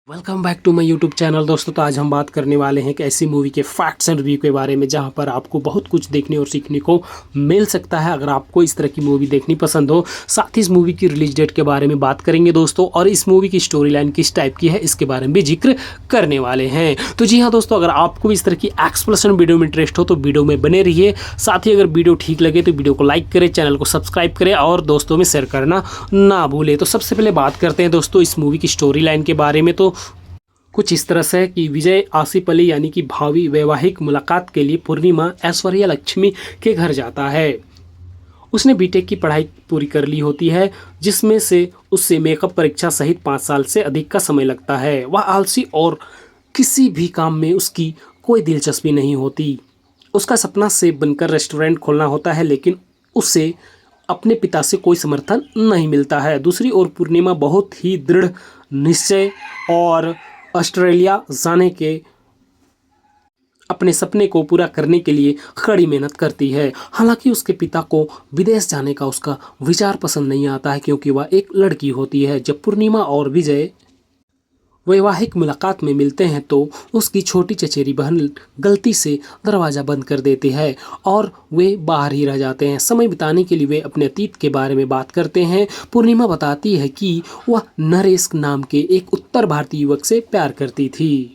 Welcome back to my YouTube channel दोस्तों। तो आज हम बात करने वाले हैं एक ऐसी मूवी के फैक्ट्स एंड रिव्यू के बारे में जहां पर आपको बहुत कुछ देखने और सीखने को मिल सकता है अगर आपको इस तरह की मूवी देखनी पसंद हो। साथ ही इस मूवी की रिलीज डेट के बारे में बात करेंगे दोस्तों, और इस मूवी की स्टोरी लाइन किस टाइप की है इसके बारे में भी जिक्र करने वाले हैं। तो जी हाँ दोस्तों, अगर आपको इस तरह की एक्सप्लेनेशन वीडियो में इंटरेस्ट हो तो वीडियो में बने रहिए। साथ ही अगर वीडियो ठीक लगे तो वीडियो को लाइक करें, चैनल को सब्सक्राइब करें और दोस्तों में शेयर करना ना भूलें। तो सबसे पहले बात करते हैं दोस्तों इस मूवी की स्टोरी लाइन के बारे में। तो कुछ इस तरह से कि विजय आसिफ अली यानी कि भावी वैवाहिक मुलाकात के लिए पूर्णिमा ऐश्वर्या लक्ष्मी के घर जाता है। उसने बीटेक की पढ़ाई पूरी कर ली होती है, जिसमें से उससे मेकअप परीक्षा सहित 5 साल से अधिक का समय लगता है। वह आलसी और किसी भी काम में उसकी कोई दिलचस्पी नहीं होती। उसका सपना सेफ बनकर रेस्टोरेंट खोलना होता है, लेकिन उसे अपने पिता से कोई समर्थन नहीं मिलता है। दूसरी ओर पूर्णिमा बहुत ही दृढ़ निश्चय और ऑस्ट्रेलिया जाने के अपने सपने को पूरा करने के लिए कड़ी मेहनत करती है। हालांकि उसके पिता को विदेश जाने का उसका विचार पसंद नहीं आता है, क्योंकि वह एक लड़की होती है। जब पूर्णिमा और विजय वैवाहिक मुलाकात में मिलते हैं तो उसकी छोटी चचेरी बहन गलती से दरवाज़ा बंद कर देती है और वे बाहर ही रह जाते हैं। समय बिताने के लिए वे अपने अतीत के बारे में बात करते हैं। पूर्णिमा बताती है कि वह नरेश नाम के एक उत्तर भारतीय युवक से प्यार करती थी।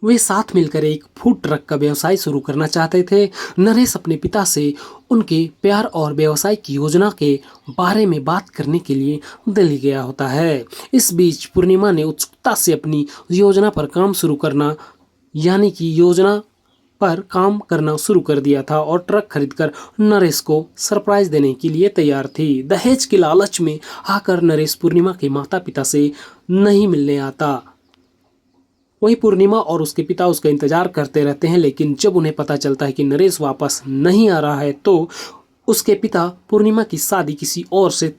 वे साथ मिलकर एक फूड ट्रक का व्यवसाय शुरू करना चाहते थे। नरेश अपने पिता से उनके प्यार और व्यवसाय की योजना के बारे में बात करने के लिए दिल्ली गया होता है। इस बीच पूर्णिमा ने उत्सुकता से अपनी योजना पर काम शुरू कर दिया था और ट्रक खरीदकर नरेश को सरप्राइज देने के लिए तैयार थी। दहेज के लालच में आकर नरेश पूर्णिमा के माता पिता से नहीं मिलने आता। वहीं पूर्णिमा और उसके पिता उसका इंतजार करते रहते हैं, लेकिन जब उन्हें पता चलता है कि नरेश वापस नहीं आ रहा है तो उसके पिता पूर्णिमा की शादी किसी और से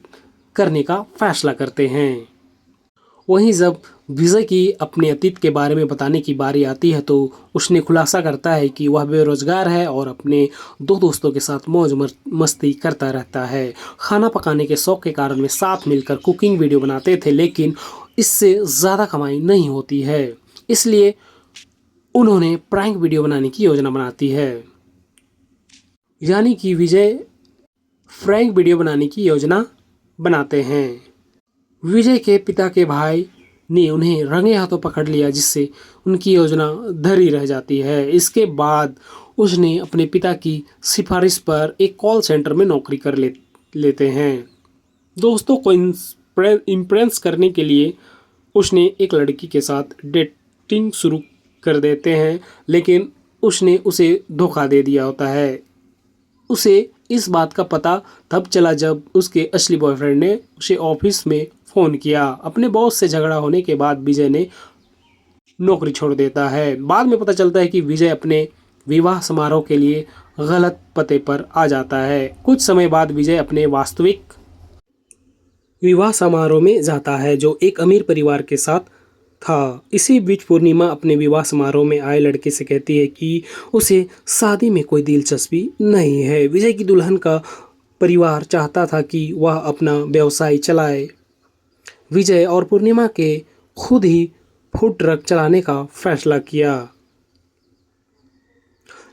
करने का फैसला करते हैं। वहीं जब विजय की अपने अतीत के बारे में बताने की बारी आती है तो उसने खुलासा करता है कि वह बेरोजगार है और अपने 2 दोस्तों के साथ मौज मस्ती करता रहता है। खाना पकाने के शौक के कारण वे साथ मिलकर कुकिंग वीडियो बनाते थे, लेकिन इससे ज़्यादा कमाई नहीं होती है, इसलिए उन्होंने प्रैंक वीडियो बनाने की योजना बनाती है। यानी कि विजय प्रैंक वीडियो बनाने की योजना बनाते हैं। विजय के पिता के भाई ने उन्हें रंगे हाथों पकड़ लिया, जिससे उनकी योजना धरी रह जाती है। इसके बाद उसने अपने पिता की सिफारिश पर एक कॉल सेंटर में नौकरी कर लेते हैं। दोस्तों को इम्प्रेस करने के लिए उसने एक लड़की के साथ डेटिंग शुरू कर देते हैं, लेकिन उसने उसे धोखा दे दिया होता है। उसे इस बात का पता तब चला जब उसके असली बॉयफ्रेंड ने उसे ऑफिस में फ़ोन किया। अपने बॉस से झगड़ा होने के बाद विजय ने नौकरी छोड़ देता है। बाद में पता चलता है कि विजय अपने विवाह समारोह के लिए गलत पते पर आ जाता है। कुछ समय बाद विजय अपने वास्तविक विवाह समारोह में जाता है, जो एक अमीर परिवार के साथ था। इसी बीच पूर्णिमा अपने विवाह समारोह में आए लड़के से कहती है कि उसे शादी में कोई दिलचस्पी नहीं है। विजय की दुल्हन का परिवार चाहता था कि वह अपना व्यवसाय चलाए। विजय और पूर्णिमा के खुद ही फूड ट्रक चलाने का फैसला किया,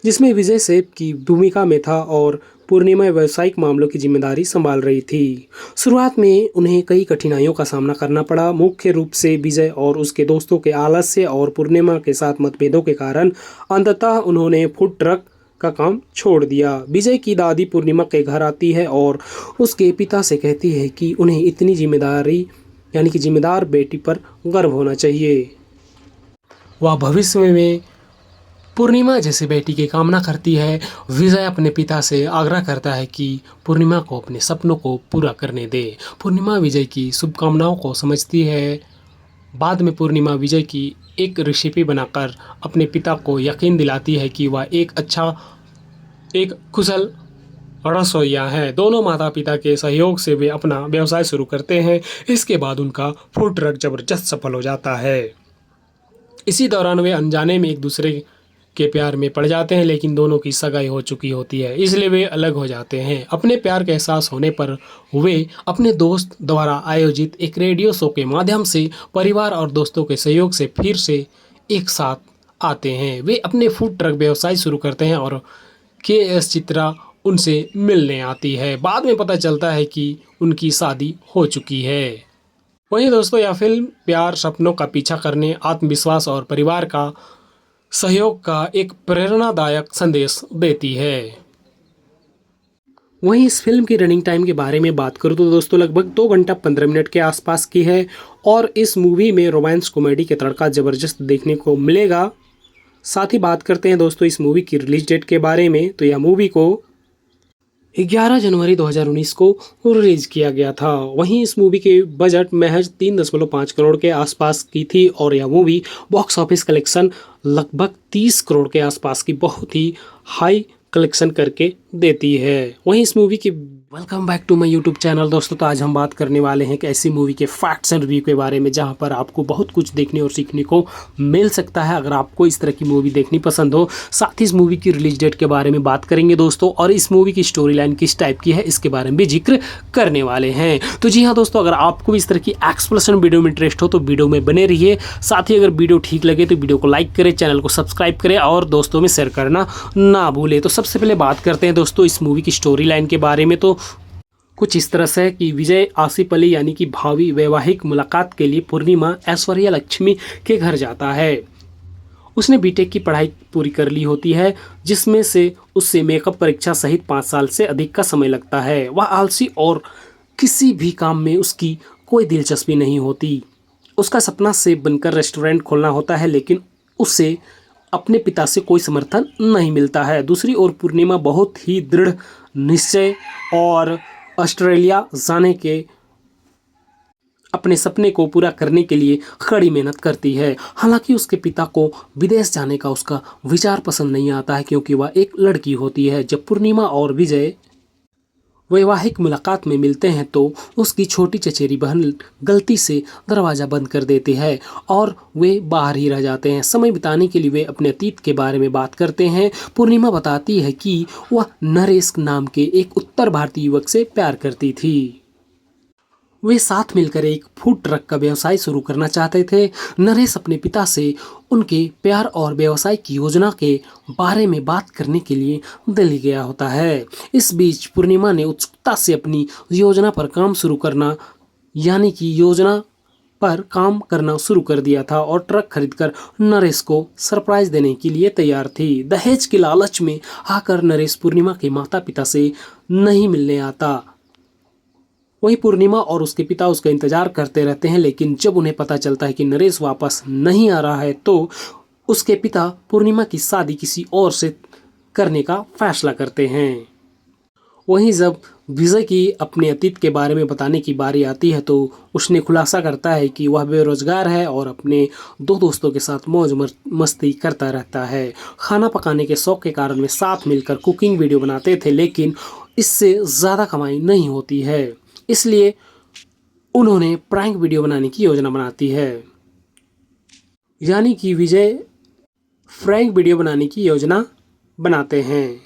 जिसमें विजय सेफ की भूमिका में था और पूर्णिमा व्यावसायिक मामलों की जिम्मेदारी संभाल रही थी। शुरुआत में उन्हें कई कठिनाइयों का सामना करना पड़ा, मुख्य रूप से विजय और उसके दोस्तों के आलस्य और पूर्णिमा के साथ मतभेदों के कारण। अंततः उन्होंने फूड ट्रक का काम छोड़ दिया। विजय की दादी पूर्णिमा के घर आती है और उसके पिता से कहती है कि उन्हें इतनी जिम्मेदार बेटी पर गर्व होना चाहिए। वह भविष्य में पूर्णिमा जैसे बेटी की कामना करती है। विजय अपने पिता से आग्रह करता है कि पूर्णिमा को अपने सपनों को पूरा करने दे। पूर्णिमा विजय की शुभकामनाओं को समझती है। बाद में पूर्णिमा विजय की एक रेसिपी बनाकर अपने पिता को यकीन दिलाती है कि वह एक कुशल रसोइया है। दोनों माता पिता के सहयोग से वे अपना व्यवसाय शुरू करते हैं। इसके बाद उनका फूड ट्रक जबरदस्त सफल हो जाता है। इसी दौरान वे अनजाने में एक दूसरे के प्यार में पड़ जाते हैं, लेकिन दोनों की सगाई हो चुकी होती है, इसलिए वे अलग हो जाते हैं। अपने प्यार का एहसास होने पर वे अपने दोस्त द्वारा आयोजित एक रेडियो शो के माध्यम से परिवार और दोस्तों के सहयोग से फिर से एक साथ आते हैं। वे अपने फूड ट्रक व्यवसाय शुरू करते हैं और के.एस. चित्रा उनसे मिलने आती है। बाद में पता चलता है कि उनकी शादी हो चुकी है। वहीं दोस्तों, यह फिल्म प्यार, सपनों का पीछा करने, आत्मविश्वास और परिवार का सहयोग का एक प्रेरणादायक संदेश देती है। वहीं इस फिल्म की रनिंग टाइम के बारे में बात करूँ तो दोस्तों लगभग 2 घंटा 15 मिनट के आसपास की है और इस मूवी में रोमांस कॉमेडी के तड़का ज़बरदस्त देखने को मिलेगा। साथ ही बात करते हैं दोस्तों इस मूवी की रिलीज डेट के बारे में, तो यह मूवी को 11 जनवरी 2019 को रिलीज किया गया था। वहीं इस मूवी के बजट महज 3.5 करोड़ के आसपास की थी और यह मूवी बॉक्स ऑफिस कलेक्शन लगभग 30 करोड़ के आसपास की बहुत ही हाई कलेक्शन करके देती है। वहीं इस मूवी की welcome back to my YouTube channel दोस्तों। तो आज हम बात करने वाले हैं कि ऐसी मूवी के फैक्ट्स एंड रिव्यू के बारे में जहां पर आपको बहुत कुछ देखने और सीखने को मिल सकता है अगर आपको इस तरह की मूवी देखनी पसंद हो। साथ ही इस मूवी की रिलीज डेट के बारे में बात करेंगे दोस्तों और इस मूवी की स्टोरी लाइन किस टाइप की है इसके बारे में भी जिक्र करने वाले हैं। तो जी हाँ दोस्तों, अगर आपको इस तरह की एक्सप्लेनेशन वीडियो में इंटरेस्ट हो तो वीडियो में बने रहिए। साथ ही अगर वीडियो ठीक लगे तो वीडियो को लाइक करें, चैनल को सब्सक्राइब करें और दोस्तों में शेयर करना ना भूलें। तो सबसे पहले बात करते हैं दोस्तों इस मूवी की स्टोरी लाइन के बारे में। तो कुछ इस तरह से कि विजय आसिफ अली यानी कि भावी वैवाहिक मुलाकात के लिए पूर्णिमा ऐश्वर्या लक्ष्मी के घर जाता है। उसने बीटेक की पढ़ाई पूरी कर ली होती है जिसमें से उससे मेकअप परीक्षा सहित 5 साल से अधिक का समय लगता है। वह आलसी और किसी भी काम में उसकी कोई दिलचस्पी नहीं होती। उसका सपना सेफ बनकर रेस्टोरेंट खोलना होता है लेकिन उसे अपने पिता से कोई समर्थन नहीं मिलता है। दूसरी ओर पूर्णिमा बहुत ही दृढ़ निश्चय और ऑस्ट्रेलिया जाने के अपने सपने को पूरा करने के लिए कड़ी मेहनत करती है। हालांकि उसके पिता को विदेश जाने का उसका विचार पसंद नहीं आता है क्योंकि वह एक लड़की होती है। जब पूर्णिमा और विजय वैवाहिक मुलाकात में मिलते हैं तो उसकी छोटी चचेरी बहन गलती से दरवाज़ा बंद कर देती है और वे बाहर ही रह जाते हैं। समय बिताने के लिए वे अपने अतीत के बारे में बात करते हैं। पूर्णिमा बताती है कि वह नरेश नाम के एक उत्तर भारतीय युवक से प्यार करती थी। वे साथ मिलकर एक फूड ट्रक का व्यवसाय शुरू करना चाहते थे। नरेश अपने पिता से उनके प्यार और व्यवसाय की योजना के बारे में बात करने के लिए दिल्ली गया होता है। इस बीच पूर्णिमा ने उत्सुकता से अपनी योजना पर काम शुरू कर दिया था और ट्रक खरीदकर नरेश को सरप्राइज देने के लिए तैयार थी। दहेज के लालच में आकर नरेश पूर्णिमा के माता पिता से नहीं मिलने आता। वहीं पूर्णिमा और उसके पिता उसका इंतजार करते रहते हैं लेकिन जब उन्हें पता चलता है कि नरेश वापस नहीं आ रहा है तो उसके पिता पूर्णिमा की शादी किसी और से करने का फैसला करते हैं। वहीं जब विजय की अपने अतीत के बारे में बताने की बारी आती है तो उसने खुलासा करता है कि वह बेरोजगार है और अपने 2 दोस्तों के साथ मौज मस्ती करता रहता है। खाना पकाने के शौक के कारण वे साथ मिलकर कुकिंग वीडियो बनाते थे लेकिन इससे ज़्यादा कमाई नहीं होती है, इसलिए उन्होंने प्रैंक वीडियो बनाने की योजना बनाती है। यानी कि विजय प्रैंक वीडियो बनाने की योजना बनाते हैं।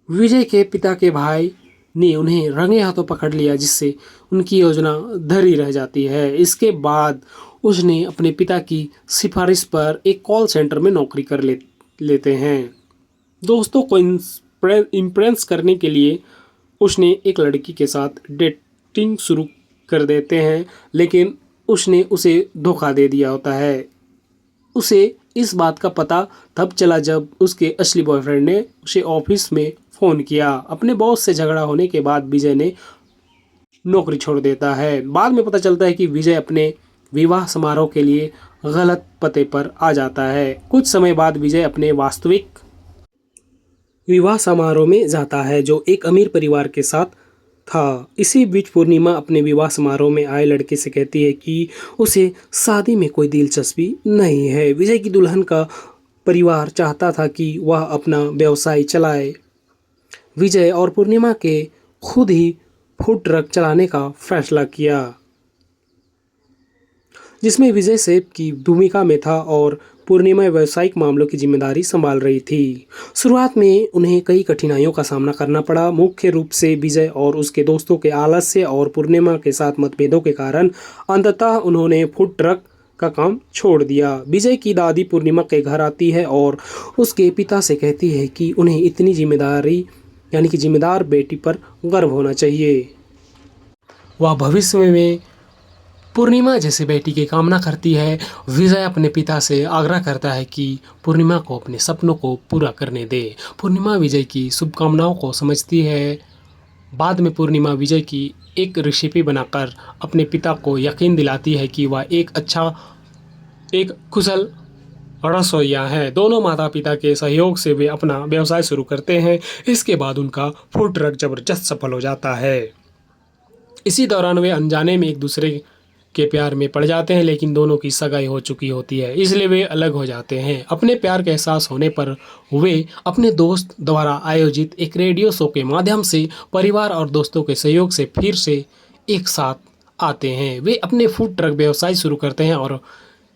विजय के पिता के भाई ने उन्हें रंगे हाथों पकड़ लिया जिससे उनकी योजना धरी रह जाती है। इसके बाद उसने अपने पिता की सिफारिश पर एक कॉल सेंटर में नौकरी कर लेते हैं। दोस्तों को इम्प्रेस करने के लिए उसने एक लड़की के साथ डेटिंग शुरू कर देते हैं लेकिन उसने उसे धोखा दे दिया होता है। उसे इस बात का पता तब चला जब उसके असली बॉयफ्रेंड ने उसे ऑफिस में फ़ोन किया। अपने बॉस से झगड़ा होने के बाद विजय ने नौकरी छोड़ देता है। बाद में पता चलता है कि विजय अपने विवाह समारोह के लिए गलत पते पर आ जाता है। कुछ समय बाद विजय अपने वास्तविक विवाह समारोह में जाता है जो एक अमीर परिवार के साथ था। इसी बीच पूर्णिमा अपने विवाह समारोह में आए लड़के से कहती है कि उसे शादी में कोई दिलचस्पी नहीं है। विजय की दुल्हन का परिवार चाहता था कि वह अपना व्यवसाय चलाए। विजय और पूर्णिमा के खुद ही फूड ट्रक चलाने का फैसला किया जिसमें विजय सेफ की भूमिका में था और पूर्णिमा व्यावसायिक मामलों की जिम्मेदारी संभाल रही थी। शुरुआत में उन्हें कई कठिनाइयों का सामना करना पड़ा, मुख्य रूप से विजय और उसके दोस्तों के आलस्य और पूर्णिमा के साथ मतभेदों के कारण। अंततः उन्होंने फूड ट्रक का काम छोड़ दिया। विजय की दादी पूर्णिमा के घर आती है और उसके पिता से कहती है कि उन्हें इतनी जिम्मेदारी यानी कि जिम्मेदार बेटी पर गर्व होना चाहिए। वह भविष्य में पूर्णिमा जैसे बेटी की कामना करती है। विजय अपने पिता से आग्रह करता है कि पूर्णिमा को अपने सपनों को पूरा करने दे। पूर्णिमा विजय की शुभकामनाओं को समझती है। बाद में पूर्णिमा विजय की एक रेसिपी बनाकर अपने पिता को यकीन दिलाती है कि वह एक कुशल रसोइया है। दोनों माता पिता के सहयोग से वे अपना व्यवसाय शुरू करते हैं। इसके बाद उनका फूड ट्रक जबरदस्त सफल हो जाता है। इसी दौरान वे अनजाने में एक दूसरे के प्यार में पड़ जाते हैं, लेकिन दोनों की सगाई हो चुकी होती है, इसलिए वे अलग हो जाते हैं। अपने प्यार का एहसास होने पर वे अपने दोस्त द्वारा आयोजित एक रेडियो शो के माध्यम से परिवार और दोस्तों के सहयोग से फिर से एक साथ आते हैं। वे अपने फूड ट्रक व्यवसाय शुरू करते हैं और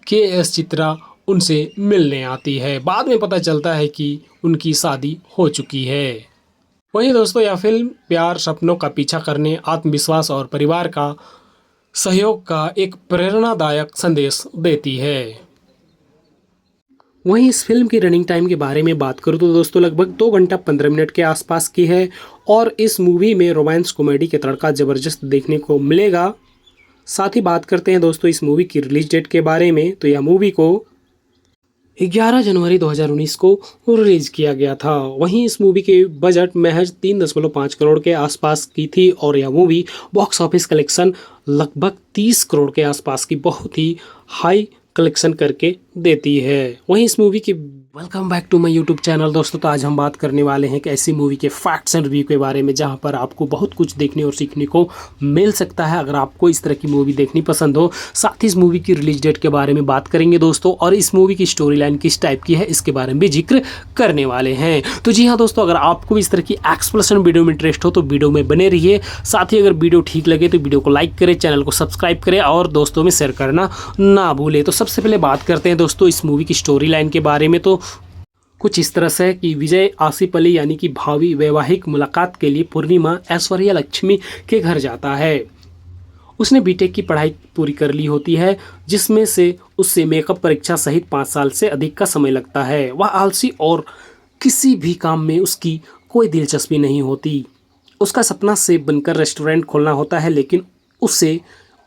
के.एस. चित्रा उनसे मिलने आती है। बाद में पता चलता है कि उनकी शादी हो चुकी है। वहीं दोस्तों, यह फिल्म प्यार, सपनों का पीछा करने, आत्मविश्वास और परिवार का सहयोग का एक प्रेरणादायक संदेश देती है। वहीं इस फिल्म की रनिंग टाइम के बारे में बात करूँ तो दोस्तों लगभग 2 घंटा 15 मिनट के आसपास की है और इस मूवी में रोमांस कॉमेडी के तड़का ज़बरदस्त देखने को मिलेगा। साथ ही बात करते हैं दोस्तों इस मूवी की रिलीज डेट के बारे में, तो यह मूवी को 11 जनवरी 2019 को रिलीज किया गया था। वहीं इस मूवी के बजट महज 3.5 करोड़ के आसपास की थी और यह मूवी बॉक्स ऑफिस कलेक्शन लगभग 30 करोड़ के आसपास की बहुत ही हाई कलेक्शन करके देती है। वहीं इस मूवी की welcome back to my YouTube channel दोस्तों। तो आज हम बात करने वाले हैं कि ऐसी मूवी के फैक्ट्स एंड रिव्यू के बारे में जहां पर आपको बहुत कुछ देखने और सीखने को मिल सकता है अगर आपको इस तरह की मूवी देखनी पसंद हो। साथ ही इस मूवी की रिलीज डेट के बारे में बात करेंगे दोस्तों और इस मूवी की स्टोरी लाइन किस टाइप की है इसके बारे में भी जिक्र करने वाले हैं। तो जी हाँ दोस्तों, अगर आपको भी इस तरह की एक्सप्लेनेशन वीडियो में इंटरेस्ट हो तो वीडियो में बने रहिए। साथ ही अगर वीडियो ठीक लगे तो वीडियो को लाइक करें, चैनल को सब्सक्राइब करें और दोस्तों में शेयर करना ना भूलें। तो सबसे पहले बात करते हैं दोस्तों इस मूवी की स्टोरी लाइन के बारे में। तो कुछ इस तरह से कि विजय आसिफ अली यानी कि भावी वैवाहिक मुलाकात के लिए पूर्णिमा ऐश्वर्या लक्ष्मी के घर जाता है। उसने बीटेक की पढ़ाई पूरी कर ली होती है जिसमें से उससे मेकअप परीक्षा सहित 5 साल से अधिक का समय लगता है। वह आलसी और किसी भी काम में उसकी कोई दिलचस्पी नहीं होती। उसका सपना सेफ बनकर रेस्टोरेंट खोलना होता है लेकिन उसे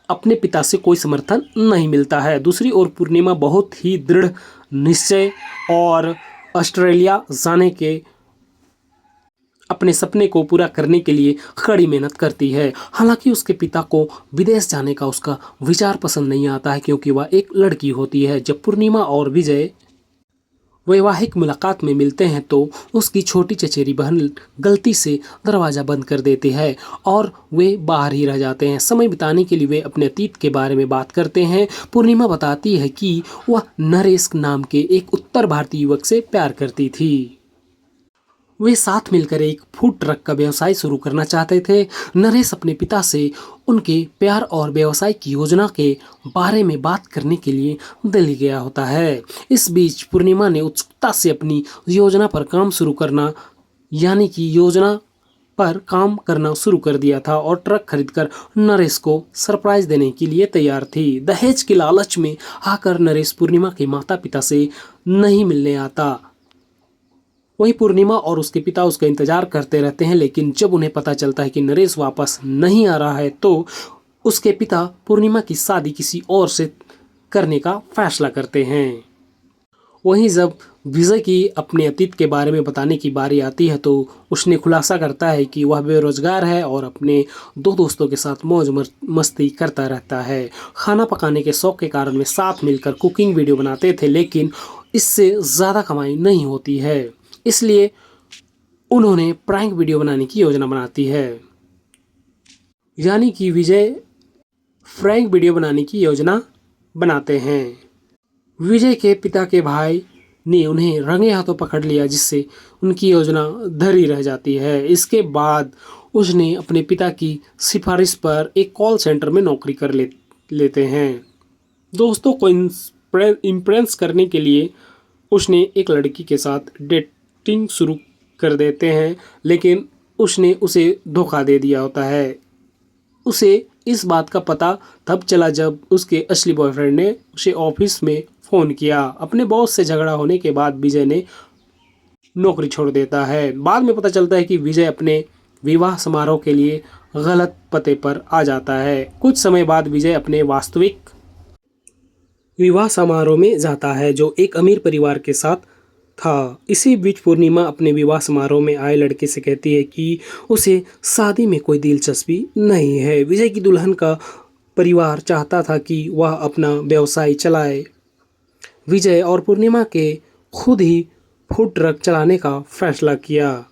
अपने पिता से कोई समर्थन नहीं मिलता है। दूसरी ओर पूर्णिमा बहुत ही दृढ़ निश्चय और ऑस्ट्रेलिया जाने के अपने सपने को पूरा करने के लिए कड़ी मेहनत करती है। हालांकि उसके पिता को विदेश जाने का उसका विचार पसंद नहीं आता है क्योंकि वह एक लड़की होती है। जब पूर्णिमा और विजय वैवाहिक मुलाकात में मिलते हैं तो उसकी छोटी चचेरी बहन गलती से दरवाज़ा बंद कर देती है और वे बाहर ही रह जाते हैं। समय बिताने के लिए वे अपने अतीत के बारे में बात करते हैं। पूर्णिमा बताती है कि वह नरेश नाम के एक उत्तर भारतीय युवक से प्यार करती थी। वे साथ मिलकर एक फूड ट्रक का व्यवसाय शुरू करना चाहते थे। नरेश अपने पिता से उनके प्यार और व्यवसाय की योजना के बारे में बात करने के लिए दिल्ली गया होता है। इस बीच पूर्णिमा ने उत्सुकता से अपनी योजना पर काम शुरू कर दिया था और ट्रक खरीदकर नरेश को सरप्राइज देने के लिए तैयार थी। दहेज के लालच में आकर नरेश पूर्णिमा के माता पिता से नहीं मिलने आता। वहीं पूर्णिमा और उसके पिता उसका इंतजार करते रहते हैं लेकिन जब उन्हें पता चलता है कि नरेश वापस नहीं आ रहा है तो उसके पिता पूर्णिमा की शादी किसी और से करने का फैसला करते हैं। वहीं जब विजय की अपने अतीत के बारे में बताने की बारी आती है तो उसने खुलासा करता है कि वह बेरोजगार है और अपने 2 दोस्तों के साथ मौज मस्ती करता रहता है। खाना पकाने के शौक के कारण वे साथ मिलकर कुकिंग वीडियो बनाते थे लेकिन इससे ज़्यादा कमाई नहीं होती है, इसलिए उन्होंने प्रैंक वीडियो बनाने की योजना बनाती है। यानी कि विजय प्रैंक वीडियो बनाने की योजना बनाते हैं। विजय के पिता के भाई ने उन्हें रंगे हाथों पकड़ लिया जिससे उनकी योजना धरी रह जाती है। इसके बाद उसने अपने पिता की सिफारिश पर एक कॉल सेंटर में नौकरी कर लेते हैं। दोस्तों को इम्प्रेस करने के लिए उसने एक लड़की के साथ डेटिंग शुरू कर देते हैं, लेकिन उसने उसे धोखा दे दिया होता है। उसे इस बात का पता तब चला जब उसके असली बॉयफ्रेंड ने उसे ऑफिस में फ़ोन किया। अपने बॉस से झगड़ा होने के बाद विजय ने नौकरी छोड़ देता है। बाद में पता चलता है कि विजय अपने विवाह समारोह के लिए गलत पते पर आ जाता है। कुछ समय बाद विजय अपने वास्तविक विवाह समारोह में जाता है जो एक अमीर परिवार के साथ था। इसी बीच पूर्णिमा अपने विवाह समारोह में आए लड़के से कहती है कि उसे शादी में कोई दिलचस्पी नहीं है। विजय की दुल्हन का परिवार चाहता था कि वह अपना व्यवसाय चलाए। विजय और पूर्णिमा के खुद ही फूड ट्रक चलाने का फैसला किया,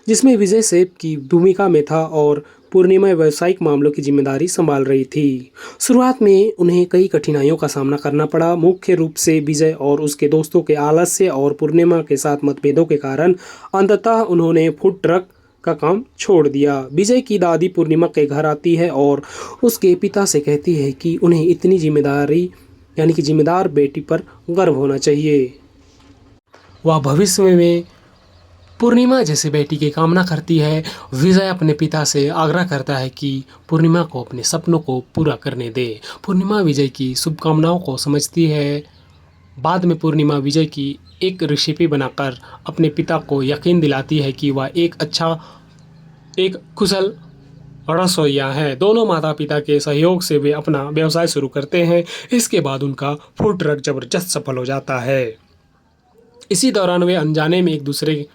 जिसमें विजय सेठ की भूमिका में था और पूर्णिमा व्यावसायिक मामलों की जिम्मेदारी संभाल रही थी। शुरुआत में उन्हें कई कठिनाइयों का सामना करना पड़ा, मुख्य रूप से विजय और उसके दोस्तों के आलस्य और पूर्णिमा के साथ मतभेदों के कारण। अंततः उन्होंने फूड ट्रक का काम छोड़ दिया। विजय की दादी पूर्णिमा के घर आती है और उसके पिता से कहती है कि उन्हें इतनी जिम्मेदारी यानी कि जिम्मेदार बेटी पर गर्व होना चाहिए। वह भविष्य में पूर्णिमा जैसे बेटी की कामना करती है। विजय अपने पिता से आग्रह करता है कि पूर्णिमा को अपने सपनों को पूरा करने दे। पूर्णिमा विजय की शुभकामनाओं को समझती है। बाद में पूर्णिमा विजय की एक रेसिपी बनाकर अपने पिता को यकीन दिलाती है कि वह एक कुशल रसोइया है। दोनों माता पिता के सहयोग से वे अपना व्यवसाय शुरू करते हैं। इसके बाद उनका फूड ट्रक जबरदस्त सफल हो जाता है। इसी दौरान वे अनजाने में एक दूसरे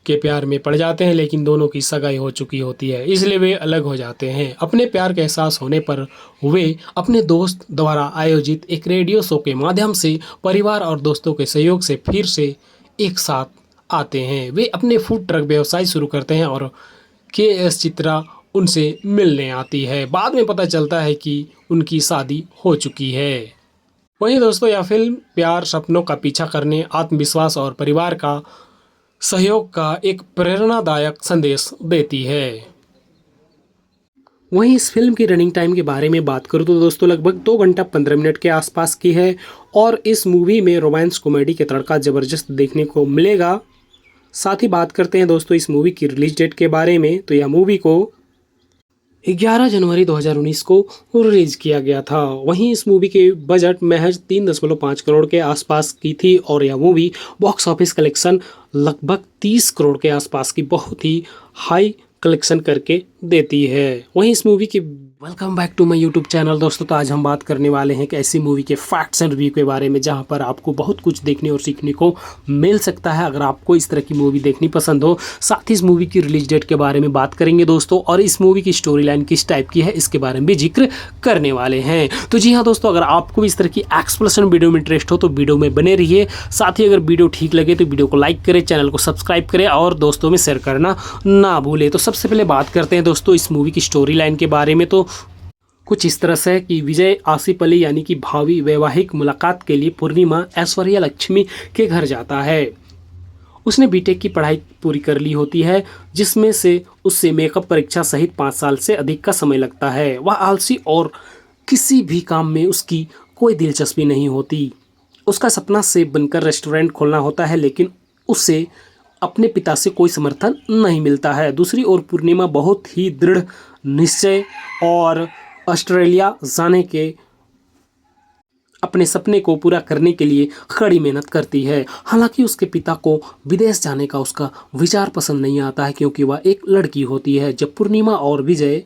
के प्यार में पड़ जाते हैं, लेकिन दोनों की सगाई हो चुकी होती है, इसलिए वे अलग हो जाते हैं। अपने प्यार का एहसास होने पर वे अपने दोस्त द्वारा आयोजित एक रेडियो शो के माध्यम से परिवार और दोस्तों के सहयोग से फिर से एक साथ आते हैं। वे अपने फूड ट्रक व्यवसाय शुरू करते हैं और के.एस. चित्रा उनसे मिलने आती है। बाद में पता चलता है कि उनकी शादी हो चुकी है। वहीं दोस्तों, यह फिल्म प्यार, सपनों का पीछा करने, आत्मविश्वास और परिवार का सहयोग का एक प्रेरणादायक संदेश देती है। वहीं इस फिल्म की रनिंग टाइम के बारे में बात करूँ तो दोस्तों लगभग 2 घंटा 15 मिनट के आसपास की है और इस मूवी में रोमांस कॉमेडी के तड़का ज़बरदस्त देखने को मिलेगा। साथ ही बात करते हैं दोस्तों इस मूवी की रिलीज डेट के बारे में, तो यह मूवी को 11 जनवरी 2019 को रिलीज किया गया था। वहीं इस मूवी के बजट महज 3.5 करोड़ के आसपास की थी और यह मूवी बॉक्स ऑफिस कलेक्शन लगभग 30 करोड़ के आसपास की बहुत ही हाई कलेक्शन करके देती है। वहीं इस मूवी की welcome back to my YouTube channel दोस्तों। तो आज हम बात करने वाले हैं कि ऐसी मूवी के फैक्ट्स एंड रिव्यू के बारे में जहां पर आपको बहुत कुछ देखने और सीखने को मिल सकता है अगर आपको इस तरह की मूवी देखनी पसंद हो। साथ ही इस मूवी की रिलीज डेट के बारे में बात करेंगे दोस्तों और इस मूवी की स्टोरी लाइन किस टाइप की है इसके बारे में भी जिक्र करने वाले हैं। तो जी हाँ दोस्तों, अगर आपको इस तरह की एक्सप्लेनेशन वीडियो में इंटरेस्ट हो तो वीडियो में बने रहिए। साथ ही अगर वीडियो ठीक लगे तो वीडियो को लाइक करें, चैनल को सब्सक्राइब करें और दोस्तों में शेयर करना ना भूलें। तो सबसे पहले बात करते हैं दोस्तों इस मूवी की स्टोरी लाइन के बारे में। तो कुछ इस तरह से कि विजय आसिफ अली यानी कि भावी वैवाहिक मुलाकात के लिए पूर्णिमा ऐश्वर्या लक्ष्मी के घर जाता है। उसने बीटेक की पढ़ाई पूरी कर ली होती है, जिसमें से उससे मेकअप परीक्षा सहित 5 साल से अधिक का समय लगता है। वह आलसी और किसी भी काम में उसकी कोई दिलचस्पी नहीं होती। उसका सपना सेफ बनकर रेस्टोरेंट खोलना होता है, लेकिन उसे अपने पिता से कोई समर्थन नहीं मिलता है। दूसरी ओर पूर्णिमा बहुत ही दृढ़ निश्चय और ऑस्ट्रेलिया जाने के अपने सपने को पूरा करने के लिए कड़ी मेहनत करती है। हालांकि उसके पिता को विदेश जाने का उसका विचार पसंद नहीं आता है, क्योंकि वह एक लड़की होती है। जब पूर्णिमा और विजय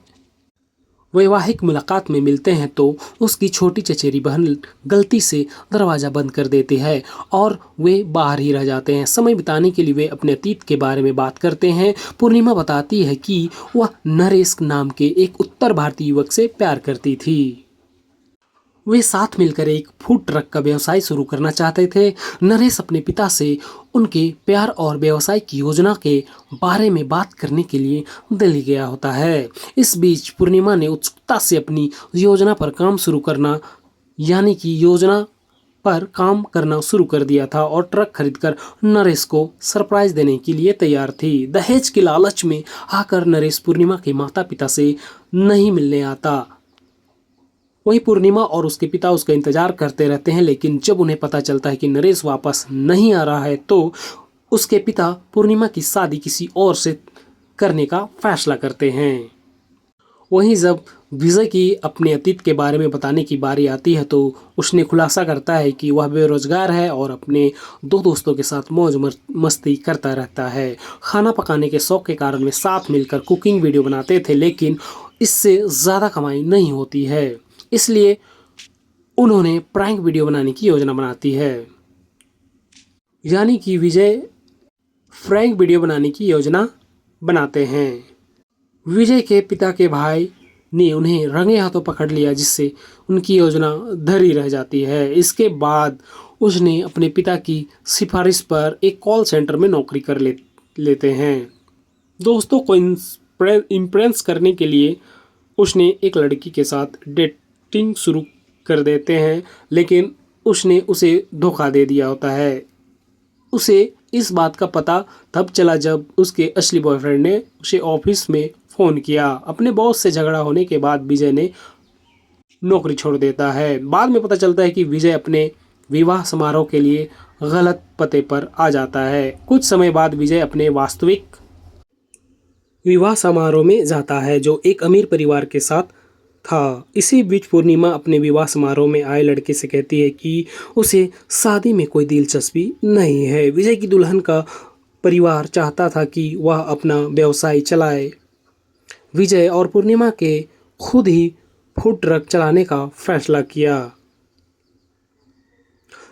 वैवाहिक मुलाकात में मिलते हैं तो उसकी छोटी चचेरी बहन गलती से दरवाज़ा बंद कर देती है और वे बाहर ही रह जाते हैं। समय बिताने के लिए वे अपने अतीत के बारे में बात करते हैं। पूर्णिमा बताती है कि वह नरेश नाम के एक उत्तर भारतीय युवक से प्यार करती थी। वे साथ मिलकर एक फूड ट्रक का व्यवसाय शुरू करना चाहते थे। नरेश अपने पिता से उनके प्यार और व्यवसाय की योजना के बारे में बात करने के लिए दिल्ली गया होता है। इस बीच पूर्णिमा ने उत्सुकता से अपनी योजना पर काम शुरू कर दिया था और ट्रक खरीदकर नरेश को सरप्राइज देने के लिए तैयार थी। दहेज के लालच में आकर नरेश पूर्णिमा के माता पिता से नहीं मिलने आता। वहीं पूर्णिमा और उसके पिता उसका इंतजार करते रहते हैं, लेकिन जब उन्हें पता चलता है कि नरेश वापस नहीं आ रहा है तो उसके पिता पूर्णिमा की शादी किसी और से करने का फैसला करते हैं। वहीं जब विजय की अपने अतीत के बारे में बताने की बारी आती है तो उसने खुलासा करता है कि वह बेरोजगार है और अपने दो दोस्तों के साथ मौज मस्ती करता रहता है। खाना पकाने के शौक के कारण वे साथ मिलकर कुकिंग वीडियो बनाते थे, लेकिन इससे ज़्यादा कमाई नहीं होती है, इसलिए उन्होंने प्रैंक वीडियो बनाने की योजना बनाती है। यानी कि विजय प्रैंक वीडियो बनाने की योजना बनाते हैं। विजय के पिता के भाई ने उन्हें रंगे हाथों पकड़ लिया, जिससे उनकी योजना धरी रह जाती है। इसके बाद उसने अपने पिता की सिफारिश पर एक कॉल सेंटर में नौकरी कर लेते हैं। दोस्तों को इम्प्रेस करने के लिए उसने एक लड़की के साथ डेटिंग शुरू कर देते हैं, लेकिन उसने उसे धोखा दे दिया होता है। उसे इस बात का पता तब चला जब उसके असली बॉयफ्रेंड ने उसे ऑफिस में फ़ोन किया। अपने बॉस से झगड़ा होने के बाद विजय ने नौकरी छोड़ देता है। बाद में पता चलता है कि विजय अपने विवाह समारोह के लिए गलत पते पर आ जाता है। कुछ समय बाद विजय अपने वास्तविक विवाह समारोह में जाता है, जो एक अमीर परिवार के साथ था। इसी बीच पूर्णिमा अपने विवाह समारोह में आए लड़के से कहती है कि उसे शादी में कोई दिलचस्पी नहीं है। विजय की दुल्हन का परिवार चाहता था कि वह अपना व्यवसाय चलाए। विजय और पूर्णिमा के खुद ही फूड ट्रक चलाने का फैसला किया,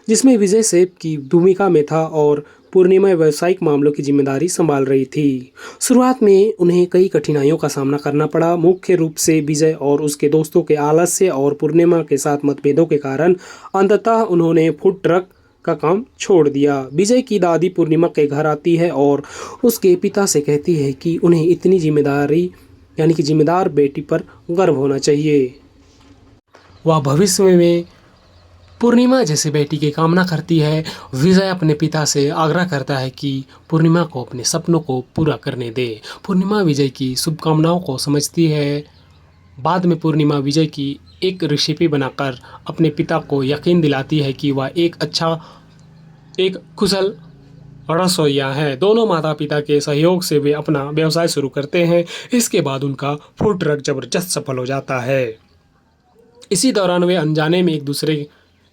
जिसमें विजय सेफ की भूमिका में था और पूर्णिमा व्यावसायिक मामलों की जिम्मेदारी संभाल रही थी। शुरुआत में उन्हें कई कठिनाइयों का सामना करना पड़ा, मुख्य रूप से विजय और उसके दोस्तों के आलस्य और पूर्णिमा के साथ मतभेदों के कारण। अंततः उन्होंने फूड ट्रक का काम छोड़ दिया। विजय की दादी पूर्णिमा के घर आती है और उसके पिता से कहती है कि उन्हें इतनी जिम्मेदारी यानी कि जिम्मेदार बेटी पर गर्व होना चाहिए। वह भविष्य में पूर्णिमा जैसे बेटी की कामना करती है। विजय अपने पिता से आग्रह करता है कि पूर्णिमा को अपने सपनों को पूरा करने दे। पूर्णिमा विजय की शुभकामनाओं को समझती है। बाद में पूर्णिमा विजय की एक रेसिपी बनाकर अपने पिता को यकीन दिलाती है कि वह एक कुशल रसोइया है। दोनों माता पिता के सहयोग से वे अपना व्यवसाय शुरू करते हैं। इसके बाद उनका फूड ट्रक जबरदस्त सफल हो जाता है। इसी दौरान वे अनजाने में एक दूसरे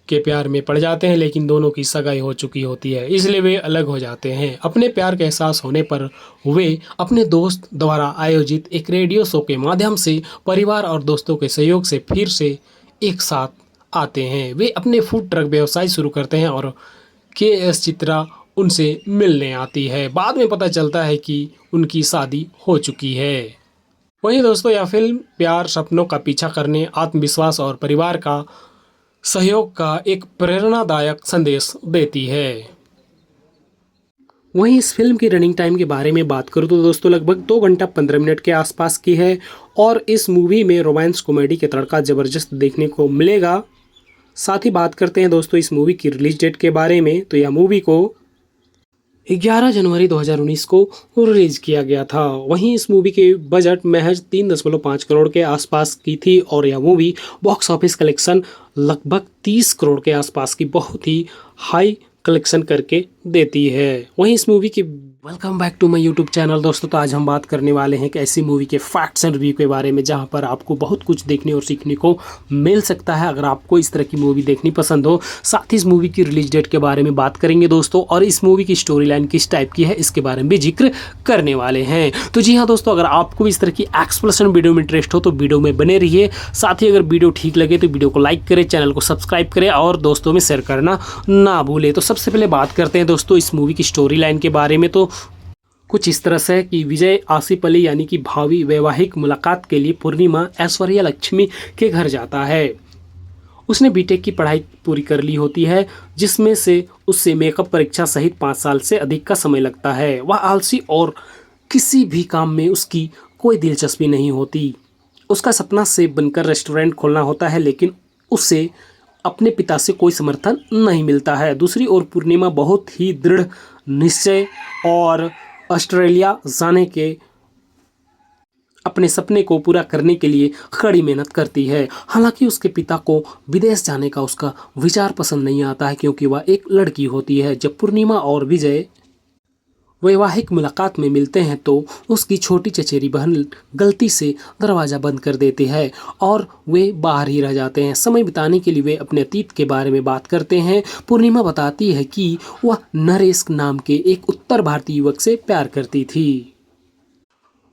के प्यार में पड़ जाते हैं, लेकिन दोनों की सगाई हो चुकी होती है, इसलिए वे अलग हो जाते हैं। अपने प्यार का एहसास होने पर वे अपने दोस्त द्वारा आयोजित एक रेडियो शो के माध्यम से परिवार और दोस्तों के सहयोग से फिर से एक साथ आते हैं। वे अपने फूड ट्रक व्यवसाय शुरू करते हैं और के.एस. चित्रा उनसे मिलने आती है। बाद में पता चलता है कि उनकी शादी हो चुकी है। वहीं दोस्तों यह फिल्म प्यार, सपनों का पीछा करने, आत्मविश्वास और परिवार का सहयोग का एक प्रेरणादायक संदेश देती है। वहीं इस फिल्म की रनिंग टाइम के बारे में बात करूँ तो दोस्तों लगभग 2 घंटा 15 मिनट के आसपास की है और इस मूवी में रोमांस कॉमेडी के तड़का ज़बरदस्त देखने को मिलेगा। साथ ही बात करते हैं दोस्तों इस मूवी की रिलीज डेट के बारे में, तो यह मूवी को 11 जनवरी 2019 को रिलीज किया गया था। वहीं इस मूवी के बजट महज 3.5 करोड़ के आसपास की थी और यह मूवी बॉक्स ऑफिस कलेक्शन लगभग 30 करोड़ के आसपास की बहुत ही हाई कलेक्शन करके देती है। वहीं इस मूवी की welcome back to my YouTube channel दोस्तों। तो आज हम बात करने वाले हैं कि ऐसी मूवी के फैक्ट्स एंड रिव्यू के बारे में जहां पर आपको बहुत कुछ देखने और सीखने को मिल सकता है अगर आपको इस तरह की मूवी देखनी पसंद हो। साथ ही इस मूवी की रिलीज डेट के बारे में बात करेंगे दोस्तों और इस मूवी की स्टोरी लाइन किस टाइप की है इसके बारे में भी जिक्र करने वाले हैं। तो जी हाँ दोस्तों, अगर आपको इस तरह की एक्सप्लेनेशन वीडियो में इंटरेस्ट हो तो वीडियो में बने रहिए। साथ ही अगर वीडियो ठीक लगे तो वीडियो को लाइक करें, चैनल को सब्सक्राइब करें और दोस्तों में शेयर करना ना भूलें। तो सबसे पहले बात करते हैं दोस्तों इस मूवी की स्टोरी लाइन के बारे में। तो कुछ इस तरह से कि विजय आसिफ अली यानी कि भावी वैवाहिक मुलाकात के लिए पूर्णिमा ऐश्वर्या लक्ष्मी के घर जाता है। उसने बीटेक की पढ़ाई पूरी कर ली होती है, जिसमें से उससे मेकअप परीक्षा सहित 5 साल से अधिक का समय लगता है। वह आलसी और किसी भी काम में उसकी कोई दिलचस्पी नहीं होती। उसका सपना सेफ बनकर रेस्टोरेंट खोलना होता है, लेकिन उसे अपने पिता से कोई समर्थन नहीं मिलता है। दूसरी ओर पूर्णिमा बहुत ही दृढ़ निश्चय और ऑस्ट्रेलिया जाने के अपने सपने को पूरा करने के लिए कड़ी मेहनत करती है। हालांकि उसके पिता को विदेश जाने का उसका विचार पसंद नहीं आता है, क्योंकि वह एक लड़की होती है। जब पूर्णिमा और विजय वैवाहिक मुलाकात में मिलते हैं तो उसकी छोटी चचेरी बहन गलती से दरवाज़ा बंद कर देती है और वे बाहर ही रह जाते हैं। समय बिताने के लिए वे अपने अतीत के बारे में बात करते हैं। पूर्णिमा बताती है कि वह नरेश नाम के एक उत्तर भारतीय युवक से प्यार करती थी।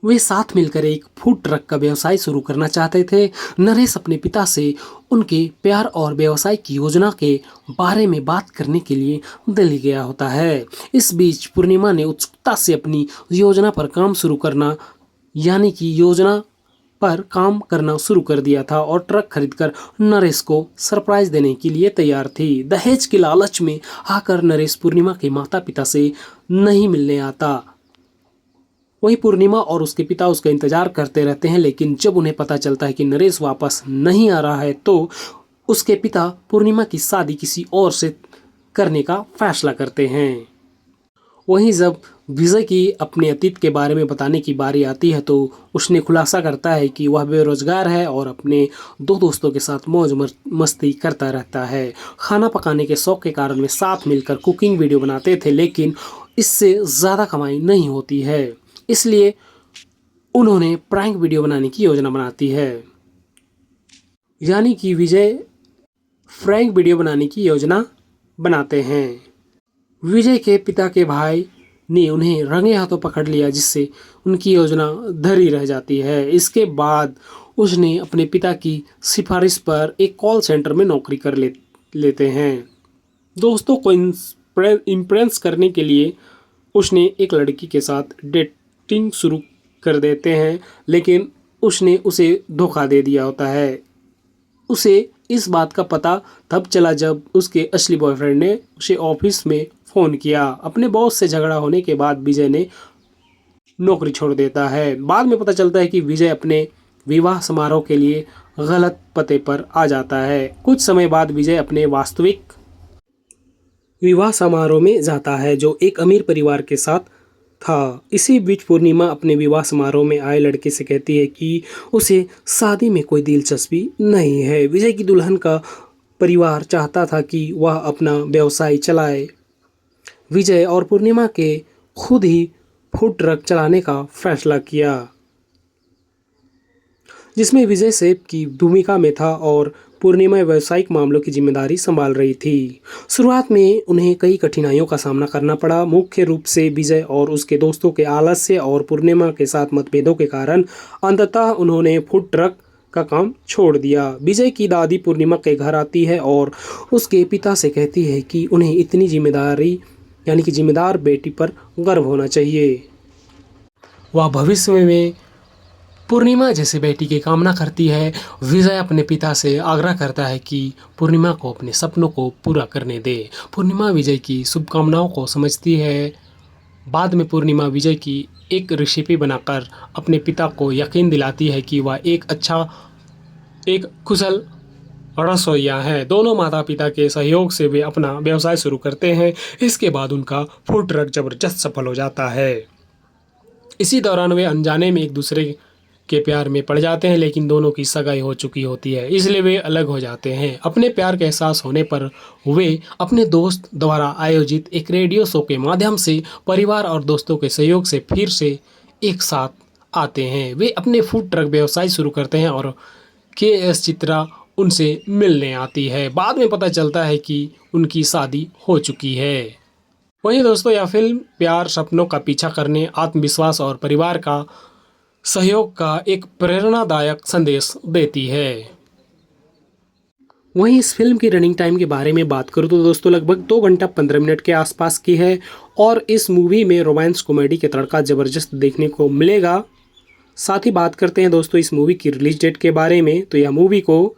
वे साथ मिलकर एक फूड ट्रक का व्यवसाय शुरू करना चाहते थे। नरेश अपने पिता से उनके प्यार और व्यवसाय की योजना के बारे में बात करने के लिए दिल्ली गया होता है। इस बीच पूर्णिमा ने उत्सुकता से अपनी योजना पर काम शुरू करना शुरू कर दिया था और ट्रक खरीदकर नरेश को सरप्राइज देने के लिए तैयार थी। दहेज के लालच में आकर नरेश पूर्णिमा के माता पिता से नहीं मिलने आता। वहीं पूर्णिमा और उसके पिता उसका इंतजार करते रहते हैं, लेकिन जब उन्हें पता चलता है कि नरेश वापस नहीं आ रहा है तो उसके पिता पूर्णिमा की शादी किसी और से करने का फैसला करते हैं। वहीं जब विजय की अपने अतीत के बारे में बताने की बारी आती है तो उसने खुलासा करता है कि वह बेरोजगार है और अपने दो दोस्तों के साथ मौज मस्ती करता रहता है। खाना पकाने के शौक के कारण वे साथ मिलकर कुकिंग वीडियो बनाते थे, लेकिन इससे ज़्यादा कमाई नहीं होती है, इसलिए उन्होंने प्रैंक वीडियो बनाने की योजना बनाती है। यानी कि विजय प्रैंक वीडियो बनाने की योजना बनाते हैं। विजय के पिता के भाई ने उन्हें रंगे हाथों पकड़ लिया, जिससे उनकी योजना धरी रह जाती है। इसके बाद उसने अपने पिता की सिफारिश पर एक कॉल सेंटर में नौकरी कर लेते हैं। दोस्तों को इम्प्रेस करने के लिए उसने एक लड़की के साथ डेटिंग शुरू कर देते हैं, लेकिन उसने उसे धोखा दे दिया होता है। उसे इस बात का पता तब चला जब उसके असली बॉयफ्रेंड ने उसे ऑफिस में फ़ोन किया। अपने बॉस से झगड़ा होने के बाद विजय ने नौकरी छोड़ देता है। बाद में पता चलता है कि विजय अपने विवाह समारोह के लिए गलत पते पर आ जाता है। कुछ समय बाद विजय अपने वास्तविक विवाह समारोह में जाता है, जो एक अमीर परिवार के साथ था। इसी बीच पूर्णिमा अपने विवाह समारोह में आए लड़के से कहती है कि उसे शादी में कोई दिलचस्पी नहीं है। विजय की दुल्हन का परिवार चाहता था कि वह अपना व्यवसाय चलाए। विजय और पूर्णिमा के खुद ही फूड ट्रक चलाने का फैसला किया, जिसमें विजय सेफ की भूमिका में था और पूर्णिमा व्यावसायिक मामलों की जिम्मेदारी संभाल रही थी। शुरुआत में उन्हें कई कठिनाइयों का सामना करना पड़ा, मुख्य रूप से विजय और उसके दोस्तों के आलस्य और पूर्णिमा के साथ मतभेदों के कारण। अंततः उन्होंने फूड ट्रक का काम छोड़ दिया। विजय की दादी पूर्णिमा के घर आती है और उसके पिता से कहती है कि उन्हें इतनी जिम्मेदार बेटी पर गर्व होना चाहिए। वह भविष्य में पूर्णिमा जैसे बेटी की कामना करती है। विजय अपने पिता से आग्रह करता है कि पूर्णिमा को अपने सपनों को पूरा करने दे। पूर्णिमा विजय की शुभकामनाओं को समझती है। बाद में पूर्णिमा विजय की एक रेसिपी बनाकर अपने पिता को यकीन दिलाती है कि वह एक कुशल रसोइया है। दोनों माता पिता के सहयोग से वे अपना व्यवसाय शुरू करते हैं। इसके बाद उनका फूड ट्रक जबरदस्त सफल हो जाता है। इसी दौरान वे अनजाने में एक दूसरे के प्यार में पड़ जाते हैं, लेकिन दोनों की सगाई हो चुकी होती है, इसलिए वे अलग हो जाते हैं। अपने प्यार का एहसास होने पर वे अपने दोस्त द्वारा आयोजित एक रेडियो शो के माध्यम से परिवार और दोस्तों के सहयोग से फिर से एक साथ आते हैं। वे अपने फूड ट्रक व्यवसाय शुरू करते हैं और KS चित्रा उनसे मिलने आती है। बाद में पता चलता है कि उनकी शादी हो चुकी है। वहीं दोस्तों, यह फिल्म प्यार, सपनों का पीछा करने, आत्मविश्वास और परिवार का सहयोग का एक प्रेरणादायक संदेश देती है। वहीं इस फिल्म की रनिंग टाइम के बारे में बात करूँ तो दोस्तों लगभग 2 घंटा 15 मिनट के आसपास की है और इस मूवी में रोमांस कॉमेडी के तड़का ज़बरदस्त देखने को मिलेगा। साथ ही बात करते हैं दोस्तों इस मूवी की रिलीज डेट के बारे में, तो यह मूवी को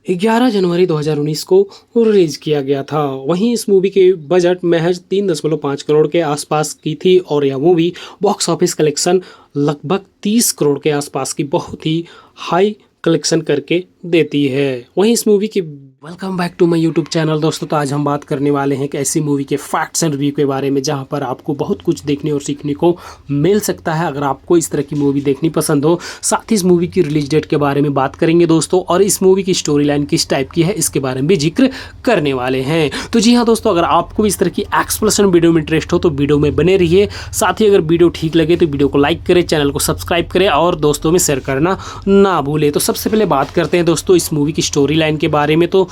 11 जनवरी 2019 को रिलीज किया गया था। वहीं इस मूवी के बजट महज 3.5 करोड़ के आसपास की थी और यह मूवी बॉक्स ऑफिस कलेक्शन लगभग 30 करोड़ के आसपास की बहुत ही हाई कलेक्शन करके देती है। वहीं इस मूवी की welcome back to my YouTube channel दोस्तों। तो आज हम बात करने वाले हैं कि ऐसी मूवी के फैक्ट्स एंड रिव्यू के बारे में जहां पर आपको बहुत कुछ देखने और सीखने को मिल सकता है अगर आपको इस तरह की मूवी देखनी पसंद हो। साथ ही इस मूवी की रिलीज डेट के बारे में बात करेंगे दोस्तों, और इस मूवी की स्टोरी लाइन किस टाइप की है इसके बारे में भी जिक्र करने वाले हैं। तो जी हाँ दोस्तों, अगर आपको भी इस तरह की एक्सप्लेनेशन वीडियो में इंटरेस्ट हो तो वीडियो में बने रहिए। साथ ही अगर वीडियो ठीक लगे तो वीडियो को लाइक करें, चैनल को सब्सक्राइब करें और दोस्तों में शेयर करना ना भूलें। तो सबसे पहले बात करते हैं दोस्तों इस मूवी की स्टोरी लाइन के बारे में। तो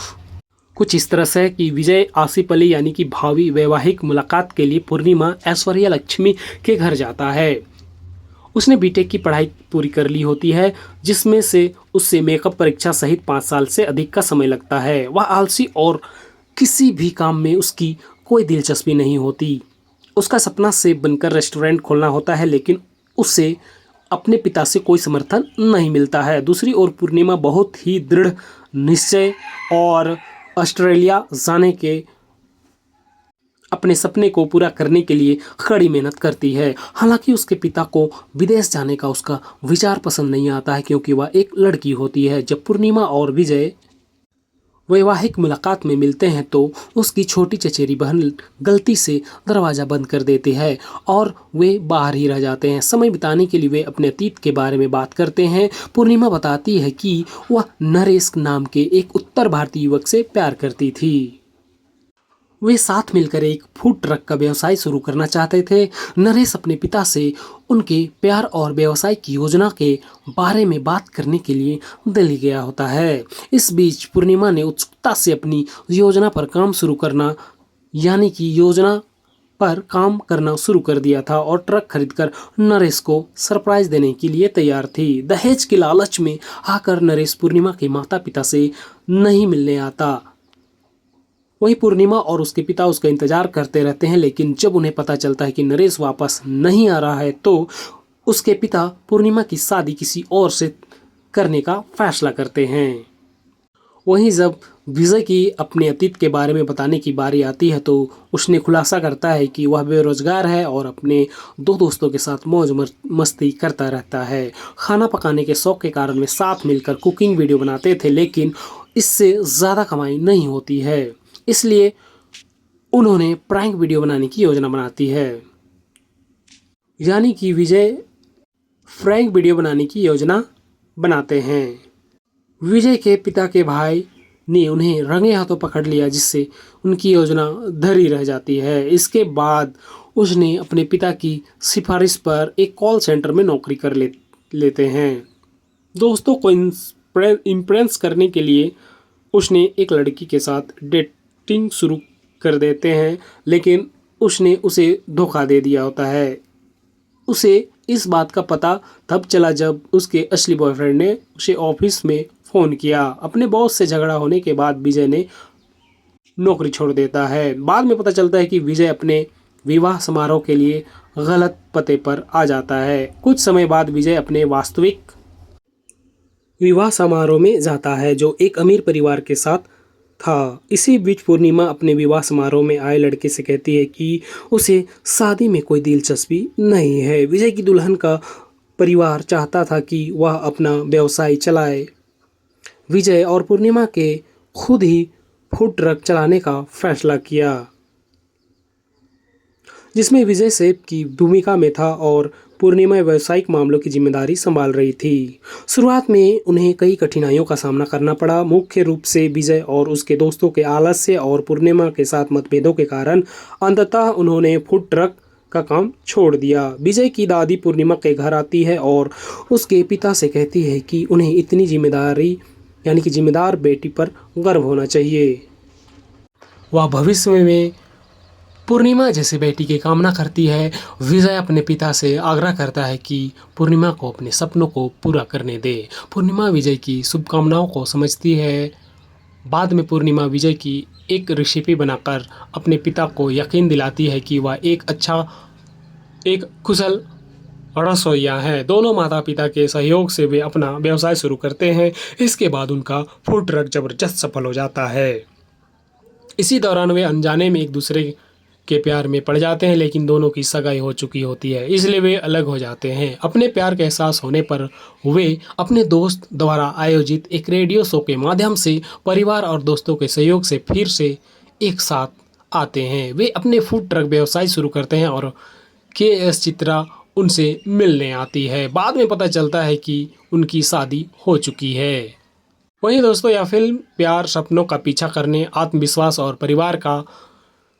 कुछ इस तरह से कि विजय आसिफ अली यानी कि भावी वैवाहिक मुलाकात के लिए पूर्णिमा ऐश्वर्या लक्ष्मी के घर जाता है। उसने बीटेक की पढ़ाई पूरी कर ली होती है, जिसमें से उससे मेकअप परीक्षा सहित 5 साल से अधिक का समय लगता है। वह आलसी और किसी भी काम में उसकी कोई दिलचस्पी नहीं होती। उसका सपना सेफ बनकर रेस्टोरेंट खोलना होता है, लेकिन उसे अपने पिता से कोई समर्थन नहीं मिलता है। दूसरी ओर पूर्णिमा बहुत ही दृढ़ निश्चय और ऑस्ट्रेलिया जाने के अपने सपने को पूरा करने के लिए कड़ी मेहनत करती है। हालांकि उसके पिता को विदेश जाने का उसका विचार पसंद नहीं आता है, क्योंकि वह एक लड़की होती है। जब पूर्णिमा और विजय वैवाहिक मुलाकात में मिलते हैं तो उसकी छोटी चचेरी बहन गलती से दरवाज़ा बंद कर देती है और वे बाहर ही रह जाते हैं। समय बिताने के लिए वे अपने अतीत के बारे में बात करते हैं। पूर्णिमा बताती है कि वह नरेश नाम के एक उत्तर भारतीय युवक से प्यार करती थी। वे साथ मिलकर एक फूड ट्रक का व्यवसाय शुरू करना चाहते थे। नरेश अपने पिता से उनके प्यार और व्यवसाय की योजना के बारे में बात करने के लिए दिल्ली गया होता है। इस बीच पूर्णिमा ने उत्सुकता से अपनी योजना पर काम शुरू कर दिया था और ट्रक खरीदकर नरेश को सरप्राइज देने के लिए तैयार थी। दहेज के लालच में आकर नरेश पूर्णिमा के माता पिता से नहीं मिलने आता। वहीं पूर्णिमा और उसके पिता उसका इंतजार करते रहते हैं, लेकिन जब उन्हें पता चलता है कि नरेश वापस नहीं आ रहा है तो उसके पिता पूर्णिमा की शादी किसी और से करने का फैसला करते हैं। वहीं जब विजय की अपने अतीत के बारे में बताने की बारी आती है तो उसने खुलासा करता है कि वह बेरोजगार है और अपने 2 दोस्तों के साथ मौज मस्ती करता रहता है। खाना पकाने के शौक के कारण वे साथ मिलकर कुकिंग वीडियो बनाते थे, लेकिन इससे ज़्यादा कमाई नहीं होती है, इसलिए उन्होंने प्रैंक वीडियो बनाने की योजना बनाती है। यानी कि विजय प्रैंक वीडियो बनाने की योजना बनाते हैं। विजय के पिता के भाई ने उन्हें रंगे हाथों पकड़ लिया, जिससे उनकी योजना धरी रह जाती है। इसके बाद उसने अपने पिता की सिफारिश पर एक कॉल सेंटर में नौकरी कर लेते हैं। दोस्तों को इम्प्रेस करने के लिए उसने एक लड़की के साथ डेटिंग शुरू कर देते हैं, लेकिन उसने उसे धोखा दे दिया होता है। उसे इस बात का पता तब चला जब उसके असली बॉयफ्रेंड ने उसे ऑफिस में फ़ोन किया। अपने बॉस से झगड़ा होने के बाद विजय ने नौकरी छोड़ देता है। बाद में पता चलता है कि विजय अपने विवाह समारोह के लिए गलत पते पर आ जाता है। कुछ समय बाद विजय अपने वास्तविक विवाह समारोह में जाता है, जो एक अमीर परिवार के साथ था। इसी बीच पूर्णिमा अपने विवाह समारोह में आए लड़के से कहती है कि उसे शादी में कोई दिलचस्पी नहीं है। विजय की दुल्हन का परिवार चाहता था कि वह अपना व्यवसाय चलाए। विजय और पूर्णिमा के खुद ही फूड ट्रक चलाने का फैसला किया, जिसमें विजय सेठ की भूमिका में था और पूर्णिमा व्यावसायिक मामलों की जिम्मेदारी संभाल रही थी। शुरुआत में उन्हें कई कठिनाइयों का सामना करना पड़ा, मुख्य रूप से विजय और उसके दोस्तों के आलस्य और पूर्णिमा के साथ मतभेदों के कारण। अंततः उन्होंने फूड ट्रक का काम छोड़ दिया। विजय की दादी पूर्णिमा के घर आती है और उसके पिता से कहती है कि उन्हें इतनी जिम्मेदारी यानी कि जिम्मेदार बेटी पर गर्व होना चाहिए। वह भविष्य में पूर्णिमा जैसे बेटी की कामना करती है। विजय अपने पिता से आग्रह करता है कि पूर्णिमा को अपने सपनों को पूरा करने दे। पूर्णिमा विजय की शुभकामनाओं को समझती है। बाद में पूर्णिमा विजय की एक रेसिपी बनाकर अपने पिता को यकीन दिलाती है कि वह एक कुशल रसोइया है। दोनों माता पिता के सहयोग से वे अपना व्यवसाय शुरू करते हैं। इसके बाद उनका फूड ट्रक जबरदस्त सफल हो जाता है। इसी दौरान वे अनजाने में एक दूसरे के प्यार में पड़ जाते हैं, लेकिन दोनों की सगाई हो चुकी होती है, इसलिए वे अलग हो जाते हैं। अपने प्यार का एहसास होने पर वे अपने दोस्त द्वारा आयोजित एक रेडियो शो के माध्यम से परिवार और दोस्तों के सहयोग से फिर से एक साथ आते हैं। वे अपने फूड ट्रक व्यवसाय शुरू करते हैं और के.एस. चित्रा उनसे मिलने आती है। बाद में पता चलता है कि उनकी शादी हो चुकी है। वहीं दोस्तों, यह फिल्म प्यार, सपनों का पीछा करने, आत्मविश्वास और परिवार का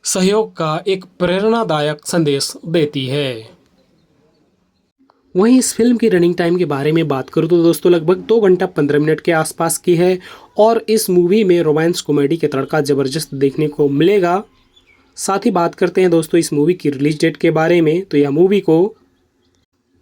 सहयोग का एक प्रेरणादायक संदेश देती है। वहीं इस फिल्म की रनिंग टाइम के बारे में बात करूँ तो दोस्तों लगभग 2 घंटा 15 मिनट के आसपास की है और इस मूवी में रोमांस कॉमेडी के तड़का ज़बरदस्त देखने को मिलेगा। साथ ही बात करते हैं दोस्तों इस मूवी की रिलीज डेट के बारे में, तो यह मूवी को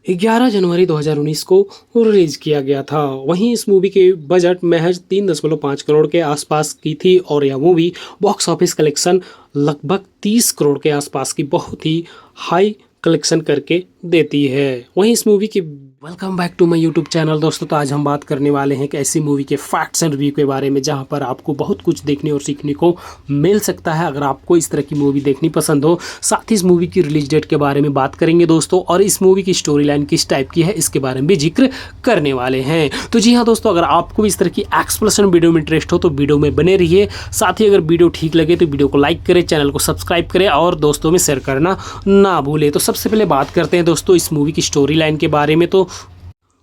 11 जनवरी 2019 को रिलीज किया गया था। वहीं इस मूवी के बजट महज 3.5 करोड़ के आसपास की थी और यह मूवी बॉक्स ऑफिस कलेक्शन लगभग 30 करोड़ के आसपास की बहुत ही हाई कलेक्शन करके देती है। वहीं इस मूवी की welcome back to my YouTube channel दोस्तों। तो आज हम बात करने वाले हैं कि ऐसी मूवी के फैक्ट्स एंड रिव्यू के बारे में जहां पर आपको बहुत कुछ देखने और सीखने को मिल सकता है अगर आपको इस तरह की मूवी देखनी पसंद हो। साथ ही इस मूवी की रिलीज डेट के बारे में बात करेंगे दोस्तों और इस मूवी की स्टोरी लाइन किस टाइप की है इसके बारे में भी जिक्र करने वाले हैं। तो जी हाँ दोस्तों, अगर आपको भी इस तरह की एक्सप्लेनेशन वीडियो में इंटरेस्ट हो तो वीडियो में बने रहिए। साथ ही अगर वीडियो ठीक लगे तो वीडियो को लाइक करें, चैनल को सब्सक्राइब करें और दोस्तों में शेयर करना ना भूलें। तो सबसे पहले बात करते हैं दोस्तों इस मूवी की स्टोरी लाइन के बारे में। तो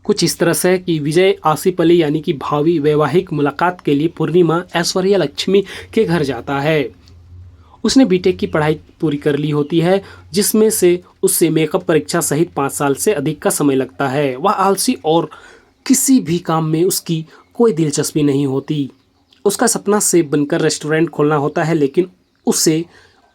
कुछ इस तरह से कि विजय आसिफ अली यानी कि भावी वैवाहिक मुलाकात के लिए पूर्णिमा ऐश्वर्या लक्ष्मी के घर जाता है। उसने बीटेक की पढ़ाई पूरी कर ली होती है जिसमें से उससे मेकअप परीक्षा सहित 5 साल से अधिक का समय लगता है। वह आलसी और किसी भी काम में उसकी कोई दिलचस्पी नहीं होती। उसका सपना सेफ बनकर रेस्टोरेंट खोलना होता है लेकिन उसे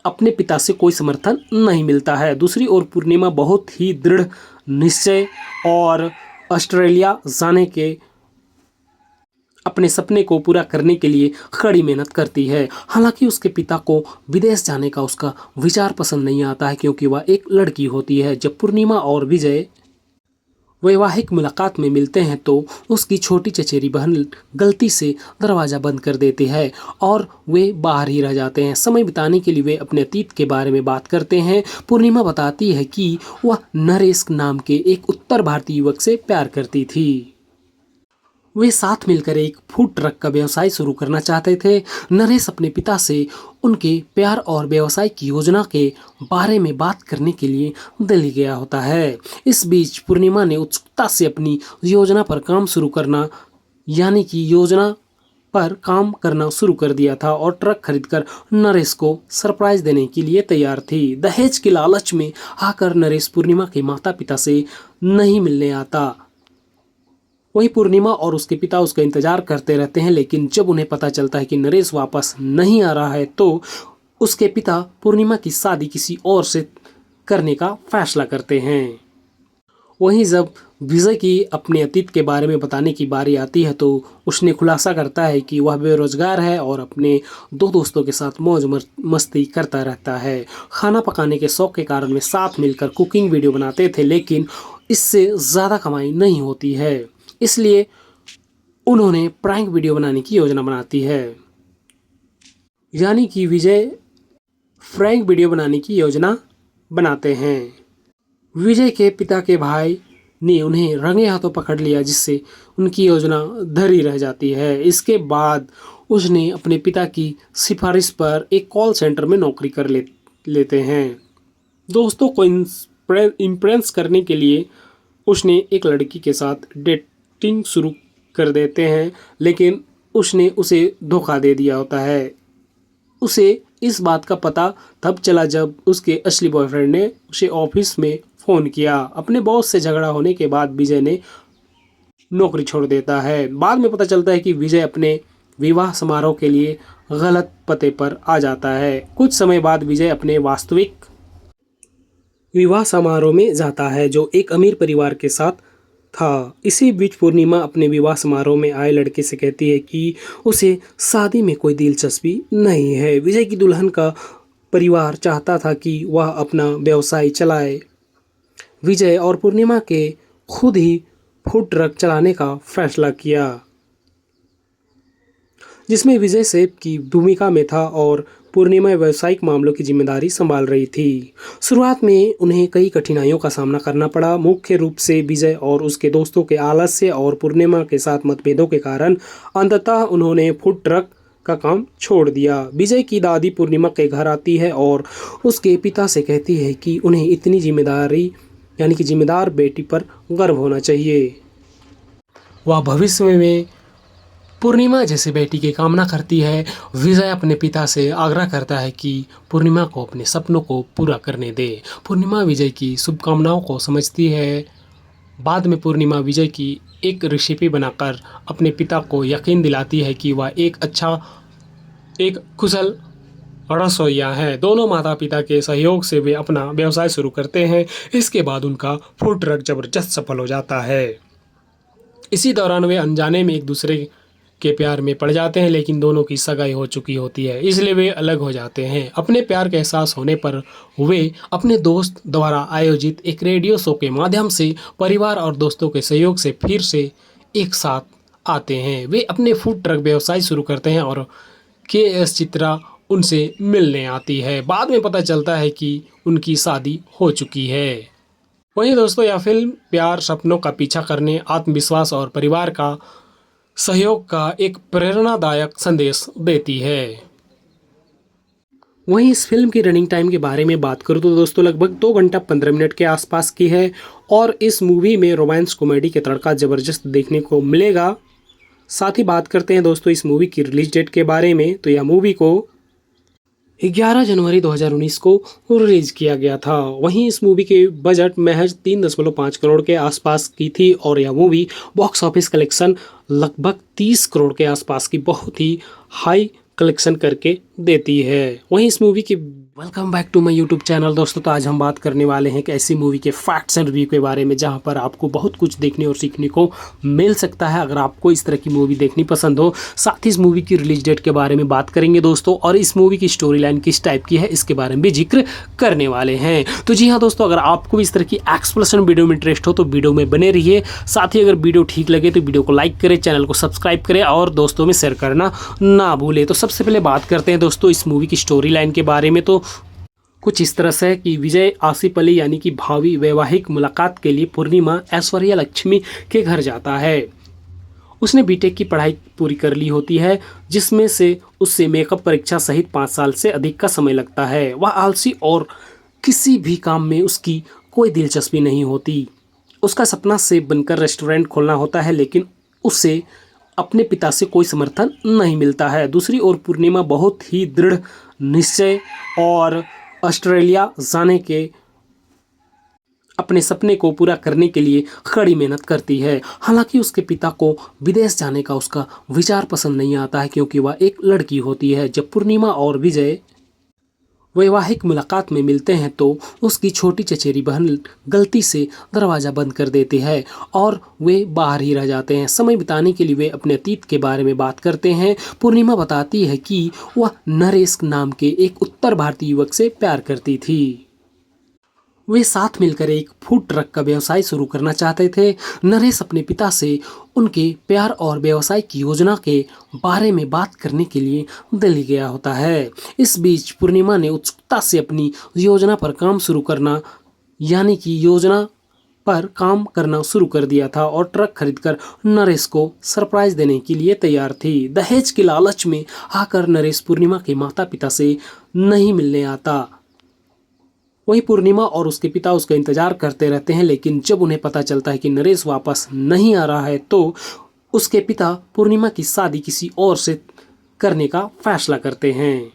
अपने पिता से कोई समर्थन नहीं मिलता है। दूसरी ओर पूर्णिमा बहुत ही दृढ़ निश्चय और ऑस्ट्रेलिया जाने के अपने सपने को पूरा करने के लिए कड़ी मेहनत करती है। हालांकि उसके पिता को विदेश जाने का उसका विचार पसंद नहीं आता है क्योंकि वह एक लड़की होती है। जब पूर्णिमा और विजय वैवाहिक मुलाकात में मिलते हैं तो उसकी छोटी चचेरी बहन गलती से दरवाज़ा बंद कर देती है और वे बाहर ही रह जाते हैं। समय बिताने के लिए वे अपने अतीत के बारे में बात करते हैं। पूर्णिमा बताती है कि वह नरेश नाम के एक उत्तर भारतीय युवक से प्यार करती थी। वे साथ मिलकर एक फूड ट्रक का व्यवसाय शुरू करना चाहते थे। नरेश अपने पिता से उनके प्यार और व्यवसाय की योजना के बारे में बात करने के लिए दिल्ली गया होता है। इस बीच पूर्णिमा ने उत्सुकता से अपनी योजना पर काम शुरू कर दिया था और ट्रक खरीदकर नरेश को सरप्राइज देने के लिए तैयार थी। दहेज के लालच में आकर नरेश पूर्णिमा के माता पिता से नहीं मिलने आता। वहीं पूर्णिमा और उसके पिता उसका इंतजार करते रहते हैं लेकिन जब उन्हें पता चलता है कि नरेश वापस नहीं आ रहा है तो उसके पिता पूर्णिमा की शादी किसी और से करने का फैसला करते हैं। वहीं जब विजय की अपने अतीत के बारे में बताने की बारी आती है तो उसने खुलासा करता है कि वह बेरोजगार है और अपने 2 दोस्तों के साथ मौज मस्ती करता रहता है। खाना पकाने के शौक के कारण वे साथ मिलकर कुकिंग वीडियो बनाते थे लेकिन इससे ज़्यादा कमाई नहीं होती है, इसलिए उन्होंने प्रैंक वीडियो बनाने की योजना बनाती है। यानी कि विजय प्रैंक वीडियो बनाने की योजना बनाते हैं। विजय के पिता के भाई ने उन्हें रंगे हाथों पकड़ लिया जिससे उनकी योजना धरी रह जाती है। इसके बाद उसने अपने पिता की सिफारिश पर एक कॉल सेंटर में नौकरी कर लेते हैं। दोस्तों को इम्प्रेस करने के लिए उसने एक लड़की के साथ डेटिंग शुरू कर देते हैं लेकिन उसने उसे धोखा दे दिया होता है। उसे इस बात का पता तब चला जब उसके असली बॉयफ्रेंड ने उसे ऑफिस में फ़ोन किया। अपने बॉस से झगड़ा होने के बाद विजय ने नौकरी छोड़ देता है। बाद में पता चलता है कि विजय अपने विवाह समारोह के लिए गलत पते पर आ जाता है। कुछ समय बाद विजय अपने वास्तविक विवाह समारोह में जाता है जो एक अमीर परिवार के साथ था। इसी बीच पूर्णिमा अपने विवाह समारोह में आए लड़के से कहती है कि उसे शादी में कोई दिलचस्पी नहीं है। विजय की दुल्हन का परिवार चाहता था कि वह अपना व्यवसाय चलाए। विजय और पूर्णिमा के खुद ही फूड ट्रक चलाने का फैसला किया जिसमें विजय शेफ की भूमिका में था और पूर्णिमा व्यावसायिक मामलों की जिम्मेदारी संभाल रही थी। शुरुआत में उन्हें कई कठिनाइयों का सामना करना पड़ा, मुख्य रूप से विजय और उसके दोस्तों के आलस्य और पूर्णिमा के साथ मतभेदों के कारण। अंततः उन्होंने फूड ट्रक का काम छोड़ दिया। विजय की दादी पूर्णिमा के घर आती है और उसके पिता से कहती है कि उन्हें इतनी जिम्मेदारी यानी कि जिम्मेदार बेटी पर गर्व होना चाहिए। वह भविष्य में पूर्णिमा जैसे बेटी की कामना करती है। विजय अपने पिता से आग्रह करता है कि पूर्णिमा को अपने सपनों को पूरा करने दे। पूर्णिमा विजय की शुभकामनाओं को समझती है। बाद में पूर्णिमा विजय की एक रेसिपी बनाकर अपने पिता को यकीन दिलाती है कि वह एक कुशल रसोइया है। दोनों माता पिता के सहयोग से वे अपना व्यवसाय शुरू करते हैं। इसके बाद उनका फूड ट्रक जबरदस्त सफल हो जाता है। इसी दौरान वे अनजाने में एक दूसरे के प्यार में पड़ जाते हैं, लेकिन दोनों की सगाई हो चुकी होती है, इसलिए वे अलग हो जाते हैं। अपने प्यार का एहसास होने पर वे अपने दोस्त द्वारा आयोजित एक रेडियो शो के माध्यम से परिवार और दोस्तों के सहयोग से फिर से एक साथ आते हैं। वे अपने फूड ट्रक व्यवसाय शुरू करते हैं और के.एस. चित्रा उनसे मिलने आती है। बाद में पता चलता है कि उनकी शादी हो चुकी है। वहीं दोस्तों, यह फिल्म प्यार, सपनों का पीछा करने, आत्मविश्वास और परिवार का सहयोग का एक प्रेरणादायक संदेश देती है। वहीं इस फिल्म की रनिंग टाइम के बारे में बात करूँ तो दोस्तों लगभग 2 घंटा 15 मिनट के आसपास की है और इस मूवी में रोमांस कॉमेडी के तड़का ज़बरदस्त देखने को मिलेगा। साथ ही बात करते हैं दोस्तों इस मूवी की रिलीज डेट के बारे में, तो यह मूवी को 11 जनवरी 2019 को रिलीज किया गया था। वहीं इस मूवी के बजट महज 3.5 करोड़ के आसपास की थी और यह मूवी बॉक्स ऑफिस कलेक्शन लगभग 30 करोड़ के आसपास की बहुत ही हाई कलेक्शन करके देती है। वहीं इस मूवी की welcome back to my YouTube channel दोस्तों। तो आज हम बात करने वाले हैं कि ऐसी मूवी के फैक्ट्स एंड रिव्यू के बारे में जहां पर आपको बहुत कुछ देखने और सीखने को मिल सकता है अगर आपको इस तरह की मूवी देखनी पसंद हो। साथ ही इस मूवी की रिलीज डेट के बारे में बात करेंगे दोस्तों और इस मूवी की स्टोरी लाइन किस टाइप की है इसके बारे में भी जिक्र करने वाले हैं। तो जी हाँ दोस्तों, अगर आपको इस तरह की एक्सप्लेनेशन वीडियो में इंटरेस्ट हो तो वीडियो में बने रहिए। साथ ही अगर वीडियो ठीक लगे तो वीडियो को लाइक करें, चैनल को सब्सक्राइब करें और दोस्तों में शेयर करना ना भूलें। तो सबसे पहले बात करते हैं दोस्तों इस मूवी की स्टोरी लाइन के बारे में। तो कुछ इस तरह से कि विजय आसिफ अली यानी कि भावी वैवाहिक मुलाकात के लिए पूर्णिमा ऐश्वर्या लक्ष्मी के घर जाता है। उसने बीटेक की पढ़ाई पूरी कर ली होती है जिसमें से उससे मेकअप परीक्षा सहित 5 साल से अधिक का समय लगता है। वह आलसी और किसी भी काम में उसकी कोई दिलचस्पी नहीं होती। उसका सपना सेफ बनकर रेस्टोरेंट खोलना होता है लेकिन उसे अपने पिता से कोई समर्थन नहीं मिलता है। दूसरी ओर पूर्णिमा बहुत ही दृढ़ निश्चय और ऑस्ट्रेलिया जाने के अपने सपने को पूरा करने के लिए कड़ी मेहनत करती है। हालांकि उसके पिता को विदेश जाने का उसका विचार पसंद नहीं आता है क्योंकि वह एक लड़की होती है। जब पूर्णिमा और विजय वैवाहिक मुलाकात में मिलते हैं तो उसकी छोटी चचेरी बहन गलती से दरवाज़ा बंद कर देती है और वे बाहर ही रह जाते हैं। समय बिताने के लिए वे अपने अतीत के बारे में बात करते हैं। पूर्णिमा बताती है कि वह नरेश नाम के एक उत्तर भारतीय युवक से प्यार करती थी। वे साथ मिलकर एक फूड ट्रक का व्यवसाय शुरू करना चाहते थे। नरेश अपने पिता से उनके प्यार और व्यवसाय की योजना के बारे में बात करने के लिए दिल्ली गया होता है। इस बीच पूर्णिमा ने उत्सुकता से अपनी योजना पर काम शुरू कर दिया था और ट्रक खरीदकर नरेश को सरप्राइज देने के लिए तैयार थी। दहेज के लालच में आकर नरेश पूर्णिमा के माता पिता से नहीं मिलने आता। वहीं पूर्णिमा और उसके पिता उसका इंतजार करते रहते हैं लेकिन जब उन्हें पता चलता है कि नरेश वापस नहीं आ रहा है तो उसके पिता पूर्णिमा की शादी किसी और से करने का फैसला करते हैं।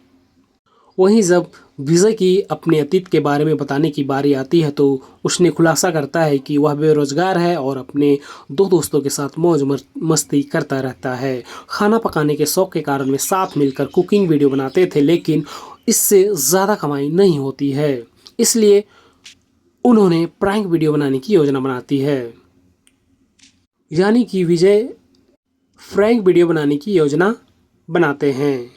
वहीं जब विजय की अपने अतीत के बारे में बताने की बारी आती है तो उसने खुलासा करता है कि वह बेरोजगार है और अपने 2 दोस्तों के साथ मौज मस्ती करता रहता है। खाना पकाने के शौक के कारण वे साथ मिलकर कुकिंग वीडियो बनाते थे लेकिन इससे ज़्यादा कमाई नहीं होती है, इसलिए उन्होंने प्रैंक वीडियो बनाने की योजना बनाती है। यानी कि विजय प्रैंक वीडियो बनाने की योजना बनाते हैं।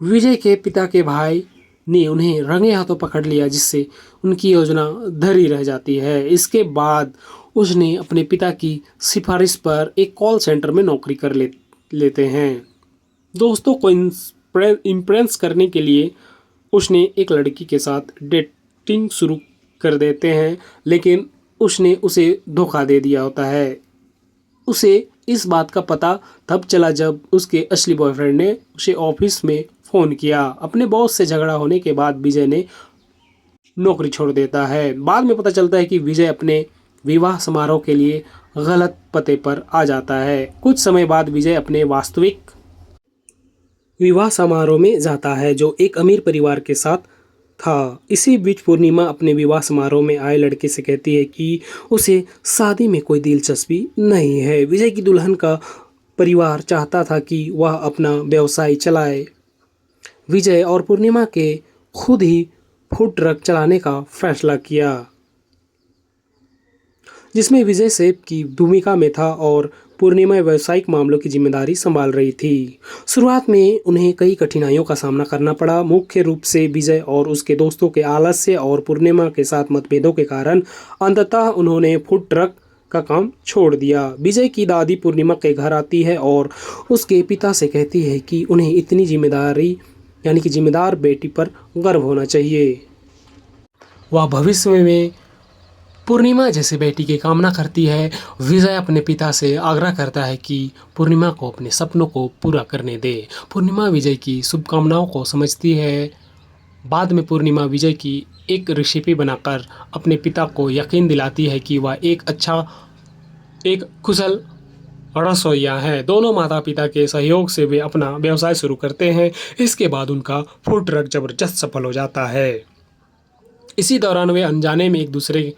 विजय के पिता के भाई ने उन्हें रंगे हाथों पकड़ लिया जिससे उनकी योजना धरी रह जाती है। इसके बाद उसने अपने पिता की सिफारिश पर एक कॉल सेंटर में नौकरी कर लेते हैं। दोस्तों को इन इम्प्रेस करने के लिए उसने एक लड़की के साथ डेटिंग शुरू कर देते हैं, लेकिन उसने उसे धोखा दे दिया होता है। उसे इस बात का पता तब चला जब उसके असली बॉयफ्रेंड ने उसे ऑफिस में फ़ोन किया। अपने बॉस से झगड़ा होने के बाद विजय ने नौकरी छोड़ देता है। बाद में पता चलता है कि विजय अपने विवाह समारोह के लिए गलत पते पर आ जाता है। कुछ समय बाद विजय अपने वास्तविक विवाह समारोह में जाता है, जो एक अमीर परिवार के साथ था। इसी बीच पूर्णिमा अपने विवाह समारोह में आए लड़के से कहती है कि उसे शादी में कोई दिलचस्पी नहीं है। विजय की दुल्हन का परिवार चाहता था कि वह अपना व्यवसाय चलाए। विजय और पूर्णिमा के खुद ही फूड ट्रक चलाने का फैसला किया, जिसमें विजय सेफ की भूमिका में था और पूर्णिमा व्यावसायिक मामलों की जिम्मेदारी संभाल रही थी। शुरुआत में उन्हें कई कठिनाइयों का सामना करना पड़ा, मुख्य रूप से विजय और उसके दोस्तों के आलस्य और पूर्णिमा के साथ मतभेदों के कारण। अंततः उन्होंने फूड ट्रक का काम छोड़ दिया। विजय की दादी पूर्णिमा के घर आती है और उसके पिता से कहती है कि उन्हें इतनी जिम्मेदारी यानी कि जिम्मेदार बेटी पर गर्व होना चाहिए। वह भविष्य में पूर्णिमा जैसे बेटी की कामना करती है। विजय अपने पिता से आग्रह करता है कि पूर्णिमा को अपने सपनों को पूरा करने दे। पूर्णिमा विजय की शुभकामनाओं को समझती है। बाद में पूर्णिमा विजय की एक रेसिपी बनाकर अपने पिता को यकीन दिलाती है कि वह एक कुशल रसोइया है। दोनों माता पिता के सहयोग से वे अपना व्यवसाय शुरू करते हैं। इसके बाद उनका फूड ट्रक जबरदस्त सफल हो जाता है। इसी दौरान वे अनजाने में एक दूसरे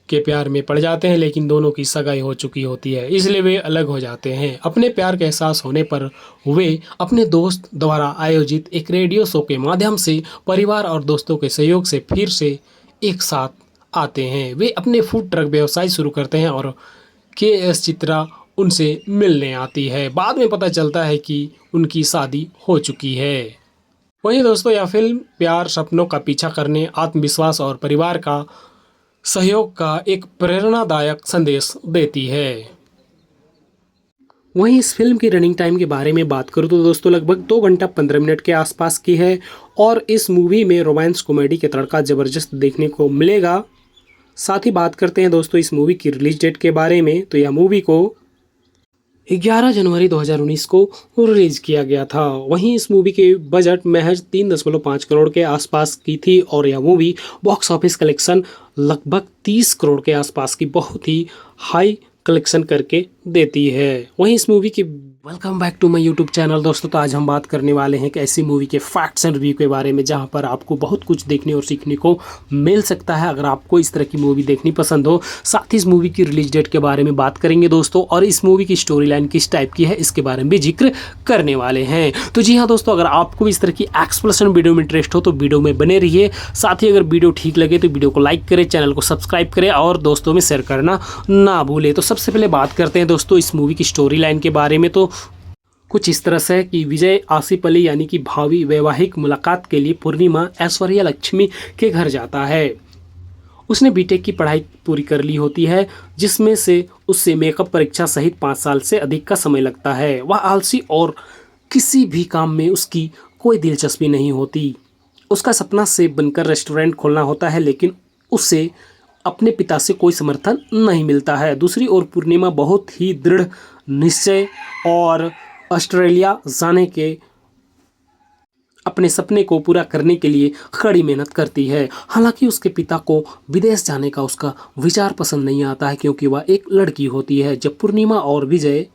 के प्यार में पड़ जाते हैं, लेकिन दोनों की सगाई हो चुकी होती है, इसलिए वे अलग हो जाते हैं। अपने प्यार का एहसास होने पर वे अपने दोस्त द्वारा आयोजित एक रेडियो शो के माध्यम से परिवार और दोस्तों के सहयोग से फिर से एक साथ आते हैं। वे अपने फूड ट्रक व्यवसाय शुरू करते हैं और के.एस. चित्रा उनसे मिलने आती है। बाद में पता चलता है कि उनकी शादी हो चुकी है। वहीं दोस्तों, यह फिल्म प्यार, सपनों का पीछा करने, आत्मविश्वास और परिवार का सहयोग का एक प्रेरणादायक संदेश देती है। वहीं इस फिल्म की रनिंग टाइम के बारे में बात करूँ तो दोस्तों लगभग 2 घंटा 15 मिनट के आसपास की है और इस मूवी में रोमांस कॉमेडी के तड़का ज़बरदस्त देखने को मिलेगा। साथ ही बात करते हैं दोस्तों इस मूवी की रिलीज डेट के बारे में, तो यह मूवी को 11 जनवरी 2019 को रिलीज किया गया था। वहीं इस मूवी के बजट महज 3.5 करोड़ के आसपास की थी और यह मूवी बॉक्स ऑफिस कलेक्शन लगभग 30 करोड़ के आसपास की बहुत ही हाई कलेक्शन करके देती है। वहीं इस मूवी की welcome back to my YouTube channel दोस्तों। तो आज हम बात करने वाले हैं कि ऐसी मूवी के फैक्ट्स एंड रिव्यू के बारे में जहां पर आपको बहुत कुछ देखने और सीखने को मिल सकता है अगर आपको इस तरह की मूवी देखनी पसंद हो। साथ ही इस मूवी की रिलीज डेट के बारे में बात करेंगे दोस्तों और इस मूवी की स्टोरी लाइन किस टाइप की है इसके बारे में भी जिक्र करने वाले हैं। तो जी हाँ दोस्तों, अगर आपको इस तरह की एक्सप्लेनेशन वीडियो में इंटरेस्ट हो तो वीडियो में बने रहिए। साथ ही अगर वीडियो ठीक लगे तो वीडियो को लाइक करें, चैनल को सब्सक्राइब करें और दोस्तों में शेयर करना ना भूलें। तो सबसे पहले बात करते हैं दोस्तों इस मूवी की स्टोरी लाइन के बारे में। तो कुछ इस तरह से कि विजय आसिफ अली यानी कि भावी वैवाहिक मुलाकात के लिए पूर्णिमा ऐश्वर्या लक्ष्मी के घर जाता है। उसने बीटेक की पढ़ाई पूरी कर ली होती है, जिसमें से उससे मेकअप परीक्षा सहित 5 साल से अधिक का समय लगता है। वह आलसी और किसी भी काम में उसकी कोई दिलचस्पी नहीं होती। उसका सपना सेफ बनकर रेस्टोरेंट खोलना होता है, लेकिन उससे अपने पिता से कोई समर्थन नहीं मिलता है। दूसरी ओर पूर्णिमा बहुत ही दृढ़ निश्चय और ऑस्ट्रेलिया जाने के अपने सपने को पूरा करने के लिए कड़ी मेहनत करती है। हालांकि उसके पिता को विदेश जाने का उसका विचार पसंद नहीं आता है, क्योंकि वह एक लड़की होती है। जब पूर्णिमा और विजय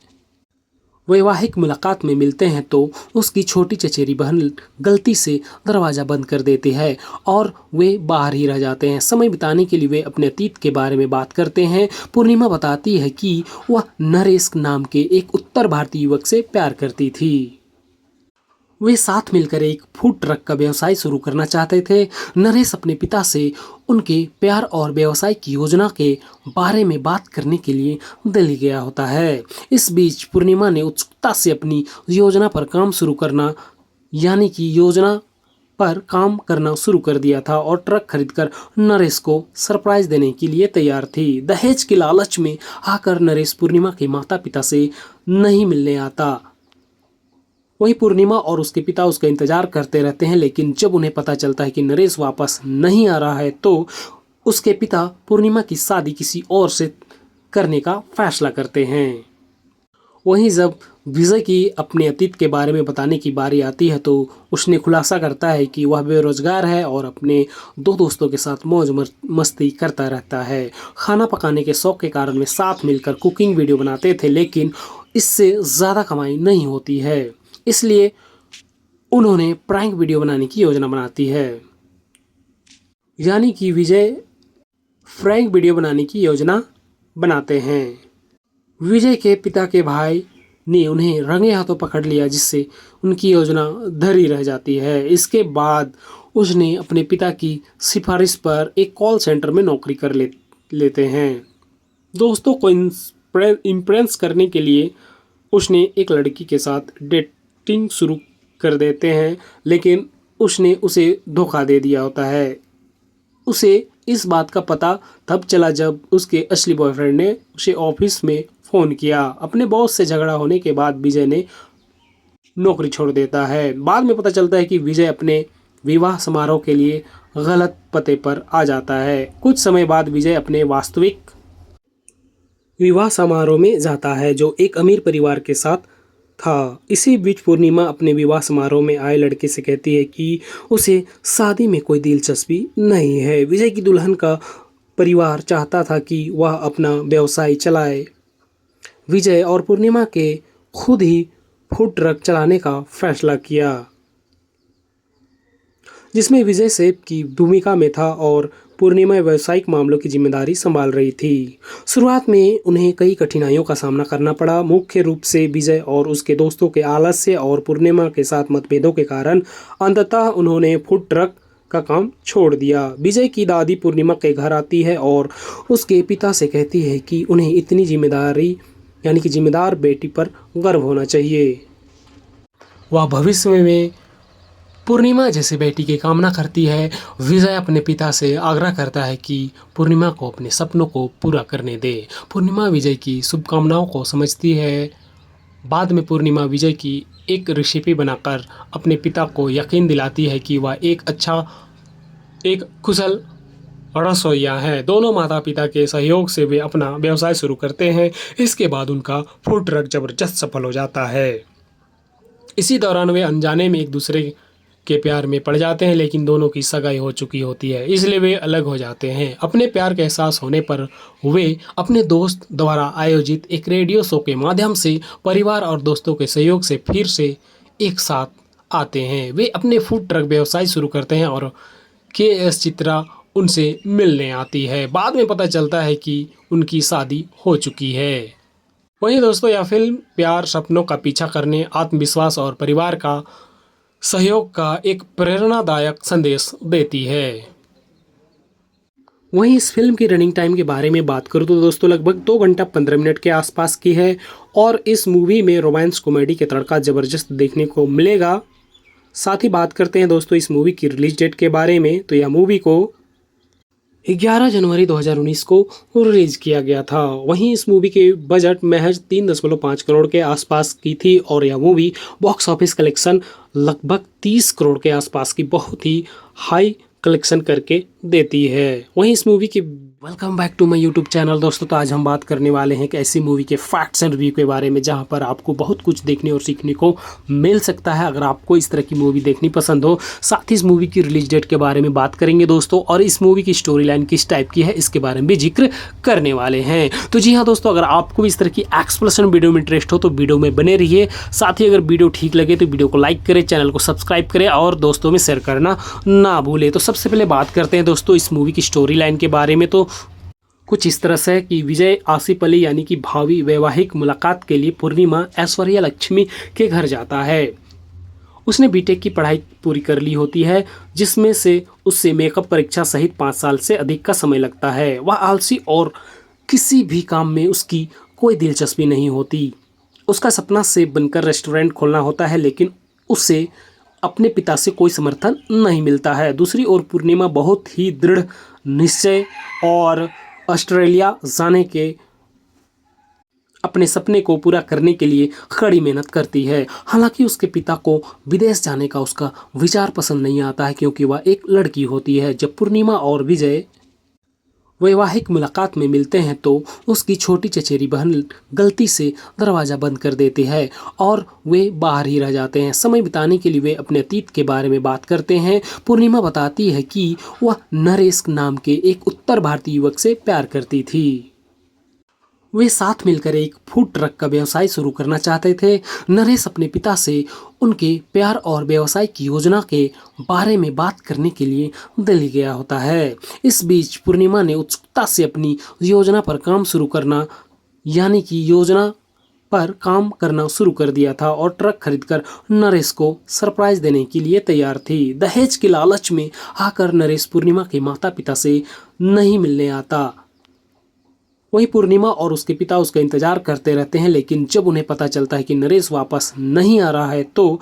वैवाहिक मुलाकात में मिलते हैं तो उसकी छोटी चचेरी बहन गलती से दरवाज़ा बंद कर देती है और वे बाहर ही रह जाते हैं। समय बिताने के लिए वे अपने अतीत के बारे में बात करते हैं। पूर्णिमा बताती है कि वह नरेश नाम के एक उत्तर भारतीय युवक से प्यार करती थी। वे साथ मिलकर एक फूड ट्रक का व्यवसाय शुरू करना चाहते थे। नरेश अपने पिता से उनके प्यार और व्यवसाय की योजना के बारे में बात करने के लिए दिल्ली गया होता है। इस बीच पूर्णिमा ने उत्सुकता से अपनी योजना पर काम शुरू कर दिया था और ट्रक खरीदकर नरेश को सरप्राइज देने के लिए तैयार थी। दहेज के लालच में आकर नरेश पूर्णिमा के माता पिता से नहीं मिलने आता। वहीं पूर्णिमा और उसके पिता उसका इंतजार करते रहते हैं, लेकिन जब उन्हें पता चलता है कि नरेश वापस नहीं आ रहा है तो उसके पिता पूर्णिमा की शादी किसी और से करने का फैसला करते हैं। वहीं जब विजय की अपने अतीत के बारे में बताने की बारी आती है तो उसने खुलासा करता है कि वह बेरोजगार है और अपने दो दोस्तों के साथ मौज मस्ती करता रहता है। खाना पकाने के शौक के कारण वे साथ मिलकर कुकिंग वीडियो बनाते थे, लेकिन इससे ज़्यादा कमाई नहीं होती है, इसलिए उन्होंने प्रैंक वीडियो बनाने की योजना बनाती है। यानी कि विजय प्रैंक वीडियो बनाने की योजना बनाते हैं। विजय के पिता के भाई ने उन्हें रंगे हाथों पकड़ लिया, जिससे उनकी योजना धरी रह जाती है। इसके बाद उसने अपने पिता की सिफारिश पर एक कॉल सेंटर में नौकरी कर लेते हैं। दोस्तों को इम्प्रेस करने के लिए उसने एक लड़की के साथ डेटिंग शुरू कर देते हैं, लेकिन उसने उसे धोखा दे दिया होता है। उसे इस बात का पता तब चला जब उसके असली बॉयफ्रेंड ने उसे ऑफिस में फ़ोन किया। अपने बॉस से झगड़ा होने के बाद विजय ने नौकरी छोड़ देता है। बाद में पता चलता है कि विजय अपने विवाह समारोह के लिए गलत पते पर आ जाता है। कुछ समय बाद विजय अपने वास्तविक विवाह समारोह में जाता है, जो एक अमीर परिवार के साथ था। इसी बीच पूर्णिमा अपने विवाह समारोह में आए लड़के से कहती है कि उसे शादी में कोई दिलचस्पी नहीं है। विजय की दुल्हन का परिवार चाहता था कि वह अपना व्यवसाय चलाए। विजय और पूर्णिमा के खुद ही फूड ट्रक चलाने का फैसला किया, जिसमें विजय सेफ की भूमिका में था और पूर्णिमा व्यावसायिक मामलों की जिम्मेदारी संभाल रही थी। शुरुआत में उन्हें कई कठिनाइयों का सामना करना पड़ा, मुख्य रूप से विजय और उसके दोस्तों के आलस्य और पूर्णिमा के साथ मतभेदों के कारण। अंततः उन्होंने फूड ट्रक का काम छोड़ दिया। विजय की दादी पूर्णिमा के घर आती है और उसके पिता से कहती है कि उन्हें इतनी जिम्मेदारी यानी कि जिम्मेदार बेटी पर गर्व होना चाहिए। वह भविष्य में पूर्णिमा जैसे बेटी की कामना करती है। विजय अपने पिता से आग्रह करता है कि पूर्णिमा को अपने सपनों को पूरा करने दे। पूर्णिमा विजय की शुभकामनाओं को समझती है। बाद में पूर्णिमा विजय की एक रेसिपी बनाकर अपने पिता को यकीन दिलाती है कि वह एक कुशल रसोइया है। दोनों माता पिता के सहयोग से वे अपना व्यवसाय शुरू करते हैं। इसके बाद उनका फूड ट्रक जबरदस्त सफल हो जाता है। इसी दौरान वे अनजाने में एक दूसरे के प्यार में पड़ जाते हैं, लेकिन दोनों की सगाई हो चुकी होती है, इसलिए वे अलग हो जाते हैं। अपने प्यार का एहसास होने पर वे अपने दोस्त द्वारा आयोजित एक रेडियो शो के माध्यम से परिवार और दोस्तों के सहयोग से फिर से एक साथ आते हैं। वे अपने फूड ट्रक व्यवसाय शुरू करते हैं और के.एस. चित्रा उनसे मिलने आती है। बाद में पता चलता है कि उनकी शादी हो चुकी है। वहीं दोस्तों यह फिल्म प्यार, सपनों का पीछा करने, आत्मविश्वास और परिवार का सहयोग का एक प्रेरणादायक संदेश देती है। वहीं इस फिल्म की रनिंग टाइम के बारे में बात करूँ तो दोस्तों लगभग 2 घंटा 15 मिनट के आसपास की है और इस मूवी में रोमांस कॉमेडी के तड़का ज़बरदस्त देखने को मिलेगा। साथ ही बात करते हैं दोस्तों इस मूवी की रिलीज डेट के बारे में, तो यह मूवी को 11 जनवरी 2019 को रिलीज किया गया था। वहीं इस मूवी के बजट महज 3.5 करोड़ के आसपास की थी और यह मूवी बॉक्स ऑफिस कलेक्शन लगभग 30 करोड़ के आसपास की बहुत ही हाई कलेक्शन करके देती है। वहीं इस मूवी की welcome back to my YouTube channel दोस्तों। तो आज हम बात करने वाले हैं कि ऐसी मूवी के फैक्ट्स एंड रिव्यू के बारे में जहां पर आपको बहुत कुछ देखने और सीखने को मिल सकता है अगर आपको इस तरह की मूवी देखनी पसंद हो। साथ ही इस मूवी की रिलीज डेट के बारे में बात करेंगे दोस्तों और इस मूवी की स्टोरी लाइन किस टाइप की है इसके बारे में भी जिक्र करने वाले हैं। तो जी हाँ दोस्तों, अगर आपको भी इस तरह की एक्सप्लेनेशन वीडियो में इंटरेस्ट हो तो वीडियो में बने रहिए। साथ ही अगर वीडियो ठीक लगे तो वीडियो को लाइक करें, चैनल को सब्सक्राइब करें और दोस्तों में शेयर करना ना भूलें। तो सबसे पहले बात करते हैं दोस्तों इस मूवी की स्टोरी लाइन के बारे में। तो कुछ इस तरह से कि विजय आसिफ अली यानी कि भावी वैवाहिक मुलाकात के लिए पूर्णिमा ऐश्वर्या लक्ष्मी के घर जाता है। उसने बीटेक की पढ़ाई पूरी कर ली होती है, जिसमें से उससे मेकअप परीक्षा सहित 5 साल से अधिक का समय लगता है। वह आलसी और किसी भी काम में उसकी कोई दिलचस्पी नहीं होती। उसका सपना सेफ बनकर रेस्टोरेंट खोलना होता है, लेकिन उसे अपने पिता से कोई समर्थन नहीं मिलता है। दूसरी ओर पूर्णिमा बहुत ही दृढ़ निश्चय और ऑस्ट्रेलिया जाने के अपने सपने को पूरा करने के लिए कड़ी मेहनत करती है। हालांकि उसके पिता को विदेश जाने का उसका विचार पसंद नहीं आता है, क्योंकि वह एक लड़की होती है। जब पूर्णिमा और विजय वैवाहिक मुलाकात में मिलते हैं तो उसकी छोटी चचेरी बहन गलती से दरवाज़ा बंद कर देती है और वे बाहर ही रह जाते हैं। समय बिताने के लिए वे अपने अतीत के बारे में बात करते हैं। पूर्णिमा बताती है कि वह नरेश नाम के एक उत्तर भारतीय युवक से प्यार करती थी। वे साथ मिलकर एक फूड ट्रक का व्यवसाय शुरू करना चाहते थे। नरेश अपने पिता से उनके प्यार और व्यवसाय की योजना के बारे में बात करने के लिए दिल्ली गया होता है। इस बीच पूर्णिमा ने उत्सुकता से अपनी योजना पर काम शुरू कर दिया था और ट्रक खरीदकर नरेश को सरप्राइज देने के लिए तैयार थी। दहेज के लालच में आकर नरेश पूर्णिमा के माता पिता से नहीं मिलने आता। वहीं पूर्णिमा और उसके पिता उसका इंतजार करते रहते हैं, लेकिन जब उन्हें पता चलता है कि नरेश वापस नहीं आ रहा है तो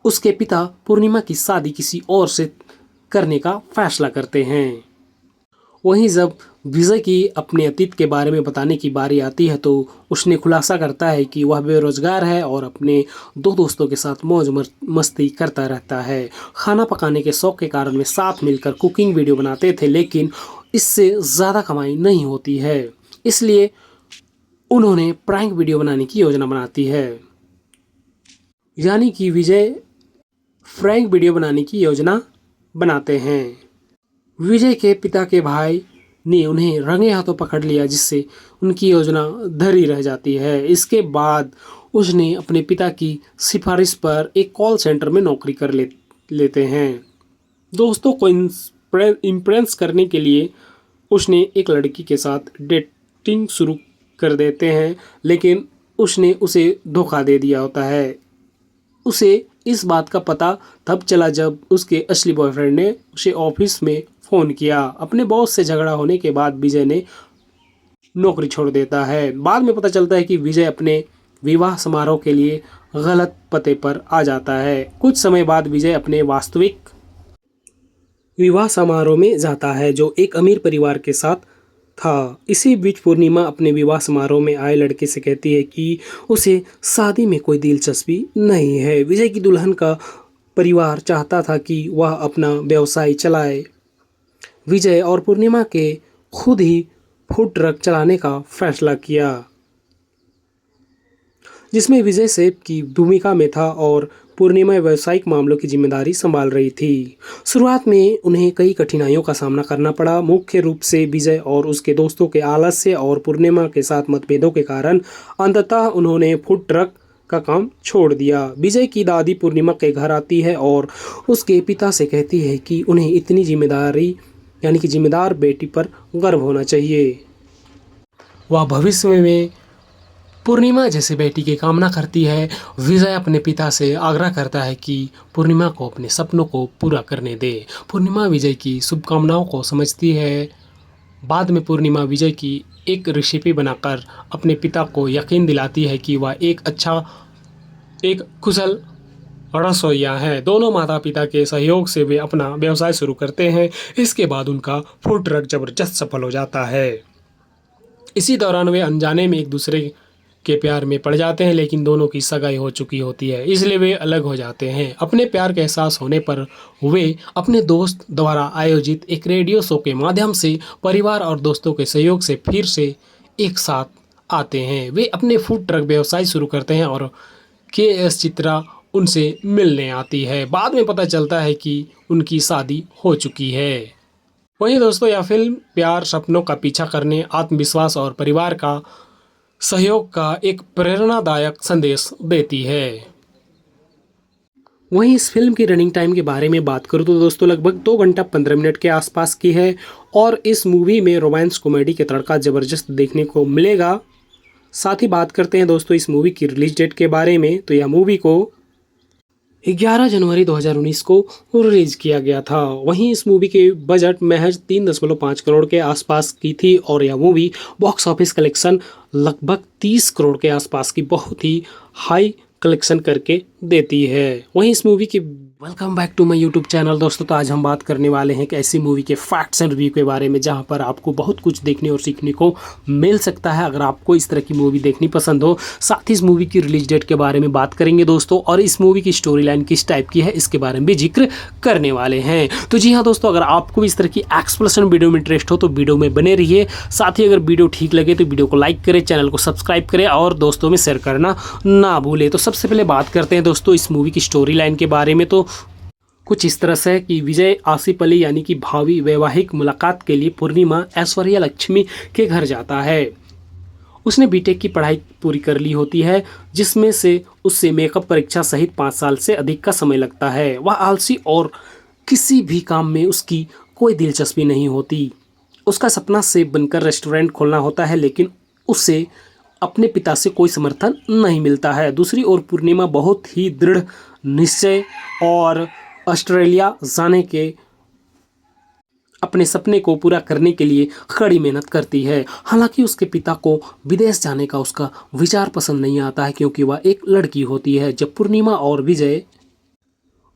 उसके पिता पूर्णिमा की शादी किसी और से करने का फैसला करते हैं। वहीं जब विजय की अपने अतीत के बारे में बताने की बारी आती है तो उसने खुलासा करता है कि वह बेरोजगार है और अपने दो दोस्तों के साथ मौज मस्ती करता रहता है। खाना पकाने के शौक के कारण वे साथ मिलकर कुकिंग वीडियो बनाते थे, लेकिन इससे ज़्यादा कमाई नहीं होती है, इसलिए उन्होंने प्रैंक वीडियो बनाने की योजना बनाती है। यानी कि विजय प्रैंक वीडियो बनाने की योजना बनाते हैं। विजय के पिता के भाई ने उन्हें रंगे हाथों पकड़ लिया, जिससे उनकी योजना धरी रह जाती है। इसके बाद उसने अपने पिता की सिफारिश पर एक कॉल सेंटर में नौकरी कर लेते हैं। दोस्तों को इम्प्रेस करने के लिए उसने एक लड़की के साथ डेटिंग शुरू कर देते हैं, लेकिन उसने उसे धोखा दे दिया होता है। उसे इस बात का पता तब चला जब उसके असली बॉयफ्रेंड ने उसे ऑफिस में फ़ोन किया। अपने बॉस से झगड़ा होने के बाद विजय ने नौकरी छोड़ देता है। बाद में पता चलता है कि विजय अपने विवाह समारोह के लिए गलत पते पर आ जाता है। कुछ समय बाद विजय अपने वास्तविक विवाह समारोह में जाता है, जो एक अमीर परिवार के साथ था। इसी बीच पूर्णिमा अपने विवाह समारोह में आए लड़के से कहती है कि उसे शादी में कोई दिलचस्पी नहीं है। विजय की दुल्हन का परिवार चाहता था कि वह अपना व्यवसाय चलाए। विजय और पूर्णिमा के खुद ही फूड ट्रक चलाने का फैसला किया, जिसमें विजय सेफ की भूमिका में था और पूर्णिमा व्यावसायिक मामलों की जिम्मेदारी संभाल रही थी। शुरुआत में उन्हें कई कठिनाइयों का सामना करना पड़ा, मुख्य रूप से विजय और उसके दोस्तों के आलस्य और पूर्णिमा के साथ मतभेदों के कारण। अंततः उन्होंने फूड ट्रक का काम छोड़ दिया। विजय की दादी पूर्णिमा के घर आती है और उसके पिता से कहती है कि उन्हें इतनी जिम्मेदारी यानी कि जिम्मेदार बेटी पर गर्व होना चाहिए। वह भविष्य में पूर्णिमा जैसे बेटी की कामना करती है। विजय अपने पिता से आग्रह करता है कि पूर्णिमा को अपने सपनों को पूरा करने दे। पूर्णिमा विजय की शुभकामनाओं को समझती है। बाद में पूर्णिमा विजय की एक रेसिपी बनाकर अपने पिता को यकीन दिलाती है कि वह एक कुशल रसोइया है। दोनों माता पिता के सहयोग से वे अपना व्यवसाय शुरू करते हैं। इसके बाद उनका फूड ट्रक जबरदस्त सफल हो जाता है। इसी दौरान वे अनजाने में एक दूसरे के प्यार में पड़ जाते हैं, लेकिन दोनों की सगाई हो चुकी होती है, इसलिए वे अलग हो जाते हैं। अपने प्यार का एहसास होने पर वे अपने दोस्त द्वारा आयोजित एक रेडियो शो के माध्यम से परिवार और दोस्तों के सहयोग से फिर से एक साथ आते हैं। वे अपने फूड ट्रक व्यवसाय शुरू करते हैं और के.एस. चित्रा उनसे मिलने आती है। बाद में पता चलता है कि उनकी शादी हो चुकी है। वहीं दोस्तों यह फिल्म प्यार, सपनों का पीछा करने, आत्मविश्वास और परिवार का सहयोग का एक प्रेरणादायक संदेश देती है। वहीं इस फिल्म की रनिंग टाइम के बारे में बात करूँ तो दोस्तों लगभग 2 घंटा 15 मिनट के आसपास की है और इस मूवी में रोमांस कॉमेडी के तड़का ज़बरदस्त देखने को मिलेगा। साथ ही बात करते हैं दोस्तों इस मूवी की रिलीज डेट के बारे में, तो यह मूवी को 11 जनवरी 2019 को रिलीज किया गया था। वहीं इस मूवी के बजट महज 3.5 करोड़ के आसपास की थी और यह मूवी बॉक्स ऑफिस कलेक्शन लगभग 30 करोड़ के आसपास की बहुत ही हाई कलेक्शन करके देती है। वहीं इस मूवी की welcome back to my YouTube channel दोस्तों। तो आज हम बात करने वाले हैं कि ऐसी मूवी के फैक्ट्स एंड रिव्यू के बारे में जहां पर आपको बहुत कुछ देखने और सीखने को मिल सकता है अगर आपको इस तरह की मूवी देखनी पसंद हो। साथ ही इस मूवी की रिलीज डेट के बारे में बात करेंगे दोस्तों, और इस मूवी की स्टोरी लाइन किस टाइप की है इसके बारे में भी जिक्र करने वाले हैं। तो जी हाँ दोस्तों, अगर आपको इस तरह की एक्सप्लेनेशन वीडियो में इंटरेस्ट हो तो वीडियो में बने रहिए। साथ ही अगर वीडियो ठीक लगे तो वीडियो को लाइक करें, चैनल को सब्सक्राइब करें और दोस्तों में शेयर करना ना भूलें। तो सबसे पहले बात करते हैं दोस्तों इस मूवी की स्टोरी लाइन के बारे में। तो कुछ इस तरह से कि विजय आसिफ अली यानी कि भावी वैवाहिक मुलाकात के लिए पूर्णिमा ऐश्वर्या लक्ष्मी के घर जाता है। उसने बीटेक की पढ़ाई पूरी कर ली होती है, जिसमें से उससे मेकअप परीक्षा सहित 5 साल से अधिक का समय लगता है। वह आलसी और किसी भी काम में उसकी कोई दिलचस्पी नहीं होती। उसका सपना सेफ बनकर रेस्टोरेंट खोलना होता है, लेकिन उसे अपने पिता से कोई समर्थन नहीं मिलता है। दूसरी ओर पूर्णिमा बहुत ही दृढ़ निश्चय और ऑस्ट्रेलिया जाने के अपने सपने को पूरा करने के लिए कड़ी मेहनत करती है। हालांकि उसके पिता को विदेश जाने का उसका विचार पसंद नहीं आता है, क्योंकि वह एक लड़की होती है। जब पूर्णिमा और विजय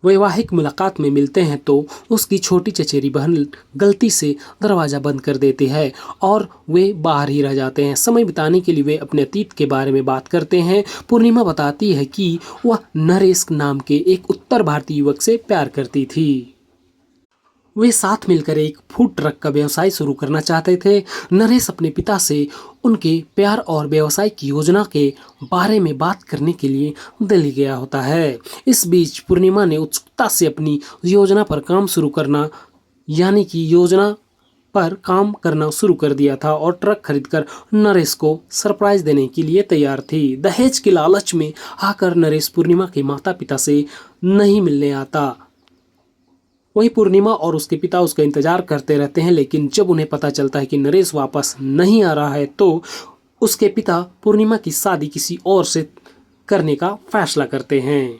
वैवाहिक मुलाकात में मिलते हैं तो उसकी छोटी चचेरी बहन गलती से दरवाज़ा बंद कर देती है और वे बाहर ही रह जाते हैं। समय बिताने के लिए वे अपने अतीत के बारे में बात करते हैं। पूर्णिमा बताती है कि वह नरेश नाम के एक उत्तर भारतीय युवक से प्यार करती थी। वे साथ मिलकर एक फूड ट्रक का व्यवसाय शुरू करना चाहते थे। नरेश अपने पिता से उनके प्यार और व्यवसाय की योजना के बारे में बात करने के लिए दिल्ली गया होता है। इस बीच पूर्णिमा ने उत्सुकता से अपनी योजना पर काम शुरू कर दिया था और ट्रक खरीदकर नरेश को सरप्राइज देने के लिए तैयार थी। दहेज के लालच में आकर नरेश पूर्णिमा के माता पिता से नहीं मिलने आता। वहीं पूर्णिमा और उसके पिता उसका इंतजार करते रहते हैं, लेकिन जब उन्हें पता चलता है कि नरेश वापस नहीं आ रहा है तो उसके पिता पूर्णिमा की शादी किसी और से करने का फैसला करते हैं।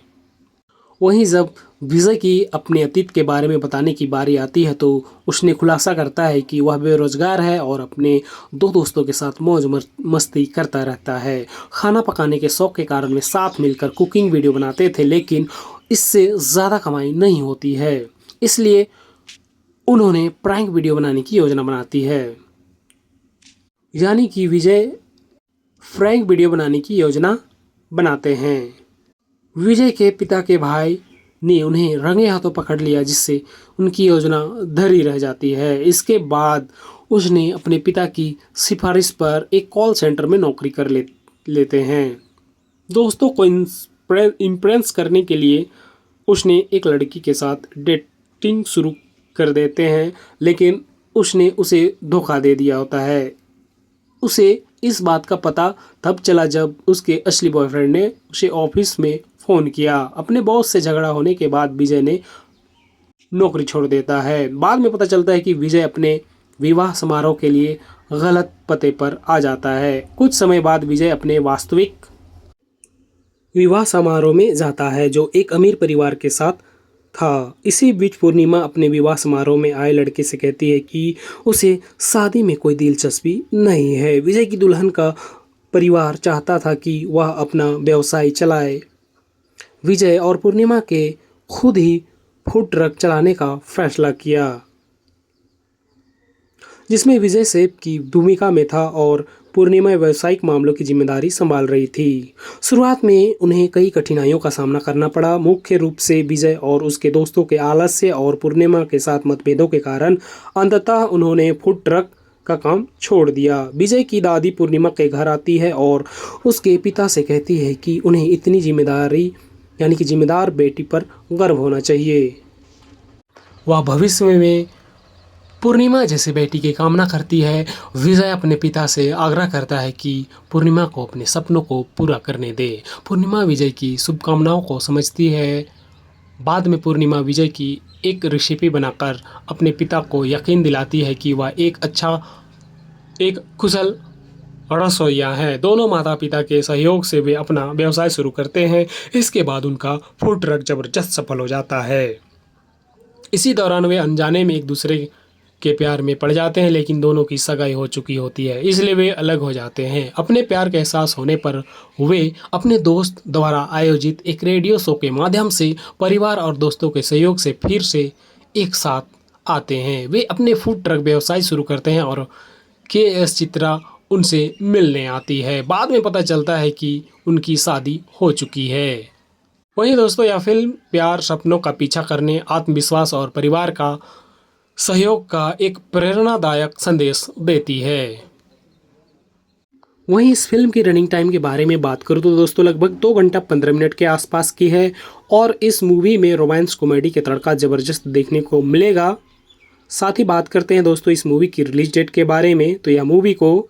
वहीं जब विजय की अपने अतीत के बारे में बताने की बारी आती है तो उसने खुलासा करता है कि वह बेरोजगार है और अपने 2 दोस्तों के साथ मौज मस्ती करता रहता है। खाना पकाने के शौक के कारण वे साथ मिलकर कुकिंग वीडियो बनाते थे, लेकिन इससे ज़्यादा कमाई नहीं होती है, इसलिए उन्होंने प्रैंक वीडियो बनाने की योजना बनाती है। यानी कि विजय प्रैंक वीडियो बनाने की योजना बनाते हैं। विजय के पिता के भाई ने उन्हें रंगे हाथों पकड़ लिया, जिससे उनकी योजना धरी रह जाती है। इसके बाद उसने अपने पिता की सिफारिश पर एक कॉल सेंटर में नौकरी कर लेते हैं। दोस्तों को इम्प्रेस करने के लिए उसने एक लड़की के साथ डेटिंग शुरू कर देते हैं, लेकिन उसने उसे धोखा दे दिया होता है। उसे इस बात का पता तब चला जब उसके असली बॉयफ्रेंड ने उसे ऑफिस में फ़ोन किया। अपने बॉस से झगड़ा होने के बाद विजय ने नौकरी छोड़ देता है। बाद में पता चलता है कि विजय अपने विवाह समारोह के लिए गलत पते पर आ जाता है। कुछ समय बाद विजय अपने वास्तविक विवाह समारोह में जाता है, जो एक अमीर परिवार के साथ था। इसी बीच पूर्णिमा अपने विवाह समारोह में आए लड़के से कहती है कि उसे शादी में कोई दिलचस्पी नहीं है। विजय की दुल्हन का परिवार चाहता था कि वह अपना व्यवसाय चलाए। विजय और पूर्णिमा के खुद ही फूड ट्रक चलाने का फैसला किया, जिसमें विजय सेफ की भूमिका में था और पूर्णिमा व्यावसायिक मामलों की जिम्मेदारी संभाल रही थी। शुरुआत में उन्हें कई कठिनाइयों का सामना करना पड़ा, मुख्य रूप से विजय और उसके दोस्तों के आलस्य और पूर्णिमा के साथ मतभेदों के कारण। अंततः उन्होंने फूड ट्रक का काम छोड़ दिया। विजय की दादी पूर्णिमा के घर आती है और उसके पिता से कहती है कि उन्हें इतनी जिम्मेदारी यानी कि जिम्मेदार बेटी पर गर्व होना चाहिए। वह भविष्य में पूर्णिमा जैसे बेटी की कामना करती है। विजय अपने पिता से आग्रह करता है कि पूर्णिमा को अपने सपनों को पूरा करने दे। पूर्णिमा विजय की शुभकामनाओं को समझती है। बाद में पूर्णिमा विजय की एक रेसिपी बनाकर अपने पिता को यकीन दिलाती है कि वह एक कुशल रसोइया है। दोनों माता पिता के सहयोग से वे अपना व्यवसाय शुरू करते हैं। इसके बाद उनका फूड ट्रक जबरदस्त सफल हो जाता है। इसी दौरान वे अनजाने में एक दूसरे के प्यार में पड़ जाते हैं, लेकिन दोनों की सगाई हो चुकी होती है, इसलिए वे अलग हो जाते हैं। अपने प्यार का एहसास होने पर वे अपने दोस्त द्वारा आयोजित एक रेडियो शो के माध्यम से परिवार और दोस्तों के सहयोग से फिर से एक साथ आते हैं। वे अपने फूड ट्रक व्यवसाय शुरू करते हैं और के.एस. चित्रा उनसे मिलने आती है। बाद में पता चलता है कि उनकी शादी हो चुकी है। वहीं दोस्तों, यह फिल्म प्यार, सपनों का पीछा करने, आत्मविश्वास और परिवार का सहयोग का एक प्रेरणादायक संदेश देती है। वहीं इस फिल्म की रनिंग टाइम के बारे में बात करूँ तो दोस्तों लगभग 2 घंटा 15 मिनट के आसपास की है और इस मूवी में रोमांस कॉमेडी के तड़का ज़बरदस्त देखने को मिलेगा। साथ ही बात करते हैं दोस्तों इस मूवी की रिलीज डेट के बारे में, तो यह मूवी को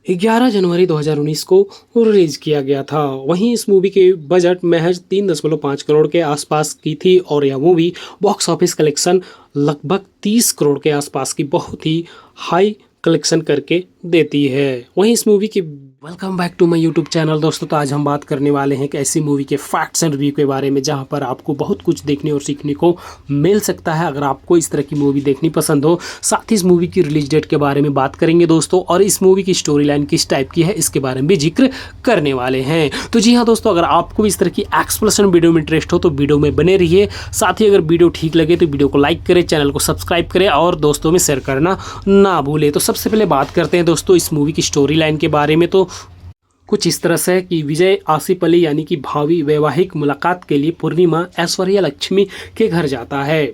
11 जनवरी 2019 को रिलीज किया गया था। वहीं इस मूवी के बजट महज 3.5 करोड़ के आसपास की थी और यह मूवी बॉक्स ऑफिस कलेक्शन लगभग 30 करोड़ के आसपास की बहुत ही हाई कलेक्शन करके देती है। वहीं इस मूवी की welcome back to my YouTube channel दोस्तों। तो आज हम बात करने वाले हैं कि ऐसी मूवी के फैक्ट्स एंड रिव्यू के बारे में जहां पर आपको बहुत कुछ देखने और सीखने को मिल सकता है अगर आपको इस तरह की मूवी देखनी पसंद हो। साथ ही इस मूवी की रिलीज डेट के बारे में बात करेंगे दोस्तों और इस मूवी की स्टोरी लाइन किस टाइप की है इसके बारे में भी जिक्र करने वाले हैं। तो जी हाँ दोस्तों, अगर आपको इस तरह की एक्सप्लेनेशन वीडियो में इंटरेस्ट हो तो वीडियो में बने रहिए। साथ ही अगर वीडियो ठीक लगे तो वीडियो को लाइक करें, चैनल को सब्सक्राइब करें और दोस्तों में शेयर करना ना भूलें। तो सबसे पहले बात करते हैं दोस्तों इस मूवी की स्टोरी लाइन के बारे में। तो कुछ इस तरह से कि विजय आसिफ अली यानी कि भावी वैवाहिक मुलाकात के लिए पूर्णिमा ऐश्वर्या लक्ष्मी के घर जाता है।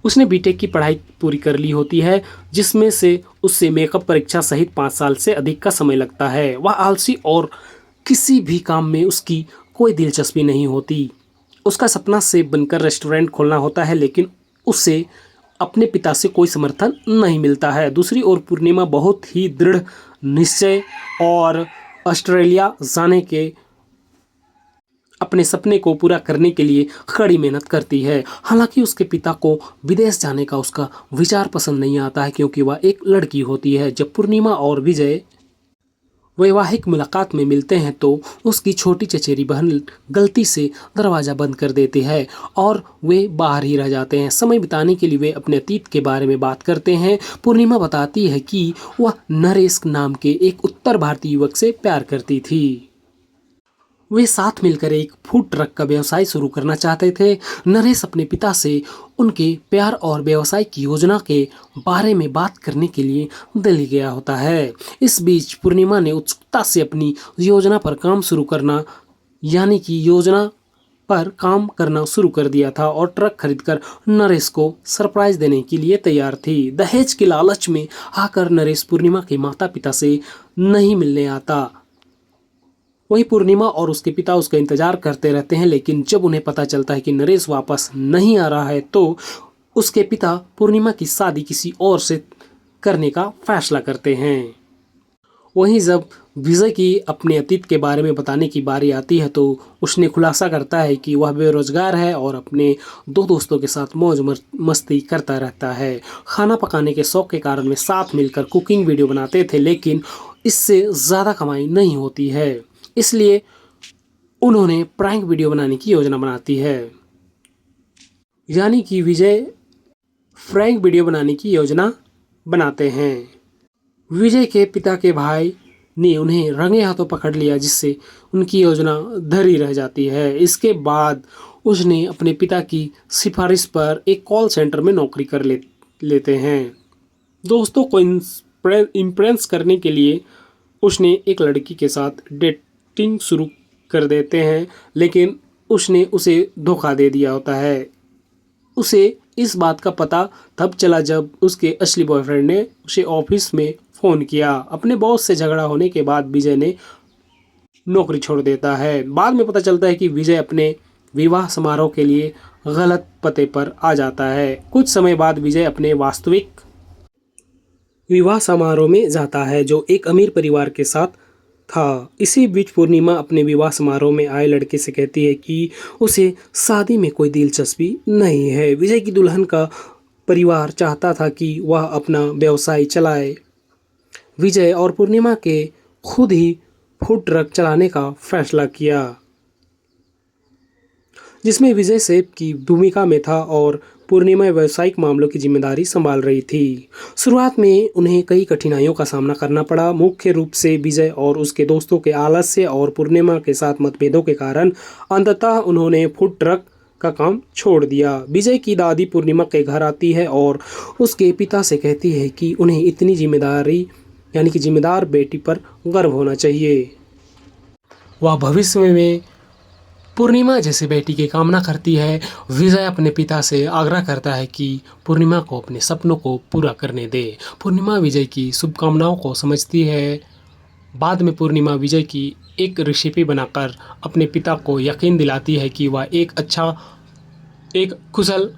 उसने बीटेक की पढ़ाई पूरी कर ली होती है जिसमें से उससे मेकअप परीक्षा सहित 5 साल से अधिक का समय लगता है। वह आलसी और किसी भी काम में उसकी कोई दिलचस्पी नहीं होती। उसका सपना सेफ बनकर रेस्टोरेंट खोलना होता है लेकिन उसे अपने पिता से कोई समर्थन नहीं मिलता है। दूसरी ओर पूर्णिमा बहुत ही दृढ़ निश्चय और ऑस्ट्रेलिया जाने के अपने सपने को पूरा करने के लिए कड़ी मेहनत करती है। हालांकि उसके पिता को विदेश जाने का उसका विचार पसंद नहीं आता है क्योंकि वह एक लड़की होती है। जब पूर्णिमा और विजय वैवाहिक मुलाकात में मिलते हैं तो उसकी छोटी चचेरी बहन गलती से दरवाज़ा बंद कर देती है और वे बाहर ही रह जाते हैं। समय बिताने के लिए वे अपने अतीत के बारे में बात करते हैं। पूर्णिमा बताती है कि वह नरेश नाम के एक उत्तर भारतीय युवक से प्यार करती थी। वे साथ मिलकर एक फूड ट्रक का व्यवसाय शुरू करना चाहते थे। नरेश अपने पिता से उनके प्यार और व्यवसाय की योजना के बारे में बात करने के लिए दिल्ली गया होता है। इस बीच पूर्णिमा ने उत्सुकता से अपनी योजना पर काम शुरू कर दिया था और ट्रक खरीदकर नरेश को सरप्राइज देने के लिए तैयार थी। दहेज के लालच में आकर नरेश पूर्णिमा के माता पिता से नहीं मिलने आता। वहीं पूर्णिमा और उसके पिता उसका इंतजार करते रहते हैं लेकिन जब उन्हें पता चलता है कि नरेश वापस नहीं आ रहा है तो उसके पिता पूर्णिमा की शादी किसी और से करने का फैसला करते हैं। वहीं जब विजय की अपने अतीत के बारे में बताने की बारी आती है तो उसने खुलासा करता है कि वह बेरोजगार है और अपने 2 दोस्तों के साथ मौज मस्ती करता रहता है। खाना पकाने के शौक के कारण वे साथ मिलकर कुकिंग वीडियो बनाते थे लेकिन इससे ज़्यादा कमाई नहीं होती है, इसलिए उन्होंने प्रैंक वीडियो बनाने की योजना बनाती है। यानी कि विजय प्रैंक वीडियो बनाने की योजना बनाते हैं। विजय के पिता के भाई ने उन्हें रंगे हाथों पकड़ लिया जिससे उनकी योजना धरी रह जाती है। इसके बाद उसने अपने पिता की सिफारिश पर एक कॉल सेंटर में नौकरी कर लेते हैं। दोस्तों को इम्प्रेस करने के लिए उसने एक लड़की के साथ डेटिंग शुरू कर देते हैं लेकिन उसने उसे धोखा दे दिया होता है। उसे इस बात का पता तब चला जब उसके असली बॉयफ्रेंड ने उसे ऑफिस में फ़ोन किया। अपने बॉस से झगड़ा होने के बाद विजय ने नौकरी छोड़ देता है। बाद में पता चलता है कि विजय अपने विवाह समारोह के लिए गलत पते पर आ जाता है। कुछ समय बाद विजय अपने वास्तविक विवाह समारोह में जाता है जो एक अमीर परिवार के साथ था। इसी बीच पूर्णिमा अपने विवाह समारोह में आए लड़के से कहती है कि उसे शादी में कोई दिलचस्पी नहीं है। विजय की दुल्हन का परिवार चाहता था कि वह अपना व्यवसाय चलाए। विजय और पूर्णिमा के खुद ही फूड ट्रक चलाने का फैसला किया जिसमें विजय सेफ की भूमिका में था और पूर्णिमा व्यावसायिक मामलों की जिम्मेदारी संभाल रही थी। शुरुआत में उन्हें कई कठिनाइयों का सामना करना पड़ा, मुख्य रूप से विजय और उसके दोस्तों के आलस्य और पूर्णिमा के साथ मतभेदों के कारण। अंततः उन्होंने फूड ट्रक का काम छोड़ दिया। विजय की दादी पूर्णिमा के घर आती है और उसके पिता से कहती है कि उन्हें इतनी जिम्मेदारी यानी कि जिम्मेदार बेटी पर गर्व होना चाहिए। वह भविष्य में पूर्णिमा जैसे बेटी की कामना करती है। विजय अपने पिता से आग्रह करता है कि पूर्णिमा को अपने सपनों को पूरा करने दे। पूर्णिमा विजय की शुभकामनाओं को समझती है। बाद में पूर्णिमा विजय की एक रेसिपी बनाकर अपने पिता को यकीन दिलाती है कि वह एक कुशल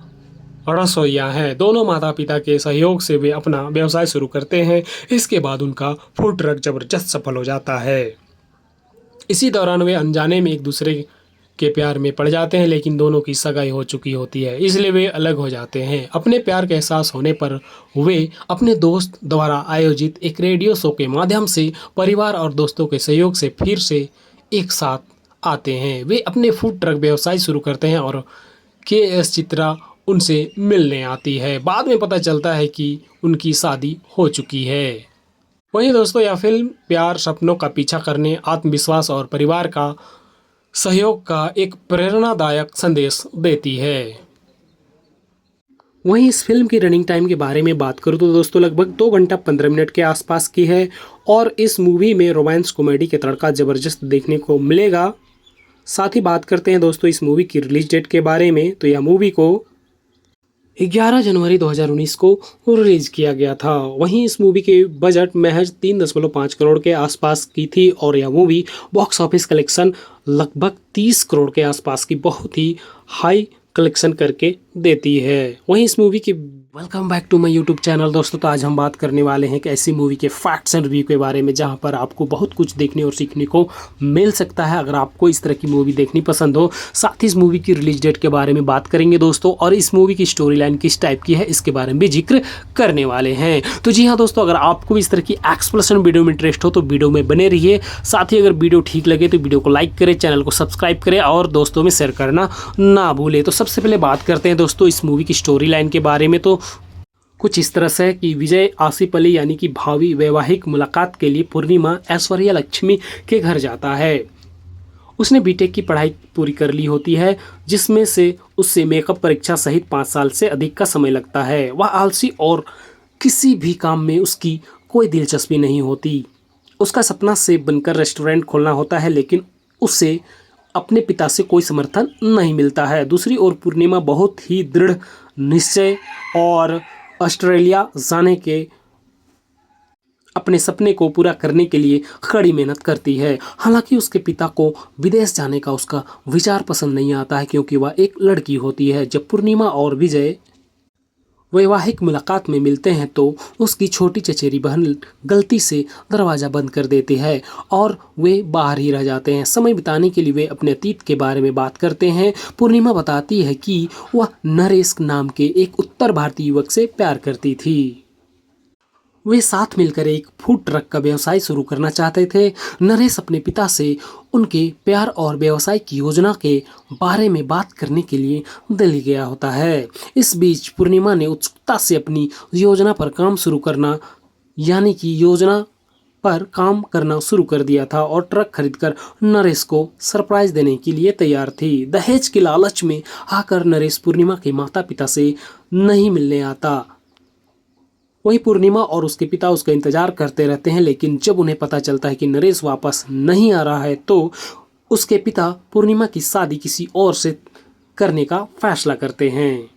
रसोइया है। दोनों माता पिता के सहयोग से वे अपना व्यवसाय शुरू करते हैं। इसके बाद उनका फूड ट्रक जबरदस्त सफल हो जाता है। इसी दौरान वे अनजाने में एक दूसरे के प्यार में पड़ जाते हैं, लेकिन दोनों की सगाई हो चुकी होती है, इसलिए वे अलग हो जाते हैं। अपने प्यार का एहसास होने पर वे अपने दोस्त द्वारा आयोजित एक रेडियो शो के माध्यम से परिवार और दोस्तों के सहयोग से फिर से एक साथ आते हैं। वे अपने फूड ट्रक व्यवसाय शुरू करते हैं और के.एस. चित्रा उनसे मिलने आती है। बाद में पता चलता है कि उनकी शादी हो चुकी है। वहीं दोस्तों, यह फिल्म प्यार, सपनों का पीछा करने, आत्मविश्वास और परिवार का सहयोग का एक प्रेरणादायक संदेश देती है। वहीं इस फिल्म की रनिंग टाइम के बारे में बात करूँ तो दोस्तों लगभग 2 घंटा 15 मिनट के आसपास की है और इस मूवी में रोमांस कॉमेडी के तड़का ज़बरदस्त देखने को मिलेगा। साथ ही बात करते हैं दोस्तों इस मूवी की रिलीज डेट के बारे में, तो यह मूवी को 11 जनवरी 2019 को रिलीज किया गया था। वहीं इस मूवी के बजट महज 3.5 करोड़ के आसपास की थी और यह मूवी बॉक्स ऑफिस कलेक्शन लगभग 30 करोड़ के आसपास की बहुत ही हाई कलेक्शन करके देती है। वहीं इस मूवी की welcome back to my YouTube channel दोस्तों। तो आज हम बात करने वाले हैं कि ऐसी मूवी के फैक्ट्स एंड रिव्यू के बारे में जहां पर आपको बहुत कुछ देखने और सीखने को मिल सकता है अगर आपको इस तरह की मूवी देखनी पसंद हो। साथ ही इस मूवी की रिलीज डेट के बारे में बात करेंगे दोस्तों और इस मूवी की स्टोरी लाइन किस टाइप की है इसके बारे में भी जिक्र करने वाले हैं। तो जी हाँ दोस्तों, अगर आपको इस तरह की एक्सप्लेनेशन वीडियो में इंटरेस्ट हो तो वीडियो में बने रहिए। साथ ही अगर वीडियो ठीक लगे तो वीडियो को लाइक करें, चैनल को सब्सक्राइब करें और दोस्तों में शेयर करना ना भूलें। तो सबसे पहले बात करते हैं दोस्तों इस मूवी की स्टोरी लाइन के बारे में। तो कुछ इस तरह से कि विजय आसिफ अली यानी कि भावी वैवाहिक मुलाकात के लिए पूर्णिमा ऐश्वर्या लक्ष्मी के घर जाता है। उसने बीटेक की पढ़ाई पूरी कर ली होती है जिसमें से उससे मेकअप परीक्षा सहित 5 साल से अधिक का समय लगता है। वह आलसी और किसी भी काम में उसकी कोई दिलचस्पी नहीं होती। उसका सपना सेफ बनकर रेस्टोरेंट खोलना होता है लेकिन उसे अपने पिता से कोई समर्थन नहीं मिलता है। दूसरी ओर पूर्णिमा बहुत ही दृढ़ निश्चय और ऑस्ट्रेलिया जाने के अपने सपने को पूरा करने के लिए कड़ी मेहनत करती है। हालांकि उसके पिता को विदेश जाने का उसका विचार पसंद नहीं आता है क्योंकि वह एक लड़की होती है। जब पूर्णिमा और विजय वैवाहिक मुलाकात में मिलते हैं तो उसकी छोटी चचेरी बहन गलती से दरवाज़ा बंद कर देती है और वे बाहर ही रह जाते हैं। समय बिताने के लिए वे अपने अतीत के बारे में बात करते हैं। पूर्णिमा बताती है कि वह नरेश नाम के एक उत्तर भारतीय युवक से प्यार करती थी। वे साथ मिलकर एक फूड ट्रक का व्यवसाय शुरू करना चाहते थे। नरेश अपने पिता से उनके प्यार और व्यवसाय की योजना के बारे में बात करने के लिए दिल्ली गया होता है। इस बीच पूर्णिमा ने उत्सुकता से अपनी योजना पर काम शुरू कर दिया था और ट्रक खरीदकर नरेश को सरप्राइज देने के लिए तैयार थी। दहेज के लालच में आकर नरेश पूर्णिमा के माता पिता से नहीं मिलने आता। वहीं पूर्णिमा और उसके पिता उसका इंतजार करते रहते हैं लेकिन जब उन्हें पता चलता है कि नरेश वापस नहीं आ रहा है तो उसके पिता पूर्णिमा की शादी किसी और से करने का फैसला करते हैं।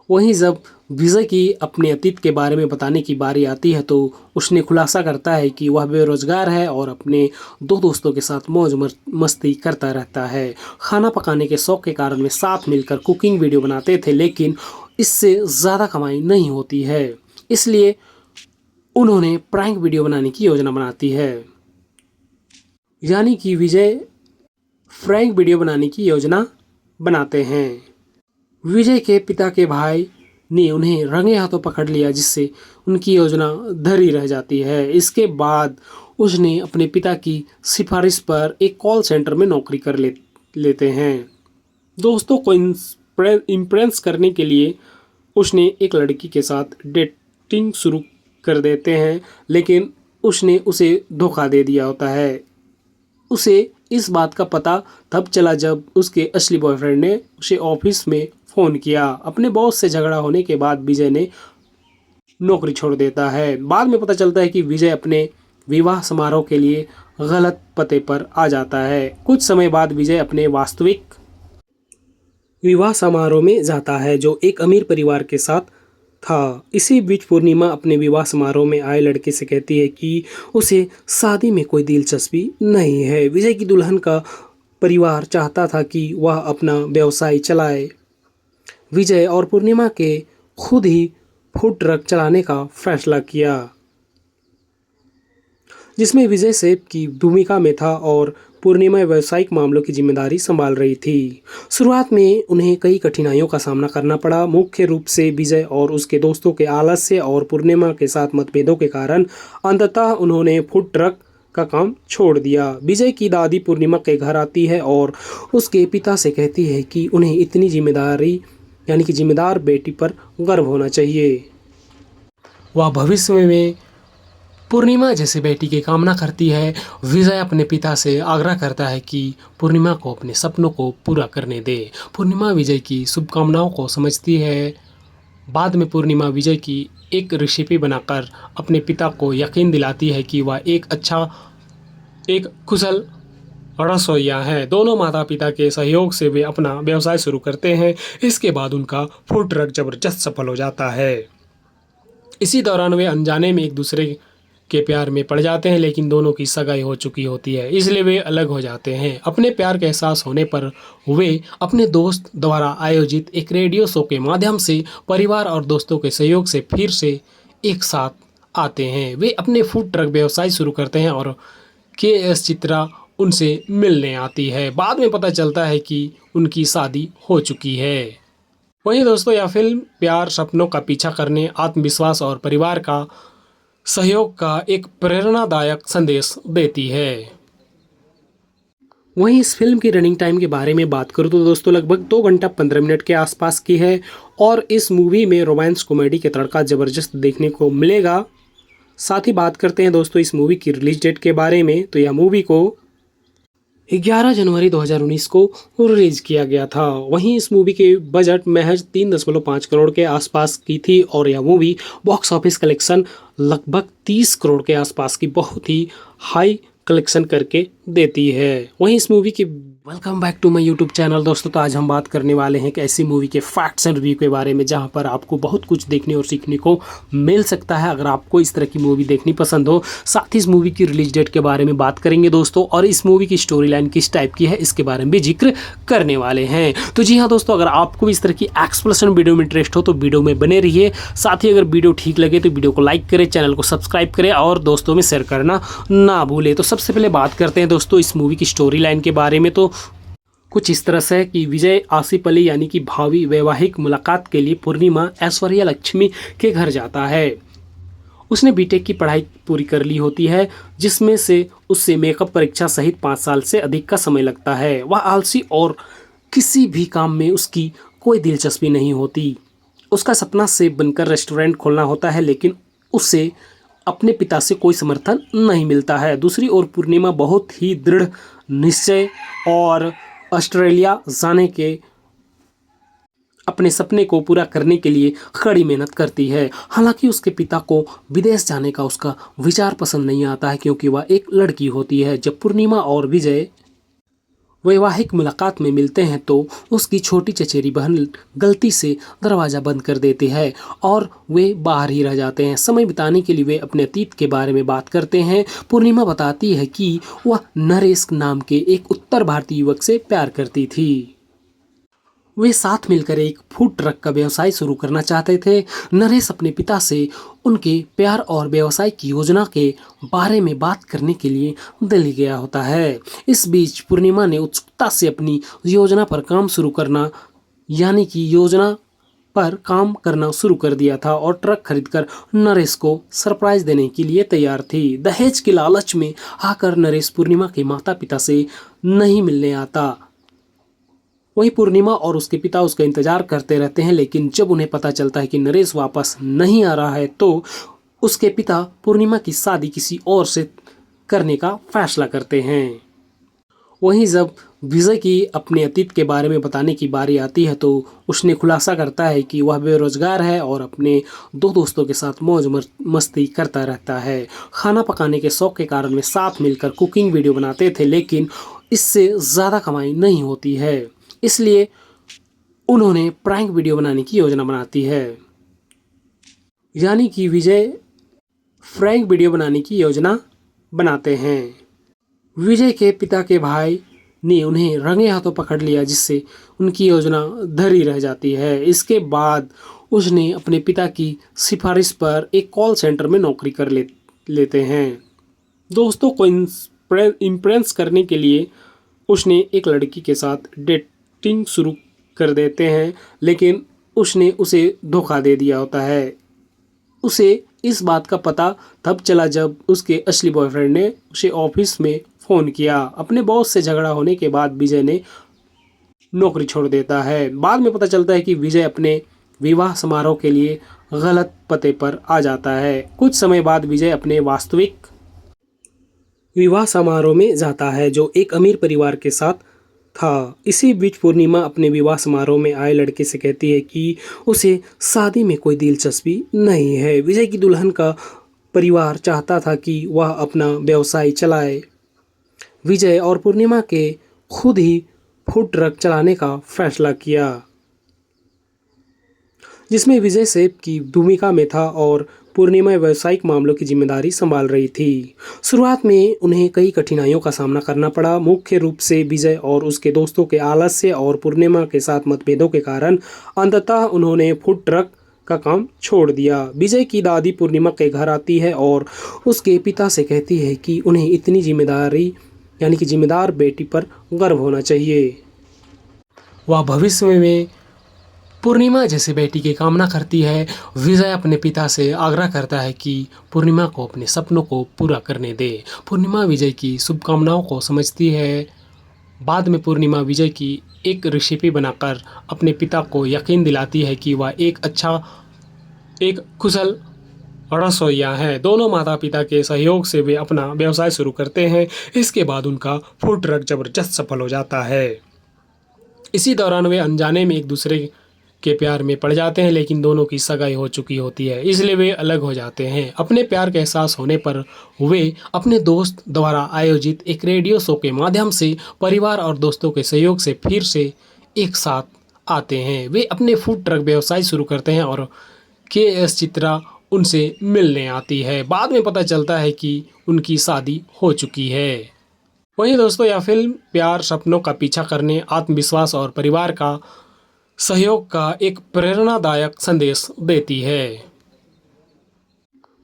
वहीं जब विजय की अपने अतीत के बारे में बताने की बारी आती है तो उसने खुलासा करता है कि वह बेरोजगार है और अपने 2 दोस्तों के साथ मौज मस्ती करता रहता है। खाना पकाने के शौक के कारण वे साथ मिलकर कुकिंग वीडियो बनाते थे लेकिन इससे ज़्यादा कमाई नहीं होती है, इसलिए उन्होंने प्रैंक वीडियो बनाने की योजना बनाती है। यानी कि विजय प्रैंक वीडियो बनाने की योजना बनाते हैं। विजय के पिता के भाई ने उन्हें रंगे हाथों पकड़ लिया जिससे उनकी योजना धरी रह जाती है। इसके बाद उसने अपने पिता की सिफारिश पर एक कॉल सेंटर में नौकरी कर लेते हैं। दोस्तों को इम्प्रेस करने के लिए उसने एक लड़की के साथ डेटिंग शुरू कर देते हैं, लेकिन उसने उसे धोखा दे दिया होता है। उसे इस बात का पता तब चला जब उसके असली बॉयफ्रेंड ने उसे ऑफिस में फ़ोन किया। अपने बॉस से झगड़ा होने के बाद विजय ने नौकरी छोड़ देता है। बाद में पता चलता है कि विजय अपने विवाह समारोह के लिए गलत पते पर आ जाता है। कुछ समय बाद विजय अपने वास्तविक विवाह समारोह में जाता है, जो एक अमीर परिवार के साथ था। इसी बीच पूर्णिमा अपने विवाह समारोह में आए लड़के से कहती है कि उसे शादी में कोई दिलचस्पी नहीं है। विजय की दुल्हन का परिवार चाहता था कि वह अपना व्यवसाय चलाए। विजय और पूर्णिमा के खुद ही फूड ट्रक चलाने का फैसला किया, जिसमें विजय सेठ की भूमिका में था और पूर्णिमा व्यावसायिक मामलों की जिम्मेदारी संभाल रही थी। शुरुआत में उन्हें कई कठिनाइयों का सामना करना पड़ा, मुख्य रूप से विजय और उसके दोस्तों के आलस्य और पूर्णिमा के साथ मतभेदों के कारण। अंततः उन्होंने फूड ट्रक का काम छोड़ दिया। विजय की दादी पूर्णिमा के घर आती है और उसके पिता से कहती है कि उन्हें इतनी जिम्मेदारी यानी कि जिम्मेदार बेटी पर गर्व होना चाहिए। वह भविष्य में पूर्णिमा जैसे बेटी की कामना करती है। विजय अपने पिता से आग्रह करता है कि पूर्णिमा को अपने सपनों को पूरा करने दे। पूर्णिमा विजय की शुभकामनाओं को समझती है। बाद में पूर्णिमा विजय की एक रेसिपी बनाकर अपने पिता को यकीन दिलाती है कि वह एक कुशल रसोइया है। दोनों माता पिता के सहयोग से वे अपना व्यवसाय शुरू करते हैं। इसके बाद उनका फूड ट्रक जबरदस्त सफल हो जाता है। इसी दौरान वे अनजाने में एक दूसरे के प्यार में पड़ जाते हैं, लेकिन दोनों की सगाई हो चुकी होती है, इसलिए वे अलग हो जाते हैं। अपने प्यार का एहसास होने पर वे अपने दोस्त द्वारा आयोजित एक रेडियो शो के माध्यम से परिवार और दोस्तों के सहयोग से फिर से एक साथ आते हैं। वे अपने फूड ट्रक व्यवसाय शुरू करते हैं और के.एस. चित्रा उनसे मिलने आती है। बाद में पता चलता है कि उनकी शादी हो चुकी है। वहीं दोस्तों, यह फिल्म प्यार, सपनों का पीछा करने, आत्मविश्वास और परिवार का सहयोग का एक प्रेरणादायक संदेश देती है। वहीं इस फिल्म की रनिंग टाइम के बारे में बात करूँ तो दोस्तों लगभग 2 घंटा 15 मिनट के आसपास की है और इस मूवी में रोमांस कॉमेडी के तड़का ज़बरदस्त देखने को मिलेगा। साथ ही बात करते हैं दोस्तों इस मूवी की रिलीज डेट के बारे में, तो यह मूवी को 11 जनवरी 2019 को रिलीज किया गया था। वहीं इस मूवी के बजट महज 3.5 करोड़ के आसपास की थी और यह मूवी बॉक्स ऑफिस कलेक्शन लगभग 30 करोड़ के आसपास की बहुत ही हाई कलेक्शन करके देती है। वहीं इस मूवी की welcome back to my YouTube channel दोस्तों। तो आज हम बात करने वाले हैं कि ऐसी मूवी के फैक्ट्स एंड रिव्यू के बारे में जहां पर आपको बहुत कुछ देखने और सीखने को मिल सकता है अगर आपको इस तरह की मूवी देखनी पसंद हो। साथ ही इस मूवी की रिलीज डेट के बारे में बात करेंगे दोस्तों और इस मूवी की स्टोरी लाइन किस टाइप की है इसके बारे में भी जिक्र करने वाले हैं। तो जी हाँ दोस्तों, अगर आपको भी इस तरह की एक्सप्लेनेशन वीडियो में इंटरेस्ट हो तो वीडियो में बने रहिए। साथ ही अगर वीडियो ठीक लगे तो वीडियो को लाइक करें, चैनल को सब्सक्राइब करें और दोस्तों में शेयर करना ना भूलें। तो सबसे पहले बात करते हैं दोस्तों इस मूवी की स्टोरी लाइन के बारे में। तो कुछ इस तरह से कि विजय आसिफ अली यानी कि भावी वैवाहिक मुलाकात के लिए पूर्णिमा ऐश्वर्या लक्ष्मी के घर जाता है। उसने बीटेक की पढ़ाई पूरी कर ली होती है, जिसमें से उससे मेकअप परीक्षा सहित 5 साल से अधिक का समय लगता है। वह आलसी और किसी भी काम में उसकी कोई दिलचस्पी नहीं होती। उसका सपना सेफ बनकर रेस्टोरेंट खोलना होता है, लेकिन उसे अपने पिता से कोई समर्थन नहीं मिलता है। दूसरी ओर पूर्णिमा बहुत ही दृढ़ निश्चय और ऑस्ट्रेलिया जाने के अपने सपने को पूरा करने के लिए कड़ी मेहनत करती है। हालांकि उसके पिता को विदेश जाने का उसका विचार पसंद नहीं आता है, क्योंकि वह एक लड़की होती है। जब पूर्णिमा और विजय वैवाहिक मुलाकात में मिलते हैं तो उसकी छोटी चचेरी बहन गलती से दरवाज़ा बंद कर देती है और वे बाहर ही रह जाते हैं। समय बिताने के लिए वे अपने अतीत के बारे में बात करते हैं। पूर्णिमा बताती है कि वह नरेश नाम के एक उत्तर भारतीय युवक से प्यार करती थी। वे साथ मिलकर एक फूड ट्रक का व्यवसाय शुरू करना चाहते थे। नरेश अपने पिता से उनके प्यार और व्यवसाय की योजना के बारे में बात करने के लिए दिल्ली गया होता है। इस बीच पूर्णिमा ने उत्सुकता से अपनी योजना पर काम शुरू कर दिया था और ट्रक खरीदकर नरेश को सरप्राइज देने के लिए तैयार थी। दहेज के लालच में आकर नरेश पूर्णिमा के माता पिता से नहीं मिलने आता। वहीं पूर्णिमा और उसके पिता उसका इंतजार करते रहते हैं, लेकिन जब उन्हें पता चलता है कि नरेश वापस नहीं आ रहा है तो उसके पिता पूर्णिमा की शादी किसी और से करने का फैसला करते हैं। वहीं जब विजय की अपने अतीत के बारे में बताने की बारी आती है तो उसने खुलासा करता है कि वह बेरोजगार है और अपने दो दोस्तों के साथ मौज मस्ती करता रहता है। खाना पकाने के शौक के कारण वे साथ मिलकर कुकिंग वीडियो बनाते थे, लेकिन इससे ज़्यादा कमाई नहीं होती है, इसलिए उन्होंने प्रैंक वीडियो बनाने की योजना बनाती है। यानी कि विजय प्रैंक वीडियो बनाने की योजना बनाते हैं। विजय के पिता के भाई ने उन्हें रंगे हाथों पकड़ लिया, जिससे उनकी योजना धरी रह जाती है। इसके बाद उसने अपने पिता की सिफारिश पर एक कॉल सेंटर में नौकरी कर लेते हैं। दोस्तों को इम्प्रेस करने के लिए उसने एक लड़की के साथ डेटिंग शुरू कर देते हैं, लेकिन उसने उसे धोखा दे दिया होता है। उसे इस बात का पता तब चला जब उसके असली बॉयफ्रेंड ने उसे ऑफिस में फ़ोन किया। अपने बॉस से झगड़ा होने के बाद विजय ने नौकरी छोड़ देता है। बाद में पता चलता है कि विजय अपने विवाह समारोह के लिए गलत पते पर आ जाता है। कुछ समय बाद विजय अपने वास्तविक विवाह समारोह में जाता है, जो एक अमीर परिवार के साथ था। इसी बीच पूर्णिमा अपने विवाह समारोह में आए लड़के से कहती है कि उसे शादी में कोई दिलचस्पी नहीं है। विजय की दुल्हन का परिवार चाहता था कि वह अपना व्यवसाय चलाए। विजय और पूर्णिमा के खुद ही फूड ट्रक चलाने का फैसला किया, जिसमें विजय सेफ की भूमिका में था और पूर्णिमा व्यावसायिक मामलों की जिम्मेदारी संभाल रही थी। शुरुआत में उन्हें कई कठिनाइयों का सामना करना पड़ा, मुख्य रूप से विजय और उसके दोस्तों के आलस्य और पूर्णिमा के साथ मतभेदों के कारण। अंततः उन्होंने फूड ट्रक का काम छोड़ दिया। विजय की दादी पूर्णिमा के घर आती है और उसके पिता से कहती है कि उन्हें इतनी जिम्मेदारी यानी कि जिम्मेदार बेटी पर गर्व होना चाहिए। वह भविष्य में पूर्णिमा जैसी बेटी की कामना करती है। विजय अपने पिता से आग्रह करता है कि पूर्णिमा को अपने सपनों को पूरा करने दे। पूर्णिमा विजय की शुभकामनाओं को समझती है। बाद में पूर्णिमा विजय की एक रेसिपी बनाकर अपने पिता को यकीन दिलाती है कि वह एक कुशल रसोइया है। दोनों माता पिता के सहयोग से वे अपना व्यवसाय शुरू करते हैं। इसके बाद उनका फूड ट्रक जबरदस्त सफल हो जाता है। इसी दौरान वे अनजाने में एक दूसरे के प्यार में पड़ जाते हैं, लेकिन दोनों की सगाई हो चुकी होती है, इसलिए वे अलग हो जाते हैं। अपने प्यार का एहसास होने पर वे अपने दोस्त द्वारा आयोजित एक रेडियो शो के माध्यम से परिवार और दोस्तों के सहयोग से फिर से एक साथ आते हैं। वे अपने फूड ट्रक व्यवसाय शुरू करते हैं और के.एस. चित्रा उनसे मिलने आती है। बाद में पता चलता है कि उनकी शादी हो चुकी है। वहीं दोस्तों यह फिल्म प्यार, सपनों का पीछा करने, आत्मविश्वास और परिवार का सहयोग का एक प्रेरणादायक संदेश देती है।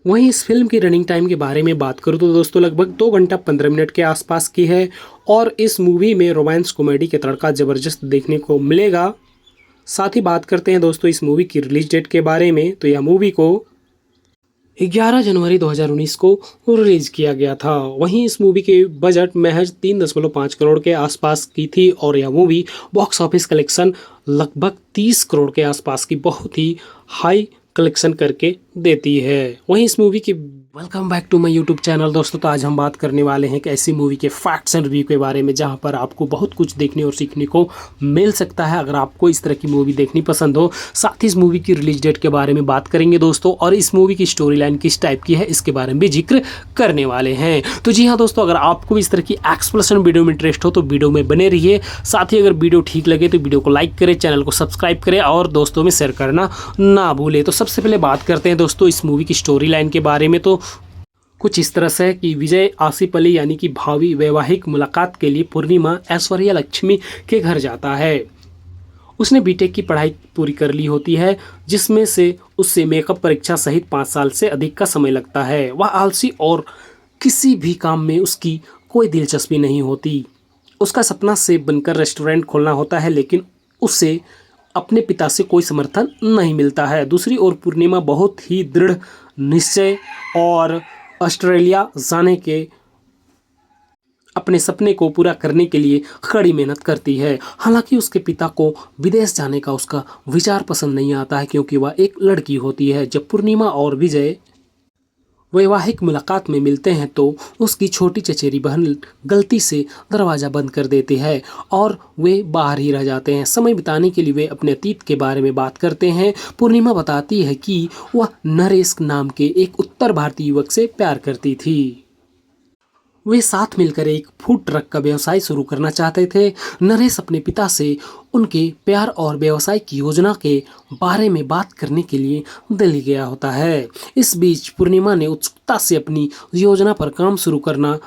वहीं इस फिल्म की रनिंग टाइम के बारे में बात करूँ तो दोस्तों लगभग 2 घंटा 15 मिनट के आसपास की है और इस मूवी में रोमांस कॉमेडी के तड़का ज़बरदस्त देखने को मिलेगा। साथ ही बात करते हैं दोस्तों इस मूवी की रिलीज डेट के बारे में, तो यह मूवी को 11 जनवरी 2019 को रिलीज किया गया था। वहीं इस मूवी के बजट महज 3.5 करोड़ के आसपास की थी और यह मूवी बॉक्स ऑफिस कलेक्शन लगभग 30 करोड़ के आसपास की बहुत ही हाई कलेक्शन करके देती है। वहीं इस मूवी की welcome back to my YouTube channel दोस्तों। तो आज हम बात करने वाले हैं कि ऐसी मूवी के फैक्ट्स एंड रिव्यू के बारे में जहां पर आपको बहुत कुछ देखने और सीखने को मिल सकता है अगर आपको इस तरह की मूवी देखनी पसंद हो। साथ ही इस मूवी की रिलीज डेट के बारे में बात करेंगे दोस्तों और इस मूवी की स्टोरी लाइन किस टाइप की है इसके बारे में भी जिक्र करने वाले हैं। तो जी हाँ दोस्तों, अगर आपको भी इस तरह की एक्सप्लेनेशन वीडियो में इंटरेस्ट हो तो वीडियो में बने रहिए। साथ ही अगर वीडियो ठीक लगे तो वीडियो को लाइक करें, चैनल को सब्सक्राइब करें और दोस्तों में शेयर करना ना भूलें। तो सबसे पहले बात करते हैं दोस्तों इस मूवी की स्टोरी लाइन के बारे में। तो कुछ इस तरह से कि विजय आसिफ अली यानी कि भावी वैवाहिक मुलाकात के लिए पूर्णिमा ऐश्वर्या लक्ष्मी के घर जाता है। उसने बीटेक की पढ़ाई पूरी कर ली होती है, जिसमें से उससे मेकअप परीक्षा सहित 5 साल से अधिक का समय लगता है। वह आलसी और किसी भी काम में उसकी कोई दिलचस्पी नहीं होती। उसका सपना सेफ बनकर रेस्टोरेंट खोलना होता है, लेकिन उसे अपने पिता से कोई समर्थन नहीं मिलता है। दूसरी ओर पूर्णिमा बहुत ही दृढ़ निश्चय और ऑस्ट्रेलिया जाने के अपने सपने को पूरा करने के लिए कड़ी मेहनत करती है। हालांकि उसके पिता को विदेश जाने का उसका विचार पसंद नहीं आता है, क्योंकि वह एक लड़की होती है। जब पूर्णिमा और विजय वैवाहिक मुलाकात में मिलते हैं तो उसकी छोटी चचेरी बहन गलती से दरवाज़ा बंद कर देती है और वे बाहर ही रह जाते हैं। समय बिताने के लिए वे अपने अतीत के बारे में बात करते हैं। पूर्णिमा बताती है कि वह नरेश नाम के एक उत्तर भारतीय युवक से प्यार करती थी। वे साथ मिलकर एक फूड ट्रक का व्यवसाय शुरू करना चाहते थे। नरेश अपने पिता से उनके प्यार और व्यवसाय की योजना के बारे में बात करने के लिए दिल्ली गया होता है। इस बीच पूर्णिमा ने उत्सुकता से अपनी योजना पर काम शुरू करना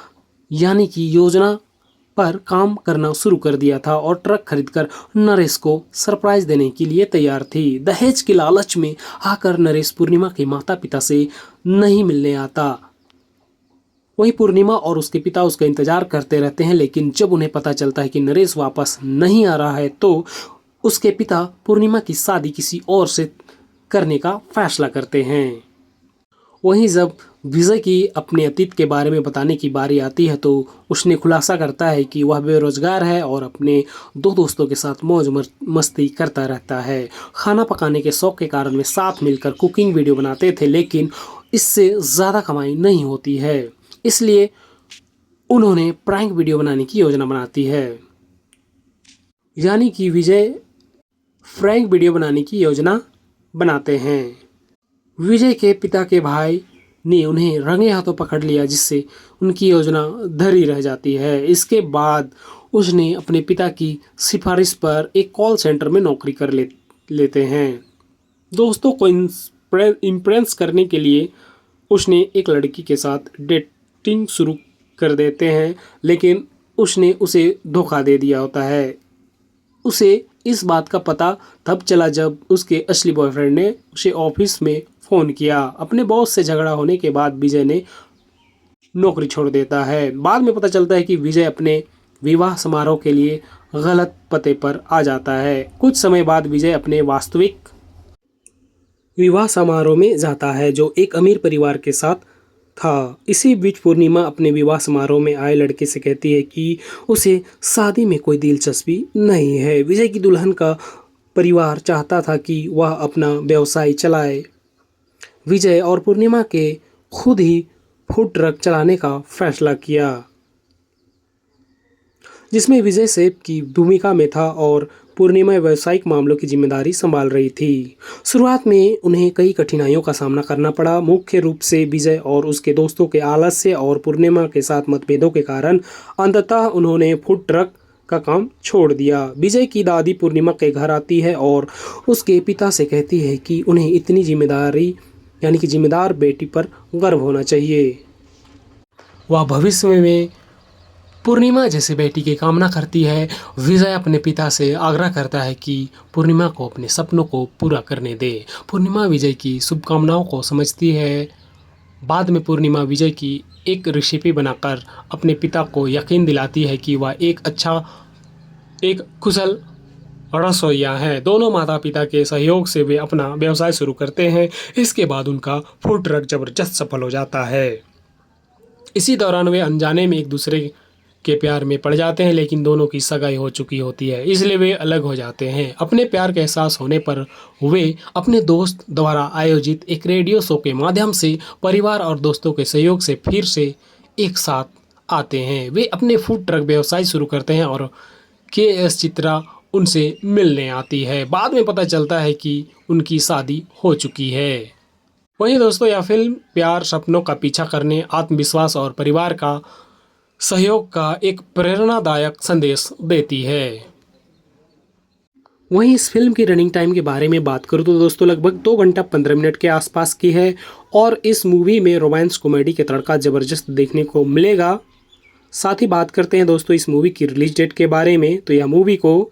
शुरू कर दिया था और ट्रक खरीदकर नरेश को सरप्राइज देने के लिए तैयार थी। दहेज के लालच में आकर नरेश पूर्णिमा के माता पिता से नहीं मिलने आता। वहीं पूर्णिमा और उसके पिता उसका इंतजार करते रहते हैं, लेकिन जब उन्हें पता चलता है कि नरेश वापस नहीं आ रहा है तो उसके पिता पूर्णिमा की शादी किसी और से करने का फैसला करते हैं। वहीं जब विजय की अपने अतीत के बारे में बताने की बारी आती है तो उसने खुलासा करता है कि वह बेरोजगार है और अपने दो दोस्तों के साथ मौज मस्ती करता रहता है। खाना पकाने के शौक के कारण वे साथ मिलकर कुकिंग वीडियो बनाते थे, लेकिन इससे ज़्यादा कमाई नहीं होती है, इसलिए उन्होंने प्रैंक वीडियो बनाने की योजना बनाती है। यानी कि विजय प्रैंक वीडियो बनाने की योजना बनाते हैं। विजय के पिता के भाई ने उन्हें रंगे हाथों पकड़ लिया, जिससे उनकी योजना धरी रह जाती है। इसके बाद उसने अपने पिता की सिफारिश पर एक कॉल सेंटर में नौकरी कर लेते हैं। दोस्तों को इम्प्रेस करने के लिए उसने एक लड़की के साथ डेटिंग शुरू कर देते हैं, लेकिन उसने उसे धोखा दे दिया होता है। उसे इस बात का पता तब चला जब उसके असली बॉयफ्रेंड ने उसे ऑफिस में फ़ोन किया। अपने बॉस से झगड़ा होने के बाद विजय ने नौकरी छोड़ देता है। बाद में पता चलता है कि विजय अपने विवाह समारोह के लिए गलत पते पर आ जाता है। कुछ समय बाद विजय अपने वास्तविक विवाह समारोह में जाता है, जो एक अमीर परिवार के साथ था। इसी बीच पूर्णिमा अपने विवाह समारोह में आए लड़के से कहती है कि उसे शादी में कोई दिलचस्पी नहीं है। विजय की दुल्हन का परिवार चाहता था कि वह अपना व्यवसाय चलाए। विजय और पूर्णिमा के खुद ही फूड ट्रक चलाने का फैसला किया, जिसमें विजय सेफ की भूमिका में था और पूर्णिमा व्यावसायिक मामलों की जिम्मेदारी संभाल रही थी। शुरुआत में उन्हें कई कठिनाइयों का सामना करना पड़ा, मुख्य रूप से विजय और उसके दोस्तों के आलस्य और पूर्णिमा के साथ मतभेदों के कारण। अंततः उन्होंने फूड ट्रक का काम छोड़ दिया। विजय की दादी पूर्णिमा के घर आती है और उसके पिता से कहती है कि उन्हें इतनी जिम्मेदार बेटी पर गर्व होना चाहिए। वह भविष्य में पूर्णिमा जैसे बेटी की कामना करती है। विजय अपने पिता से आग्रह करता है कि पूर्णिमा को अपने सपनों को पूरा करने दे। पूर्णिमा विजय की शुभकामनाओं को समझती है। बाद में पूर्णिमा विजय की एक रेसिपी बनाकर अपने पिता को यकीन दिलाती है कि वह एक कुशल रसोइया है। दोनों माता पिता के सहयोग से वे अपना व्यवसाय शुरू करते हैं। इसके बाद उनका फूड ट्रक जबरदस्त सफल हो जाता है। इसी दौरान वे अनजाने में एक दूसरे के प्यार में पड़ जाते हैं, लेकिन दोनों की सगाई हो चुकी होती है, इसलिए वे अलग हो जाते हैं। अपने प्यार का एहसास होने पर वे अपने दोस्त द्वारा आयोजित एक रेडियो शो के माध्यम से परिवार और दोस्तों के सहयोग से फिर से एक साथ आते हैं। वे अपने फूड ट्रक व्यवसाय शुरू करते हैं और के.एस. चित्रा उनसे मिलने आती है। बाद में पता चलता है कि उनकी शादी हो चुकी है। वहीं दोस्तों यह फिल्म प्यार, सपनों का पीछा करने, आत्मविश्वास और परिवार का सहयोग का एक प्रेरणादायक संदेश देती है। वहीं इस फिल्म की रनिंग टाइम के बारे में बात करूँ तो दोस्तों लगभग 2 घंटा 15 मिनट के आसपास की है और इस मूवी में रोमांस कॉमेडी के तड़का ज़बरदस्त देखने को मिलेगा। साथ ही बात करते हैं दोस्तों इस मूवी की रिलीज डेट के बारे में, तो यह मूवी को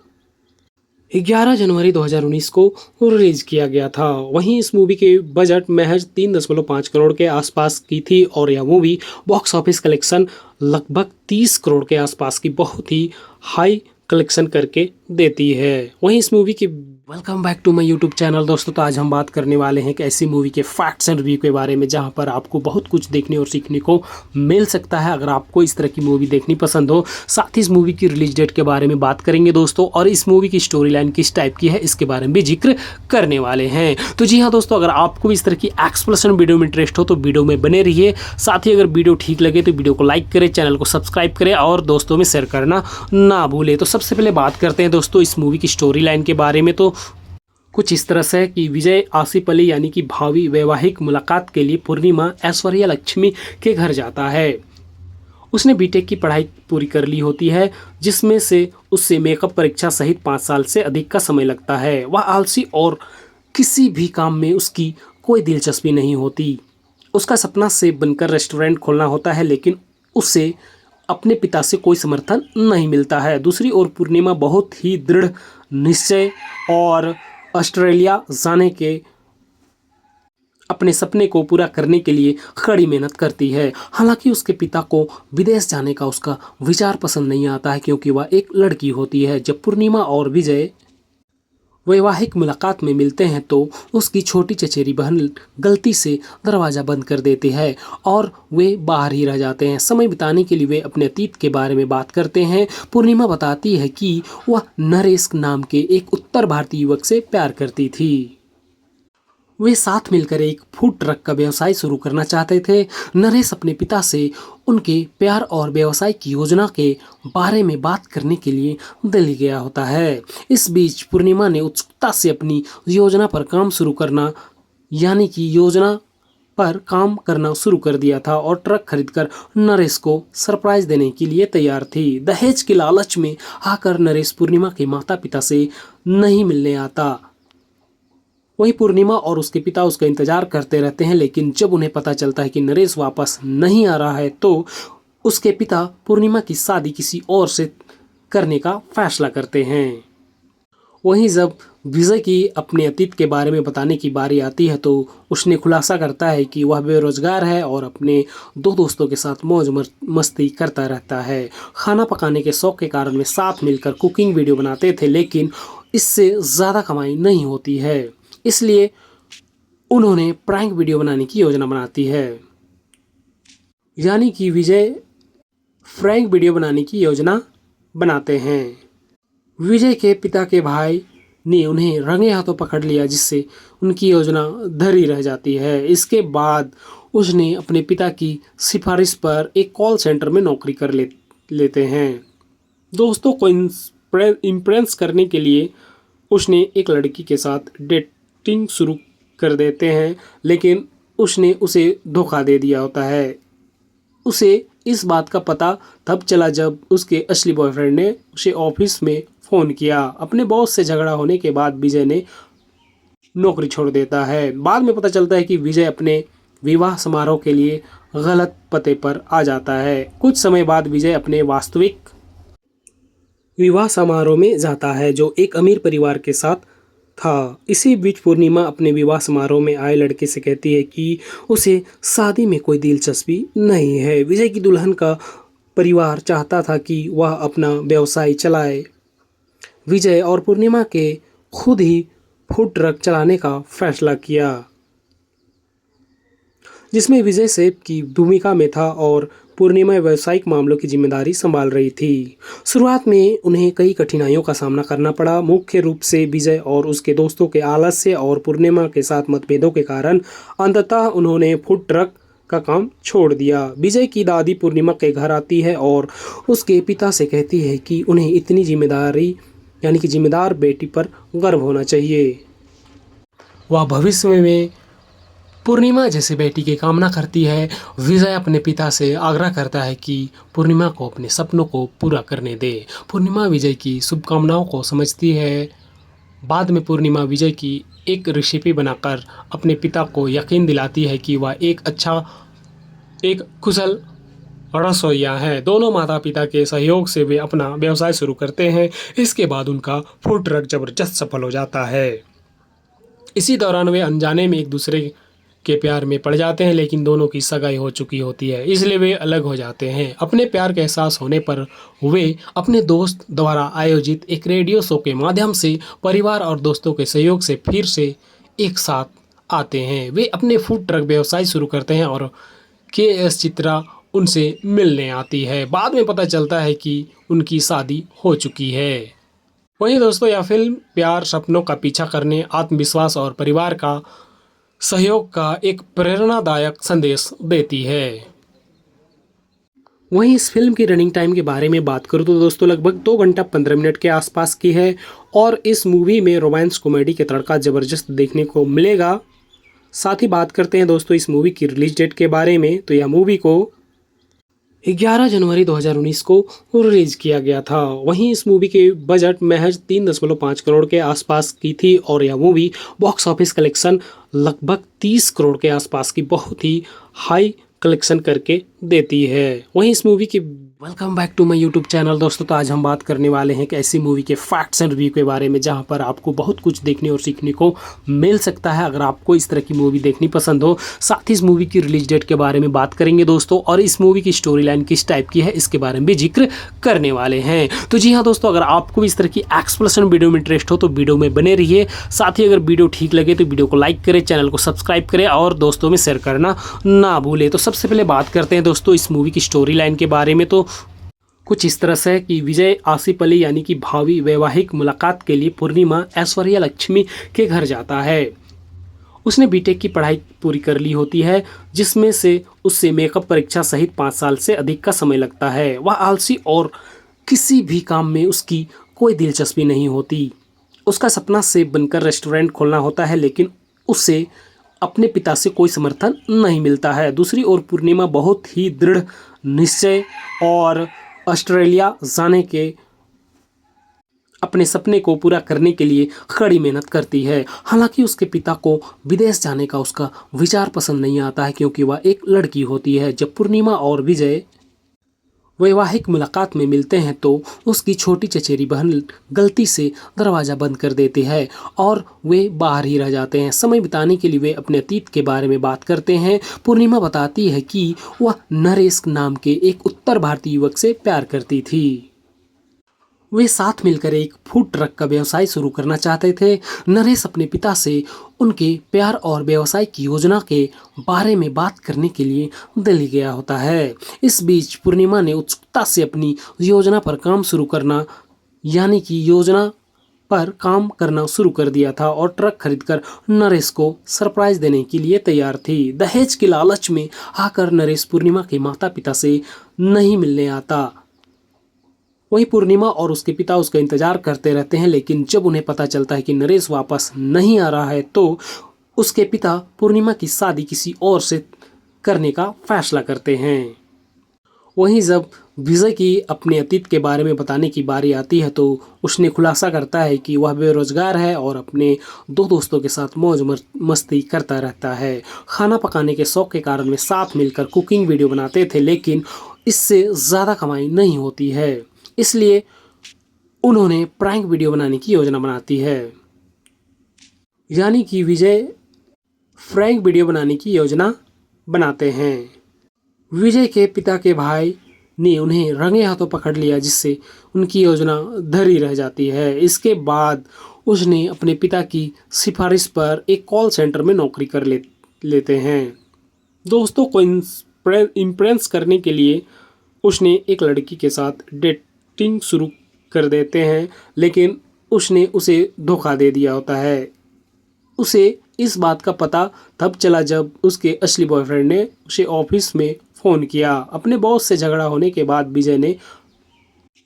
11 जनवरी 2019 को रिलीज किया गया था। वहीं इस मूवी के बजट महज 3.5 करोड़ के आसपास की थी और यह मूवी बॉक्स ऑफिस कलेक्शन लगभग 30 करोड़ के आसपास की बहुत ही हाई कलेक्शन करके देती है। वहीं इस मूवी की welcome back to my YouTube channel दोस्तों। तो आज हम बात करने वाले हैं एक ऐसी मूवी के फैक्ट्स एंड रिव्यू के बारे में जहां पर आपको बहुत कुछ देखने और सीखने को मिल सकता है अगर आपको इस तरह की मूवी देखनी पसंद हो। साथ ही इस मूवी की रिलीज डेट के बारे में बात करेंगे दोस्तों, और इस मूवी की स्टोरी लाइन किस टाइप की है इसके बारे में भी जिक्र करने वाले हैं। तो जी हाँ दोस्तों, अगर आपको इस तरह की एक्सप्लेनेशन वीडियो में इंटरेस्ट हो तो वीडियो में बने रहिए। साथ ही अगर वीडियो ठीक लगे तो वीडियो को लाइक करें, चैनल को सब्सक्राइब करें और दोस्तों में शेयर करना ना भूलें। तो सबसे पहले बात करते हैं दोस्तों इस मूवी की स्टोरी लाइन के बारे में। तो कुछ इस तरह से कि विजय आसिफ अली यानी कि भावी वैवाहिक मुलाकात के लिए पूर्णिमा ऐश्वर्या लक्ष्मी के घर जाता है। उसने बीटेक की पढ़ाई पूरी कर ली होती है, जिसमें से उससे मेकअप परीक्षा सहित 5 साल से अधिक का समय लगता है। वह आलसी और किसी भी काम में उसकी कोई दिलचस्पी नहीं होती। उसका सपना सेफ बनकर रेस्टोरेंट खोलना होता है, लेकिन उसे अपने पिता से कोई समर्थन नहीं मिलता है। दूसरी ओर पूर्णिमा बहुत ही दृढ़ निश्चय और ऑस्ट्रेलिया जाने के अपने सपने को पूरा करने के लिए कड़ी मेहनत करती है। हालांकि उसके पिता को विदेश जाने का उसका विचार पसंद नहीं आता है, क्योंकि वह एक लड़की होती है। जब पूर्णिमा और विजय वैवाहिक मुलाकात में मिलते हैं तो उसकी छोटी चचेरी बहन गलती से दरवाज़ा बंद कर देती है और वे बाहर ही रह जाते हैं। समय बिताने के लिए वे अपने अतीत के बारे में बात करते हैं। पूर्णिमा बताती है कि वह नरेश नाम के एक उत्तर भारतीय युवक से प्यार करती थी। वे साथ मिलकर एक फूड ट्रक का व्यवसाय शुरू करना चाहते थे। नरेश अपने पिता से उनके प्यार और व्यवसाय की योजना के बारे में बात करने के लिए दिल्ली गया होता है। इस बीच पूर्णिमा ने उत्सुकता से अपनी योजना पर काम शुरू करना यानी कि योजना पर काम करना शुरू कर दिया था और ट्रक खरीदकर नरेश को सरप्राइज देने के लिए तैयार थी। दहेज के लालच में आकर नरेश पूर्णिमा के माता पिता से नहीं मिलने आता। वहीं पूर्णिमा और उसके पिता उसका इंतजार करते रहते हैं, लेकिन जब उन्हें पता चलता है कि नरेश वापस नहीं आ रहा है तो उसके पिता पूर्णिमा की शादी किसी और से करने का फैसला करते हैं। वहीं जब विजय की अपने अतीत के बारे में बताने की बारी आती है तो उसने खुलासा करता है कि वह बेरोजगार है और अपने 2 दोस्तों के साथ मौज मस्ती करता रहता है। खाना पकाने के शौक के कारण वे साथ मिलकर कुकिंग वीडियो बनाते थे, लेकिन इससे ज़्यादा कमाई नहीं होती है, इसलिए उन्होंने प्रैंक वीडियो बनाने की योजना बनाती है। यानी कि विजय प्रैंक वीडियो बनाने की योजना बनाते हैं। विजय के पिता के भाई ने उन्हें रंगे हाथों पकड़ लिया, जिससे उनकी योजना धरी रह जाती है। इसके बाद उसने अपने पिता की सिफारिश पर एक कॉल सेंटर में नौकरी कर लेते हैं। दोस्तों को इम्प्रेस करने के लिए उसने एक लड़की के साथ डेटिंग शुरू कर देते हैं, लेकिन उसने उसे धोखा दे दिया होता है। उसे इस बात का पता तब चला जब उसके असली बॉयफ्रेंड ने उसे ऑफिस में फ़ोन किया। अपने बॉस से झगड़ा होने के बाद विजय ने नौकरी छोड़ देता है। बाद में पता चलता है कि विजय अपने विवाह समारोह के लिए गलत पते पर आ जाता है। कुछ समय बाद विजय अपने वास्तविक विवाह समारोह में जाता है, जो एक अमीर परिवार के साथ था। इसी बीच पूर्णिमा अपने विवाह समारोह में आए लड़के से कहती है कि उसे शादी में कोई दिलचस्पी नहीं है। विजय की दुल्हन का परिवार चाहता था कि वह अपना व्यवसाय चलाए। विजय और पूर्णिमा के खुद ही फूड ट्रक चलाने का फैसला किया, जिसमें विजय सेफ की भूमिका में था और पूर्णिमा व्यावसायिक मामलों की जिम्मेदारी संभाल रही थी। शुरुआत में उन्हें कई कठिनाइयों का सामना करना पड़ा, मुख्य रूप से विजय और उसके दोस्तों के आलस्य और पूर्णिमा के साथ मतभेदों के कारण। अंततः उन्होंने फूड ट्रक का काम छोड़ दिया। विजय की दादी पूर्णिमा के घर आती है और उसके पिता से कहती है कि उन्हें इतनी जिम्मेदारी यानी कि जिम्मेदार बेटी पर गर्व होना चाहिए। वह भविष्य में पूर्णिमा जैसे बेटी की कामना करती है। विजय अपने पिता से आग्रह करता है कि पूर्णिमा को अपने सपनों को पूरा करने दे। पूर्णिमा विजय की शुभकामनाओं को समझती है। बाद में पूर्णिमा विजय की एक रेसिपी बनाकर अपने पिता को यकीन दिलाती है कि वह एक कुशल रसोइया है। दोनों माता पिता के सहयोग से वे अपना व्यवसाय शुरू करते हैं। इसके बाद उनका फूड ट्रक जबरदस्त सफल हो जाता है। इसी दौरान वे अनजाने में एक दूसरे के प्यार में पड़ जाते हैं, लेकिन दोनों की सगाई हो चुकी होती है, इसलिए वे अलग हो जाते हैं। अपने प्यार का एहसास होने पर वे अपने दोस्त द्वारा आयोजित एक रेडियो शो के माध्यम से परिवार और दोस्तों के सहयोग से फिर से एक साथ आते हैं। वे अपने फूड ट्रक व्यवसाय शुरू करते हैं और के.एस. चित्रा उनसे मिलने आती है। बाद में पता चलता है कि उनकी शादी हो चुकी है। वहीं दोस्तों, यह फिल्म प्यार, सपनों का पीछा करने, आत्मविश्वास और परिवार का सहयोग का एक प्रेरणादायक संदेश देती है। वहीं इस फिल्म की रनिंग टाइम के बारे में बात करूँ तो दोस्तों लगभग 2 घंटा 15 मिनट के आसपास की है और इस मूवी में रोमांस कॉमेडी के तड़का ज़बरदस्त देखने को मिलेगा। साथ ही बात करते हैं दोस्तों इस मूवी की रिलीज डेट के बारे में, तो यह मूवी को 11 जनवरी 2019 को रिलीज किया गया था। वहीं इस मूवी के बजट महज 3.5 करोड़ के आसपास की थी और यह मूवी बॉक्स ऑफिस कलेक्शन लगभग 30 करोड़ के आसपास की बहुत ही हाई कलेक्शन करके देती है। वहीं इस मूवी की welcome back to my YouTube channel दोस्तों। तो आज हम बात करने वाले हैं कि ऐसी मूवी के फैक्ट्स एंड रिव्यू के बारे में जहां पर आपको बहुत कुछ देखने और सीखने को मिल सकता है अगर आपको इस तरह की मूवी देखनी पसंद हो। साथ ही इस मूवी की रिलीज डेट के बारे में बात करेंगे दोस्तों और इस मूवी की स्टोरी लाइन किस टाइप की है इसके बारे में भी जिक्र करने वाले हैं। तो जी हाँ दोस्तों, अगर आपको इस तरह की एक्सप्लेनेशन वीडियो में इंटरेस्ट हो तो वीडियो में बने रहिए। साथ ही अगर वीडियो ठीक लगे तो वीडियो को लाइक करें, चैनल को सब्सक्राइब करें और दोस्तों में शेयर करना ना भूलें। तो सबसे पहले बात करते हैं दोस्तों इस मूवी की स्टोरी लाइन के बारे में। तो कुछ इस तरह से कि विजय आसिफ अली यानी कि भावी वैवाहिक मुलाकात के लिए पूर्णिमा ऐश्वर्या लक्ष्मी के घर जाता है। उसने बीटेक की पढ़ाई पूरी कर ली होती है जिसमें से उससे मेकअप परीक्षा सहित 5 साल से अधिक का समय लगता है। वह आलसी और किसी भी काम में उसकी कोई दिलचस्पी नहीं होती। उसका सपना सेफ बनकर रेस्टोरेंट खोलना होता है लेकिन उसे अपने पिता से कोई समर्थन नहीं मिलता है। दूसरी ओर पूर्णिमा बहुत ही दृढ़ निश्चय और ऑस्ट्रेलिया जाने के अपने सपने को पूरा करने के लिए कड़ी मेहनत करती है। हालांकि उसके पिता को विदेश जाने का उसका विचार पसंद नहीं आता है क्योंकि वह एक लड़की होती है। जब पूर्णिमा और विजय वैवाहिक मुलाकात में मिलते हैं तो उसकी छोटी चचेरी बहन गलती से दरवाज़ा बंद कर देती है और वे बाहर ही रह जाते हैं। समय बिताने के लिए वे अपने अतीत के बारे में बात करते हैं। पूर्णिमा बताती है कि वह नरेश नाम के एक उत्तर भारतीय युवक से प्यार करती थी। वे साथ मिलकर एक फूड ट्रक का व्यवसाय शुरू करना चाहते थे। नरेश अपने पिता से उनके प्यार और व्यवसाय की योजना के बारे में बात करने के लिए दिल्ली गया होता है। इस बीच पूर्णिमा ने उत्सुकता से अपनी योजना पर काम शुरू कर दिया था और ट्रक खरीदकर नरेश को सरप्राइज देने के लिए तैयार थी। दहेज के लालच में आकर नरेश पूर्णिमा के माता पिता से नहीं मिलने आता। वहीं पूर्णिमा और उसके पिता उसका इंतजार करते रहते हैं लेकिन जब उन्हें पता चलता है कि नरेश वापस नहीं आ रहा है तो उसके पिता पूर्णिमा की शादी किसी और से करने का फैसला करते हैं। वहीं जब विजय की अपने अतीत के बारे में बताने की बारी आती है तो उसने खुलासा करता है कि वह बेरोजगार है और अपने 2 दोस्तों के साथ मौज मस्ती करता रहता है। खाना पकाने के शौक के कारण वे साथ मिलकर कुकिंग वीडियो बनाते थे लेकिन इससे ज़्यादा कमाई नहीं होती है, इसलिए उन्होंने प्रैंक वीडियो बनाने की योजना बनाती है। यानी कि विजय प्रैंक वीडियो बनाने की योजना बनाते हैं। विजय के पिता के भाई ने उन्हें रंगे हाथों पकड़ लिया जिससे उनकी योजना धरी रह जाती है। इसके बाद उसने अपने पिता की सिफारिश पर एक कॉल सेंटर में नौकरी कर लेते हैं। दोस्तों को इम्प्रेस करने के लिए उसने एक लड़की के साथ डेटिंग शुरू कर देते हैं लेकिन उसने उसे धोखा दे दिया होता है। उसे इस बात का पता तब चला जब उसके असली बॉयफ्रेंड ने उसे ऑफिस में फ़ोन किया। अपने बॉस से झगड़ा होने के बाद विजय ने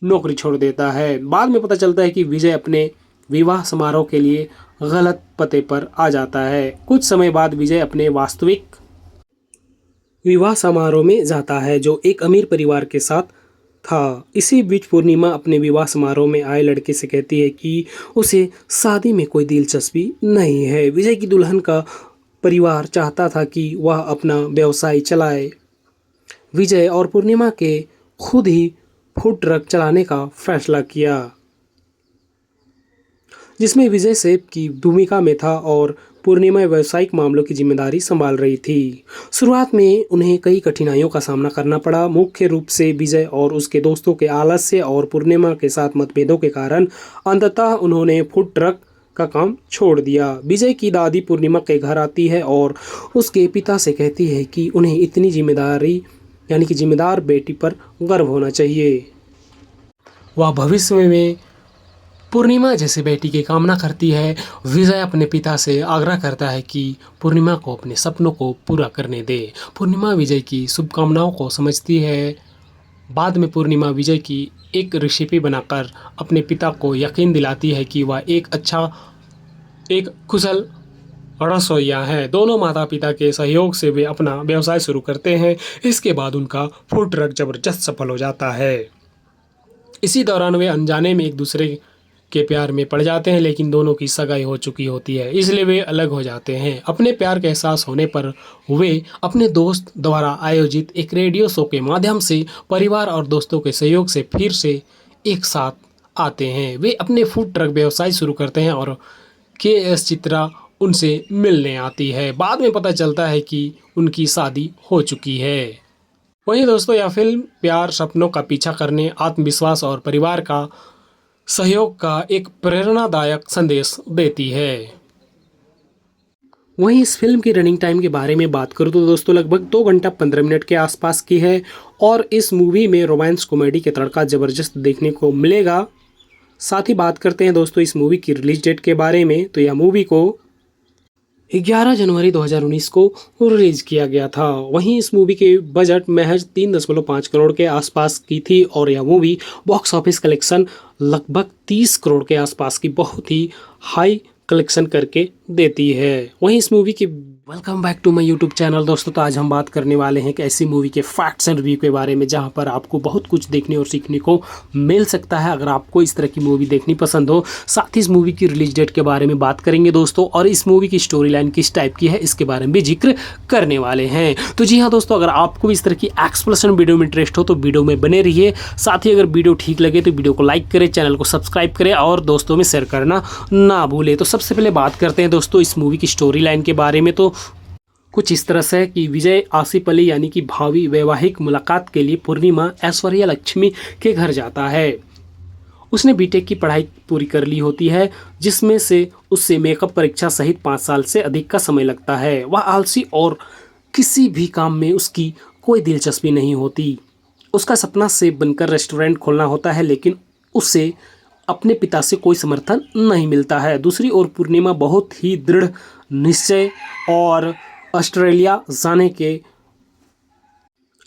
नौकरी छोड़ देता है। बाद में पता चलता है कि विजय अपने विवाह समारोह के लिए गलत पते पर आ जाता है। कुछ समय बाद विजय अपने वास्तविक विवाह समारोह में जाता है जो एक अमीर परिवार के साथ था। इसी बीच पूर्णिमा अपने विवाह समारोह में आए लड़के से कहती है कि उसे शादी में कोई दिलचस्पी नहीं है। विजय की दुल्हन का परिवार चाहता था कि वह अपना व्यवसाय चलाए। विजय और पूर्णिमा के खुद ही फूड ट्रक चलाने का फैसला किया। जिसमें विजय सेठ की भूमिका में था और पूर्णिमा व्यावसायिक मामलों की जिम्मेदारी संभाल रही थी। शुरुआत में उन्हें कई कठिनाइयों का सामना करना पड़ा, मुख्य रूप से विजय और उसके दोस्तों के आलस्य और पूर्णिमा के साथ मतभेदों के कारण। अंततः उन्होंने फूड ट्रक का काम छोड़ दिया। विजय की दादी पूर्णिमा के घर आती है और उसके पिता से कहती है कि उन्हें इतनी जिम्मेदारी यानी कि जिम्मेदार बेटी पर गर्व होना चाहिए। वह भविष्य में पूर्णिमा जैसे बेटी की कामना करती है। विजय अपने पिता से आग्रह करता है कि पूर्णिमा को अपने सपनों को पूरा करने दे। पूर्णिमा विजय की शुभकामनाओं को समझती है। बाद में पूर्णिमा विजय की एक रेसिपी बनाकर अपने पिता को यकीन दिलाती है कि वह एक कुशल रसोइया है। दोनों माता पिता के सहयोग से वे अपना व्यवसाय शुरू करते हैं। इसके बाद उनका फूड ट्रक जबरदस्त सफल हो जाता है। इसी दौरान वे अनजाने में एक दूसरे के प्यार में पड़ जाते हैं, लेकिन दोनों की सगाई हो चुकी होती है, इसलिए वे अलग हो जाते हैं। अपने प्यार का एहसास होने पर वे अपने दोस्त द्वारा आयोजित एक रेडियो शो के माध्यम से परिवार और दोस्तों के सहयोग से फिर से एक साथ आते हैं। वे अपने फूड ट्रक व्यवसाय शुरू करते हैं और के.एस. चित्रा उनसे मिलने आती है। बाद में पता चलता है कि उनकी शादी हो चुकी है। वहीं दोस्तों, यह फिल्म प्यार, सपनों का पीछा करने, आत्मविश्वास और परिवार का सहयोग का एक प्रेरणादायक संदेश देती है। वहीं इस फिल्म की रनिंग टाइम के बारे में बात करूँ तो दोस्तों लगभग 2 घंटा 15 मिनट के आसपास की है और इस मूवी में रोमांस कॉमेडी के तड़का ज़बरदस्त देखने को मिलेगा। साथ ही बात करते हैं दोस्तों इस मूवी की रिलीज डेट के बारे में, तो यह मूवी को 11 जनवरी 2019 को रिलीज किया गया था। वहीं इस मूवी के बजट महज 3.5 करोड़ के आसपास की थी और यह मूवी बॉक्स ऑफिस कलेक्शन लगभग 30 करोड़ के आसपास की बहुत ही हाई कलेक्शन करके देती है। वहीं इस मूवी की welcome back to my YouTube channel दोस्तों। तो आज हम बात करने वाले हैं कि ऐसी मूवी के फैक्ट्स एंड रिव्यू के बारे में जहां पर आपको बहुत कुछ देखने और सीखने को मिल सकता है अगर आपको इस तरह की मूवी देखनी पसंद हो। साथ ही इस मूवी की रिलीज डेट के बारे में बात करेंगे दोस्तों और इस मूवी की स्टोरी लाइन किस टाइप की है इसके बारे में भी जिक्र करने वाले हैं। तो जी हाँ दोस्तों, अगर आपको भी इस तरह की एक्सप्लेनेशन वीडियो में इंटरेस्ट हो तो वीडियो में बने रहिए। साथ ही अगर वीडियो ठीक लगे तो वीडियो को लाइक करें, चैनल को सब्सक्राइब करें और दोस्तों में शेयर करना ना भूलें। तो सबसे पहले बात करते हैं दोस्तों इस मूवी की स्टोरी लाइन के बारे में। तो कुछ इस तरह से कि विजय आसिफ अली यानी कि भावी वैवाहिक मुलाकात के लिए पूर्णिमा ऐश्वर्या लक्ष्मी के घर जाता है। उसने बीटेक की पढ़ाई पूरी कर ली होती है, जिसमें से उससे मेकअप परीक्षा सहित 5 साल से अधिक का समय लगता है। वह आलसी और किसी भी काम में उसकी कोई दिलचस्पी नहीं होती। उसका सपना सेफ बनकर रेस्टोरेंट खोलना होता है, लेकिन उसे अपने पिता से कोई समर्थन नहीं मिलता है। दूसरी ओर पूर्णिमा बहुत ही दृढ़ निश्चय और ऑस्ट्रेलिया जाने के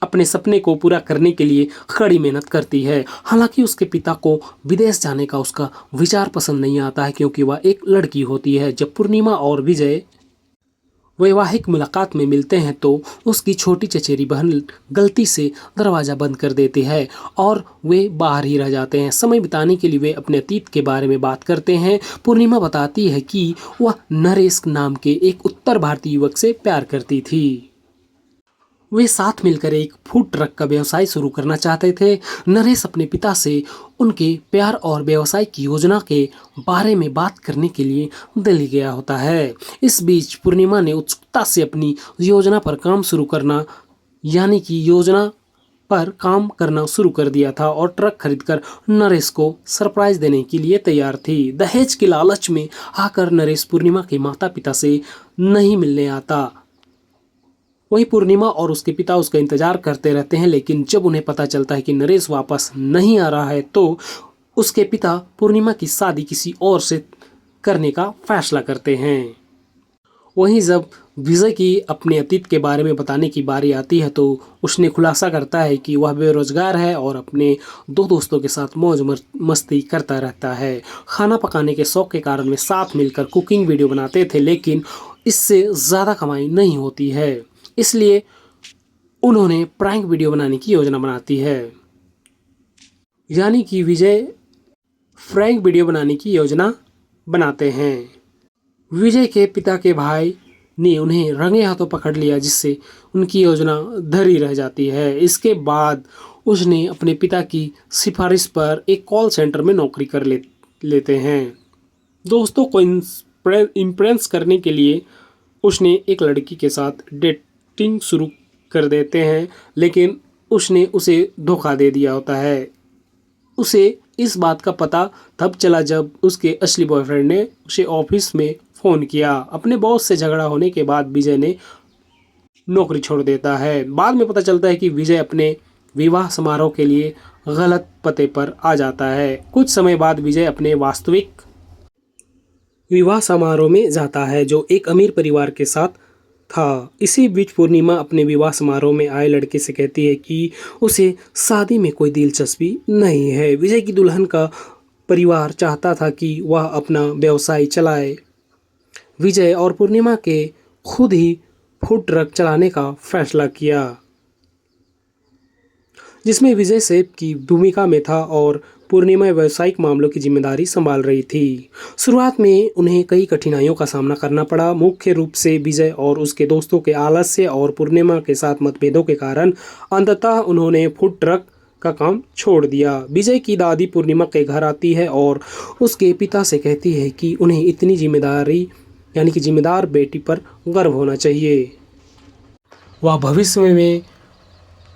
अपने सपने को पूरा करने के लिए कड़ी मेहनत करती है। हालांकि उसके पिता को विदेश जाने का उसका विचार पसंद नहीं आता है, क्योंकि वह एक लड़की होती है। जब पूर्णिमा और विजय वैवाहिक मुलाकात में मिलते हैं तो उसकी छोटी चचेरी बहन गलती से दरवाज़ा बंद कर देती है और वे बाहर ही रह जाते हैं। समय बिताने के लिए वे अपने अतीत के बारे में बात करते हैं। पूर्णिमा बताती है कि वह नरेश नाम के एक उत्तर भारतीय युवक से प्यार करती थी। वे साथ मिलकर एक फूड ट्रक का व्यवसाय शुरू करना चाहते थे। नरेश अपने पिता से उनके प्यार और व्यवसाय की योजना के बारे में बात करने के लिए दिल्ली गया होता है। इस बीच पूर्णिमा ने उत्सुकता से अपनी योजना पर काम शुरू कर दिया था और ट्रक खरीदकर नरेश को सरप्राइज देने के लिए तैयार थी। दहेज के लालच में आकर नरेश पूर्णिमा के माता पिता से नहीं मिलने आता। वहीं पूर्णिमा और उसके पिता उसका इंतजार करते रहते हैं, लेकिन जब उन्हें पता चलता है कि नरेश वापस नहीं आ रहा है तो उसके पिता पूर्णिमा की शादी किसी और से करने का फैसला करते हैं। वहीं जब विजय की अपने अतीत के बारे में बताने की बारी आती है तो उसने खुलासा करता है कि वह बेरोजगार है और अपने 2 दोस्तों के साथ मौज मस्ती करता रहता है। खाना पकाने के शौक के कारण वे साथ मिलकर कुकिंग वीडियो बनाते थे, लेकिन इससे ज़्यादा कमाई नहीं होती है, इसलिए उन्होंने प्रैंक वीडियो बनाने की योजना बनाती है। यानी कि विजय प्रैंक वीडियो बनाने की योजना बनाते हैं। विजय के पिता के भाई ने उन्हें रंगे हाथों पकड़ लिया, जिससे उनकी योजना धरी रह जाती है। इसके बाद उसने अपने पिता की सिफारिश पर एक कॉल सेंटर में नौकरी कर लेते हैं। दोस्तों को इम्प्रेस करने के लिए उसने एक लड़की के साथ डेटिंग शुरू कर देते हैं, लेकिन उसने उसे धोखा दे दिया होता है। उसे इस बात का पता तब चला जब उसके असली बॉयफ्रेंड ने उसे ऑफिस में फ़ोन किया। अपने बॉस से झगड़ा होने के बाद विजय ने नौकरी छोड़ देता है। बाद में पता चलता है कि विजय अपने विवाह समारोह के लिए गलत पते पर आ जाता है। कुछ समय बाद विजय अपने वास्तविक विवाह समारोह में जाता है जो एक अमीर परिवार के साथ था। इसी बीच पूर्णिमा अपने विवाह समारोह में आए लड़के से कहती है कि उसे शादी में कोई दिलचस्पी नहीं है। विजय की दुल्हन का परिवार चाहता था कि वह अपना व्यवसाय चलाए। विजय और पूर्णिमा के खुद ही फूड ट्रक चलाने का फैसला किया, जिसमें विजय सेठ की भूमिका में था और पूर्णिमा व्यावसायिक मामलों की जिम्मेदारी संभाल रही थी। शुरुआत में उन्हें कई कठिनाइयों का सामना करना पड़ा, मुख्य रूप से विजय और उसके दोस्तों के आलस्य और पूर्णिमा के साथ मतभेदों के कारण। अंततः उन्होंने फूड ट्रक का काम छोड़ दिया। विजय की दादी पूर्णिमा के घर आती है और उसके पिता से कहती है कि उन्हें इतनी जिम्मेदारी यानी कि जिम्मेदार बेटी पर गर्व होना चाहिए। वह भविष्य में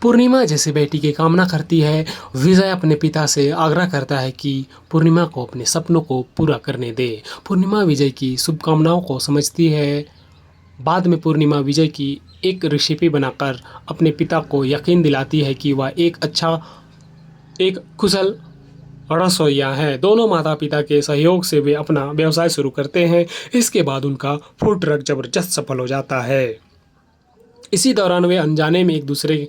पूर्णिमा जैसी बेटी की कामना करती है। विजय अपने पिता से आग्रह करता है कि पूर्णिमा को अपने सपनों को पूरा करने दे। पूर्णिमा विजय की शुभकामनाओं को समझती है। बाद में पूर्णिमा विजय की एक रेसिपी बनाकर अपने पिता को यकीन दिलाती है कि वह एक कुशल रसोइया है। दोनों माता पिता के सहयोग से वे अपना व्यवसाय शुरू करते हैं। इसके बाद उनका फूड ट्रक जबरदस्त सफल हो जाता है। इसी दौरान वे अनजाने में एक दूसरे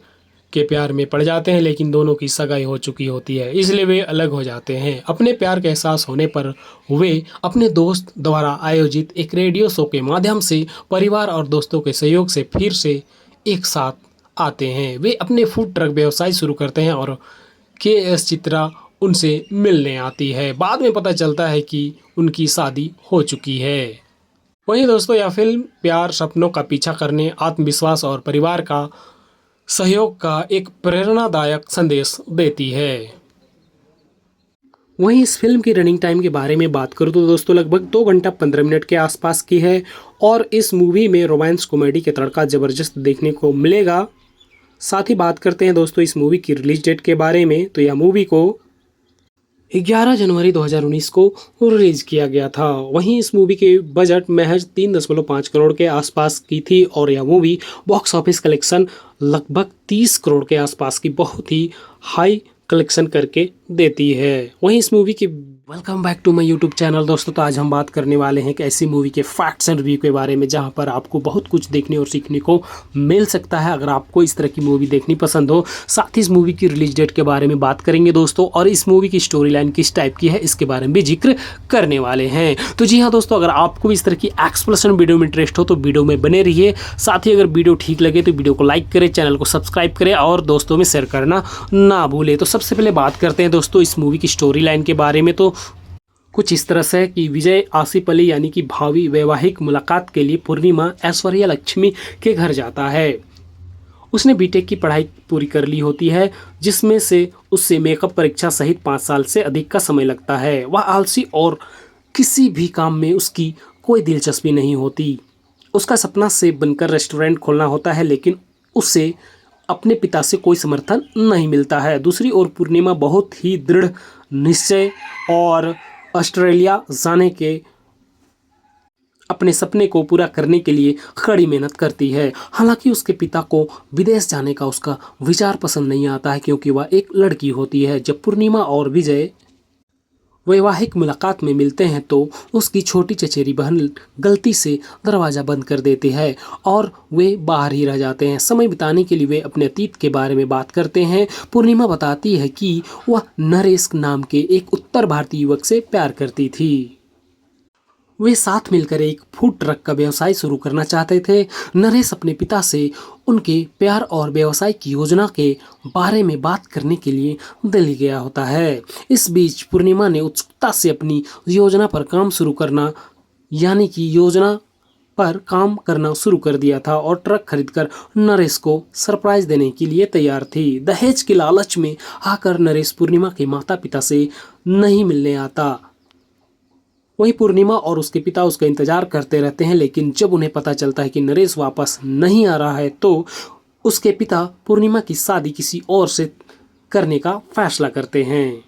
के प्यार में पड़ जाते हैं, लेकिन दोनों की सगाई हो चुकी होती है, इसलिए वे अलग हो जाते हैं। अपने प्यार का एहसास होने पर वे अपने दोस्त द्वारा आयोजित एक रेडियो शो के माध्यम से परिवार और दोस्तों के सहयोग से फिर से एक साथ आते हैं। वे अपने फूड ट्रक व्यवसाय शुरू करते हैं और के.एस. चित्रा उनसे मिलने आती है। बाद में पता चलता है कि उनकी शादी हो चुकी है। वहीं दोस्तों यह फिल्म प्यार, सपनों का पीछा करने, आत्मविश्वास और परिवार का सहयोग का एक प्रेरणादायक संदेश देती है। वहीं इस फिल्म की रनिंग टाइम के बारे में बात करूँ तो दोस्तों लगभग 2 घंटा 15 मिनट के आसपास की है और इस मूवी में रोमांस कॉमेडी के तड़का ज़बरदस्त देखने को मिलेगा। साथ ही बात करते हैं दोस्तों इस मूवी की रिलीज डेट के बारे में, तो यह मूवी को 11 जनवरी 2019 को रिलीज किया गया था। वहीं इस मूवी के बजट महज 3.5 करोड़ के आसपास की थी और यह मूवी बॉक्स ऑफिस कलेक्शन लगभग 30 करोड़ के आसपास की बहुत ही हाई कलेक्शन करके देती है। वहीं इस मूवी की welcome back to my YouTube channel दोस्तों। तो आज हम बात करने वाले हैं कि ऐसी मूवी के फैक्ट्स एंड रिव्यू के बारे में जहां पर आपको बहुत कुछ देखने और सीखने को मिल सकता है अगर आपको इस तरह की मूवी देखनी पसंद हो। साथ ही इस मूवी की रिलीज डेट के बारे में बात करेंगे दोस्तों और इस मूवी की स्टोरी लाइन किस टाइप की है इसके बारे में भी जिक्र करने वाले हैं। तो जी हाँ दोस्तों, अगर आपको इस तरह की एक्सप्लेनेशन वीडियो में इंटरेस्ट हो तो वीडियो में बने रहिए। साथ ही अगर वीडियो ठीक लगे तो वीडियो को लाइक करें, चैनल को सब्सक्राइब करें और दोस्तों में शेयर करना ना भूलें। तो सबसे पहले बात करते हैं दोस्तों इस मूवी की स्टोरी लाइन के बारे में। तो कुछ इस तरह से कि विजय आसिफ अली यानी कि भावी वैवाहिक मुलाकात के लिए पूर्णिमा ऐश्वर्या लक्ष्मी के घर जाता है। उसने बीटेक की पढ़ाई पूरी कर ली होती है, जिसमें से उससे मेकअप परीक्षा सहित 5 साल से अधिक का समय लगता है। वह आलसी और किसी भी काम में उसकी कोई दिलचस्पी नहीं होती। उसका सपना सेफ बनकर रेस्टोरेंट खोलना होता है, लेकिन उसे अपने पिता से कोई समर्थन नहीं मिलता है। दूसरी ओर पूर्णिमा बहुत ही दृढ़ निश्चय और ऑस्ट्रेलिया जाने के अपने सपने को पूरा करने के लिए कड़ी मेहनत करती है। हालांकि उसके पिता को विदेश जाने का उसका विचार पसंद नहीं आता है, क्योंकि वह एक लड़की होती है। जब पूर्णिमा और विजय वैवाहिक मुलाकात में मिलते हैं तो उसकी छोटी चचेरी बहन गलती से दरवाज़ा बंद कर देती है और वे बाहर ही रह जाते हैं। समय बिताने के लिए वे अपने अतीत के बारे में बात करते हैं। पूर्णिमा बताती है कि वह नरेश नाम के एक उत्तर भारतीय युवक से प्यार करती थी। वे साथ मिलकर एक फूड ट्रक का व्यवसाय शुरू करना चाहते थे। नरेश अपने पिता से उनके प्यार और व्यवसाय की योजना के बारे में बात करने के लिए दिल्ली गया होता है। इस बीच पूर्णिमा ने उत्सुकता से अपनी योजना पर काम शुरू कर दिया था और ट्रक खरीदकर नरेश को सरप्राइज देने के लिए तैयार थी। दहेज के लालच में आकर नरेश पूर्णिमा के माता पिता से नहीं मिलने आता। वहीं पूर्णिमा और उसके पिता उसका इंतजार करते रहते हैं, लेकिन जब उन्हें पता चलता है कि नरेश वापस नहीं आ रहा है तो उसके पिता पूर्णिमा की शादी किसी और से करने का फैसला करते हैं।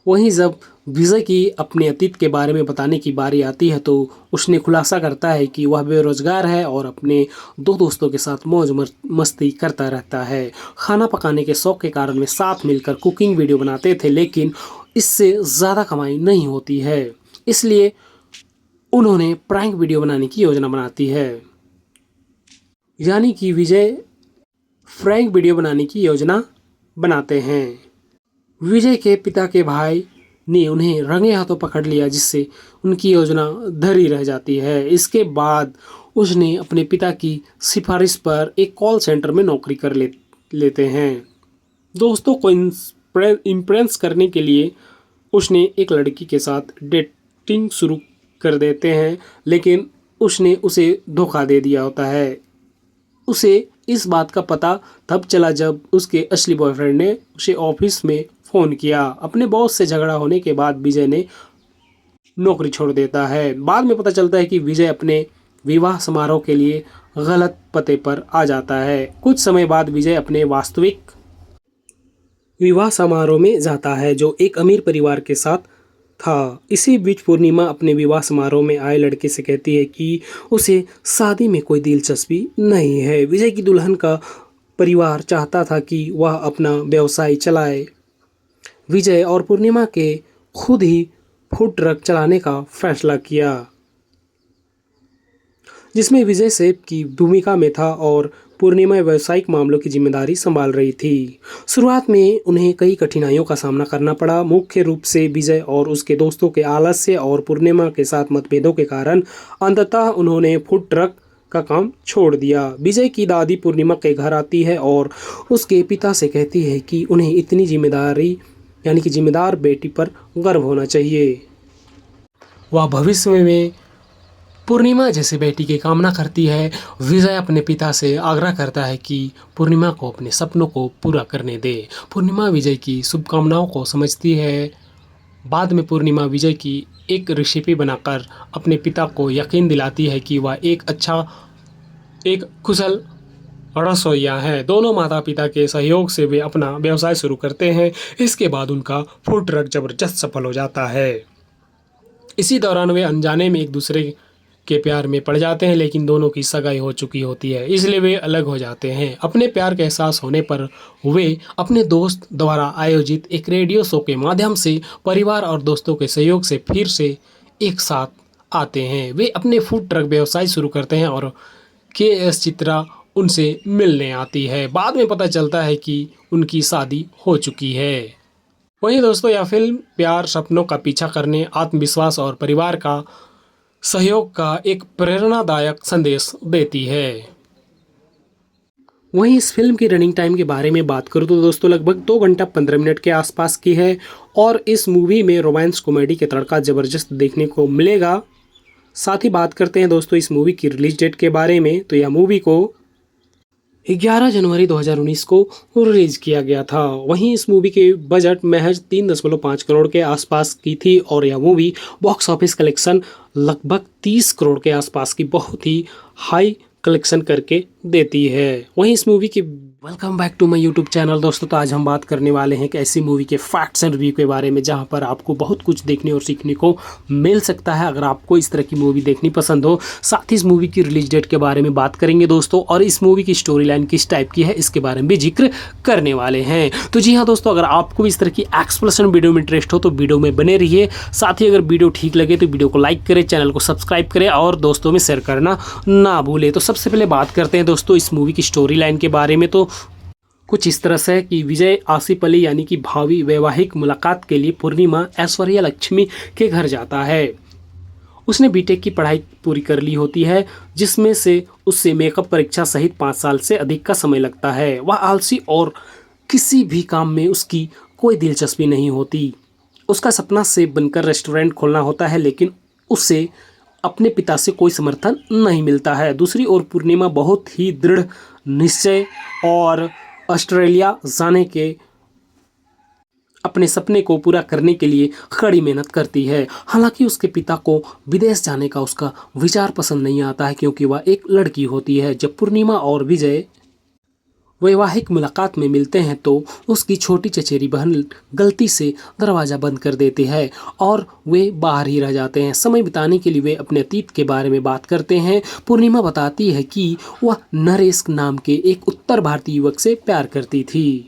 वहीं जब विजय की अपने अतीत के बारे में बताने की बारी आती है तो उसने खुलासा करता है कि वह बेरोजगार है और अपने दो दोस्तों के साथ मौज मस्ती करता रहता है। खाना पकाने के शौक के कारण वे साथ मिलकर कुकिंग वीडियो बनाते थे, लेकिन इससे ज़्यादा कमाई नहीं होती है, इसलिए उन्होंने प्रैंक वीडियो बनाने की योजना बनाती है। यानी कि विजय प्रैंक वीडियो बनाने की योजना बनाते हैं। विजय के पिता के भाई ने उन्हें रंगे हाथों पकड़ लिया, जिससे उनकी योजना धरी रह जाती है। इसके बाद उसने अपने पिता की सिफारिश पर एक कॉल सेंटर में नौकरी कर लेते हैं। दोस्तों को इम्प्रेस करने के लिए उसने एक लड़की के साथ डेटिंग शुरू कर देते हैं, लेकिन उसने उसे धोखा दे दिया होता है। उसे इस बात का पता तब चला जब उसके असली बॉयफ्रेंड ने उसे ऑफिस में फ़ोन किया। अपने बॉस से झगड़ा होने के बाद विजय ने नौकरी छोड़ देता है। बाद में पता चलता है कि विजय अपने विवाह समारोह के लिए गलत पते पर आ जाता है। कुछ समय बाद विजय अपने वास्तविक विवाह समारोह में जाता है, जो एक अमीर परिवार के साथ था। इसी बीच पूर्णिमा अपने विवाह समारोह में आए लड़के से कहती है कि उसे शादी में कोई दिलचस्पी नहीं है। विजय की दुल्हन का परिवार चाहता था कि वह अपना व्यवसाय चलाए। विजय और पूर्णिमा के खुद ही फूड ट्रक चलाने का फैसला किया, जिसमें विजय सेफ की भूमिका में था और पूर्णिमा व्यावसायिक मामलों की जिम्मेदारी संभाल रही थी। शुरुआत में उन्हें कई कठिनाइयों का सामना करना पड़ा, मुख्य रूप से विजय और उसके दोस्तों के आलस्य और पूर्णिमा के साथ मतभेदों के कारण। अंततः उन्होंने फूड ट्रक का काम छोड़ दिया। विजय की दादी पूर्णिमा के घर आती है और उसके पिता से कहती है कि उन्हें इतनी जिम्मेदारी यानी कि जिम्मेदार बेटी पर गर्व होना चाहिए। वह भविष्य में पूर्णिमा जैसे बेटी की कामना करती है। विजय अपने पिता से आग्रह करता है कि पूर्णिमा को अपने सपनों को पूरा करने दे। पूर्णिमा विजय की शुभकामनाओं को समझती है। बाद में पूर्णिमा विजय की एक रेसिपी बनाकर अपने पिता को यकीन दिलाती है कि वह एक कुशल रसोइया है। दोनों माता पिता के सहयोग से वे अपना व्यवसाय शुरू करते हैं। इसके बाद उनका फूड ट्रक जबरदस्त सफल हो जाता है। इसी दौरान वे अनजाने में एक दूसरे के प्यार में पड़ जाते हैं, लेकिन दोनों की सगाई हो चुकी होती है, इसलिए वे अलग हो जाते हैं। अपने प्यार का एहसास होने पर वे अपने दोस्त द्वारा आयोजित एक रेडियो शो के माध्यम से परिवार और दोस्तों के सहयोग से फिर से एक साथ आते हैं। वे अपने फूड ट्रक व्यवसाय शुरू करते हैं और के.एस. चित्रा उनसे मिलने आती है। बाद में पता चलता है कि उनकी शादी हो चुकी है। वहीं दोस्तों यह फिल्म प्यार, सपनों का पीछा करने, आत्मविश्वास और परिवार का सहयोग का एक प्रेरणादायक संदेश देती है। वहीं इस फिल्म की रनिंग टाइम के बारे में बात करूँ तो दोस्तों लगभग 2 घंटा 15 मिनट के आसपास की है और इस मूवी में रोमांस कॉमेडी के तड़का ज़बरदस्त देखने को मिलेगा। साथ ही बात करते हैं दोस्तों इस मूवी की रिलीज डेट के बारे में, तो यह मूवी को 11 जनवरी 2019 को रिलीज किया गया था। वहीं इस मूवी के बजट महज 3.5 करोड़ के आसपास की थी और यह मूवी बॉक्स ऑफिस कलेक्शन लगभग 30 करोड़ के आसपास की बहुत ही हाई कलेक्शन करके देती है। वहीं इस मूवी की welcome back to my YouTube channel दोस्तों। तो आज हम बात करने वाले हैं कि ऐसी मूवी के फैक्ट्स एंड रिव्यू के बारे में जहां पर आपको बहुत कुछ देखने और सीखने को मिल सकता है अगर आपको इस तरह की मूवी देखनी पसंद हो। साथ ही इस मूवी की रिलीज डेट के बारे में बात करेंगे दोस्तों और इस मूवी की स्टोरी लाइन किस टाइप की है इसके बारे में भी जिक्र करने वाले हैं। तो जी हाँ दोस्तों, अगर आपको इस तरह की एक्सप्लेनेशन वीडियो में इंटरेस्ट हो तो वीडियो में बने रहिए। साथ ही अगर वीडियो ठीक लगे तो वीडियो को लाइक करें, चैनल को सब्सक्राइब करें और दोस्तों में शेयर करना ना भूलें। तो सबसे पहले बात करते हैं दोस्तों इस मूवी की स्टोरी लाइन के बारे में। तो कुछ इस तरह से कि विजय आसिफ अली यानी कि भावी वैवाहिक मुलाकात के लिए पूर्णिमा ऐश्वर्या लक्ष्मी के घर जाता है। उसने बीटेक की पढ़ाई पूरी कर ली होती है, जिसमें से उससे मेकअप परीक्षा सहित 5 साल से अधिक का समय लगता है। वह आलसी और किसी भी काम में उसकी कोई दिलचस्पी नहीं होती। उसका सपना सेफ बनकर रेस्टोरेंट खोलना होता है, लेकिन उसे अपने पिता से कोई समर्थन नहीं मिलता है। दूसरी ओर पूर्णिमा बहुत ही दृढ़ निश्चय और ऑस्ट्रेलिया जाने के अपने सपने को पूरा करने के लिए कड़ी मेहनत करती है। हालांकि उसके पिता को विदेश जाने का उसका विचार पसंद नहीं आता है, क्योंकि वह एक लड़की होती है। जब पूर्णिमा और विजय वैवाहिक मुलाकात में मिलते हैं तो उसकी छोटी चचेरी बहन गलती से दरवाज़ा बंद कर देती है और वे बाहर ही रह जाते हैं। समय बिताने के लिए वे अपने अतीत के बारे में बात करते हैं। पूर्णिमा बताती है कि वह नरेश नाम के एक उत्तर भारतीय युवक से प्यार करती थी।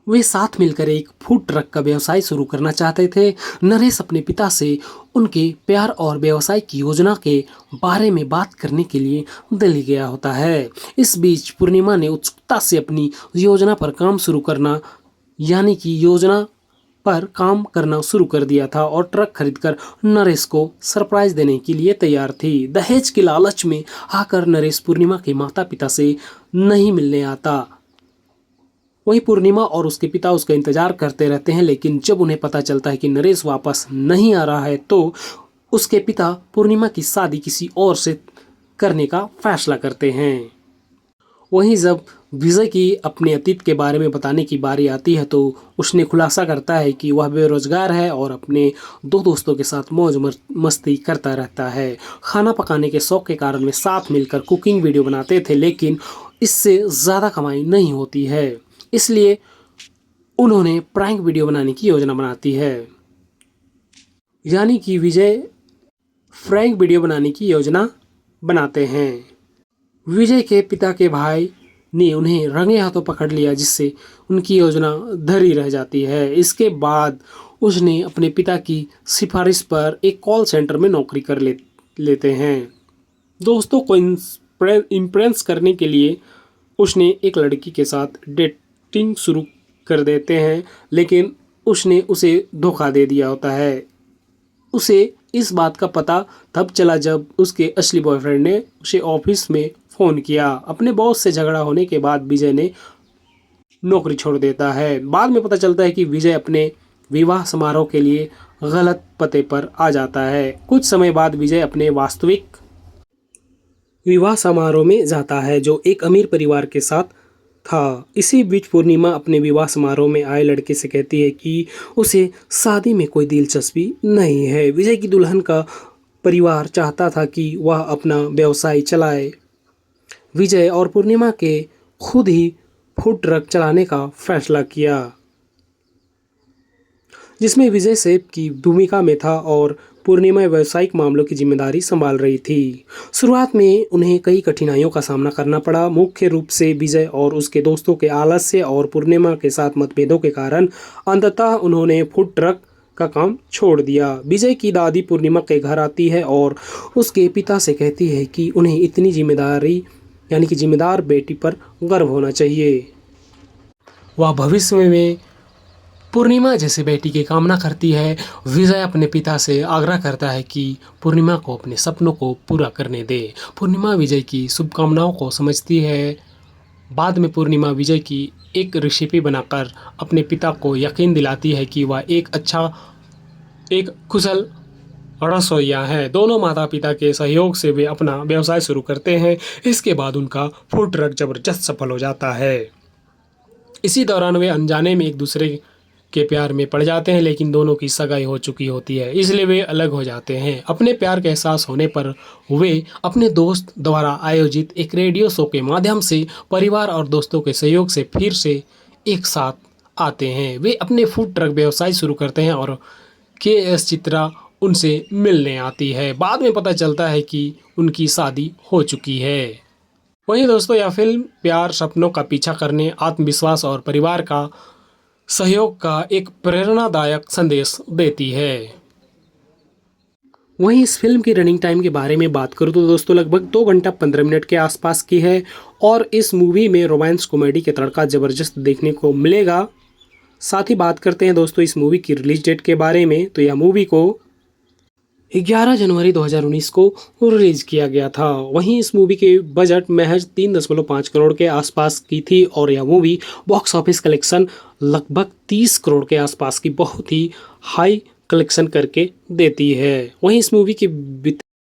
वे साथ मिलकर एक फूड ट्रक का व्यवसाय शुरू करना चाहते थे। नरेश अपने पिता से उनके प्यार और व्यवसाय की योजना के बारे में बात करने के लिए दिल्ली गया होता है। इस बीच पूर्णिमा ने उत्सुकता से अपनी योजना पर काम शुरू करना शुरू कर दिया था और ट्रक खरीदकर नरेश को सरप्राइज देने के लिए तैयार थी। दहेज के लालच में आकर नरेश पूर्णिमा के माता पिता से नहीं मिलने आता। वहीं पूर्णिमा और उसके पिता उसका इंतजार करते रहते हैं, लेकिन जब उन्हें पता चलता है कि नरेश वापस नहीं आ रहा है तो उसके पिता पूर्णिमा की शादी किसी और से करने का फैसला करते हैं। वहीं जब विजय की अपने अतीत के बारे में बताने की बारी आती है तो उसने खुलासा करता है कि वह बेरोजगार है और अपने दो दोस्तों के साथ मौज मस्ती करता रहता है। खाना पकाने के शौक के कारण वे साथ मिलकर कुकिंग वीडियो बनाते थे, लेकिन इससे ज़्यादा कमाई नहीं होती है, इसलिए उन्होंने प्रैंक वीडियो बनाने की योजना बनाती है। यानी कि विजय प्रैंक वीडियो बनाने की योजना बनाते हैं। विजय के पिता के भाई ने उन्हें रंगे हाथों पकड़ लिया, जिससे उनकी योजना धरी रह जाती है। इसके बाद उसने अपने पिता की सिफारिश पर एक कॉल सेंटर में नौकरी कर लेते हैं। दोस्तों को इम्प्रेस करने के लिए उसने एक लड़की के साथ डेटिंग शुरू कर देते हैं, लेकिन उसने उसे धोखा दे दिया होता है। उसे इस बात का पता तब चला जब उसके असली बॉयफ्रेंड ने उसे ऑफिस में फ़ोन किया। अपने बॉस से झगड़ा होने के बाद विजय ने नौकरी छोड़ देता है। बाद में पता चलता है कि विजय अपने विवाह समारोह के लिए गलत पते पर आ जाता है। कुछ समय बाद विजय अपने वास्तविक विवाह समारोह में जाता है, जो एक अमीर परिवार के साथ था। इसी बीच पूर्णिमा अपने विवाह समारोह में आए लड़के से कहती है कि उसे शादी में कोई दिलचस्पी नहीं है। विजय की दुल्हन का परिवार चाहता था कि वह अपना व्यवसाय चलाए। विजय और पूर्णिमा के खुद ही फूड ट्रक चलाने का फैसला किया, जिसमें विजय सेफ की भूमिका में था और पूर्णिमा व्यावसायिक मामलों की जिम्मेदारी संभाल रही थी। शुरुआत में उन्हें कई कठिनाइयों का सामना करना पड़ा, मुख्य रूप से विजय और उसके दोस्तों के आलस्य और पूर्णिमा के साथ मतभेदों के कारण। अंततः उन्होंने फूड ट्रक का काम छोड़ दिया। विजय की दादी पूर्णिमा के घर आती है और उसके पिता से कहती है कि उन्हें इतनी जिम्मेदार बेटी पर गर्व होना चाहिए। वह भविष्य में पूर्णिमा जैसे बेटी की कामना करती है। विजय अपने पिता से आग्रह करता है कि पूर्णिमा को अपने सपनों को पूरा करने दे। पूर्णिमा विजय की शुभकामनाओं को समझती है। बाद में पूर्णिमा विजय की एक रेसिपी बनाकर अपने पिता को यकीन दिलाती है कि वह एक कुशल रसोइया है। दोनों माता पिता के सहयोग से वे अपना व्यवसाय शुरू करते हैं। इसके बाद उनका फूड ट्रक जबरदस्त सफल हो जाता है। इसी दौरान वे अनजाने में एक दूसरे के प्यार में पड़ जाते हैं, लेकिन दोनों की सगाई हो चुकी होती है, इसलिए वे अलग हो जाते हैं। अपने प्यार का एहसास होने पर वे अपने दोस्त द्वारा आयोजित एक रेडियो शो के माध्यम से परिवार और दोस्तों के सहयोग से फिर से एक साथ आते हैं। वे अपने फूड ट्रक व्यवसाय शुरू करते हैं और KS चित्रा उनसे मिलने आती है। बाद में पता चलता है कि उनकी शादी हो चुकी है। वहीं दोस्तों, यह फिल्म प्यार, सपनों का पीछा करने, आत्मविश्वास और परिवार का सहयोग का एक प्रेरणादायक संदेश देती है। वहीं इस फिल्म की रनिंग टाइम के बारे में बात करूँ तो दोस्तों लगभग 2 घंटा 15 मिनट के आसपास की है और इस मूवी में रोमांस कॉमेडी के तड़का ज़बरदस्त देखने को मिलेगा। साथ ही बात करते हैं दोस्तों इस मूवी की रिलीज डेट के बारे में, तो यह मूवी को 11 जनवरी 2019 को रिलीज किया गया था। वहीं इस मूवी के बजट महज 3.5 करोड़ के आसपास की थी और यह मूवी बॉक्स ऑफिस कलेक्शन लगभग 30 करोड़ के आसपास की बहुत ही हाई कलेक्शन करके देती है। वहीं इस मूवी की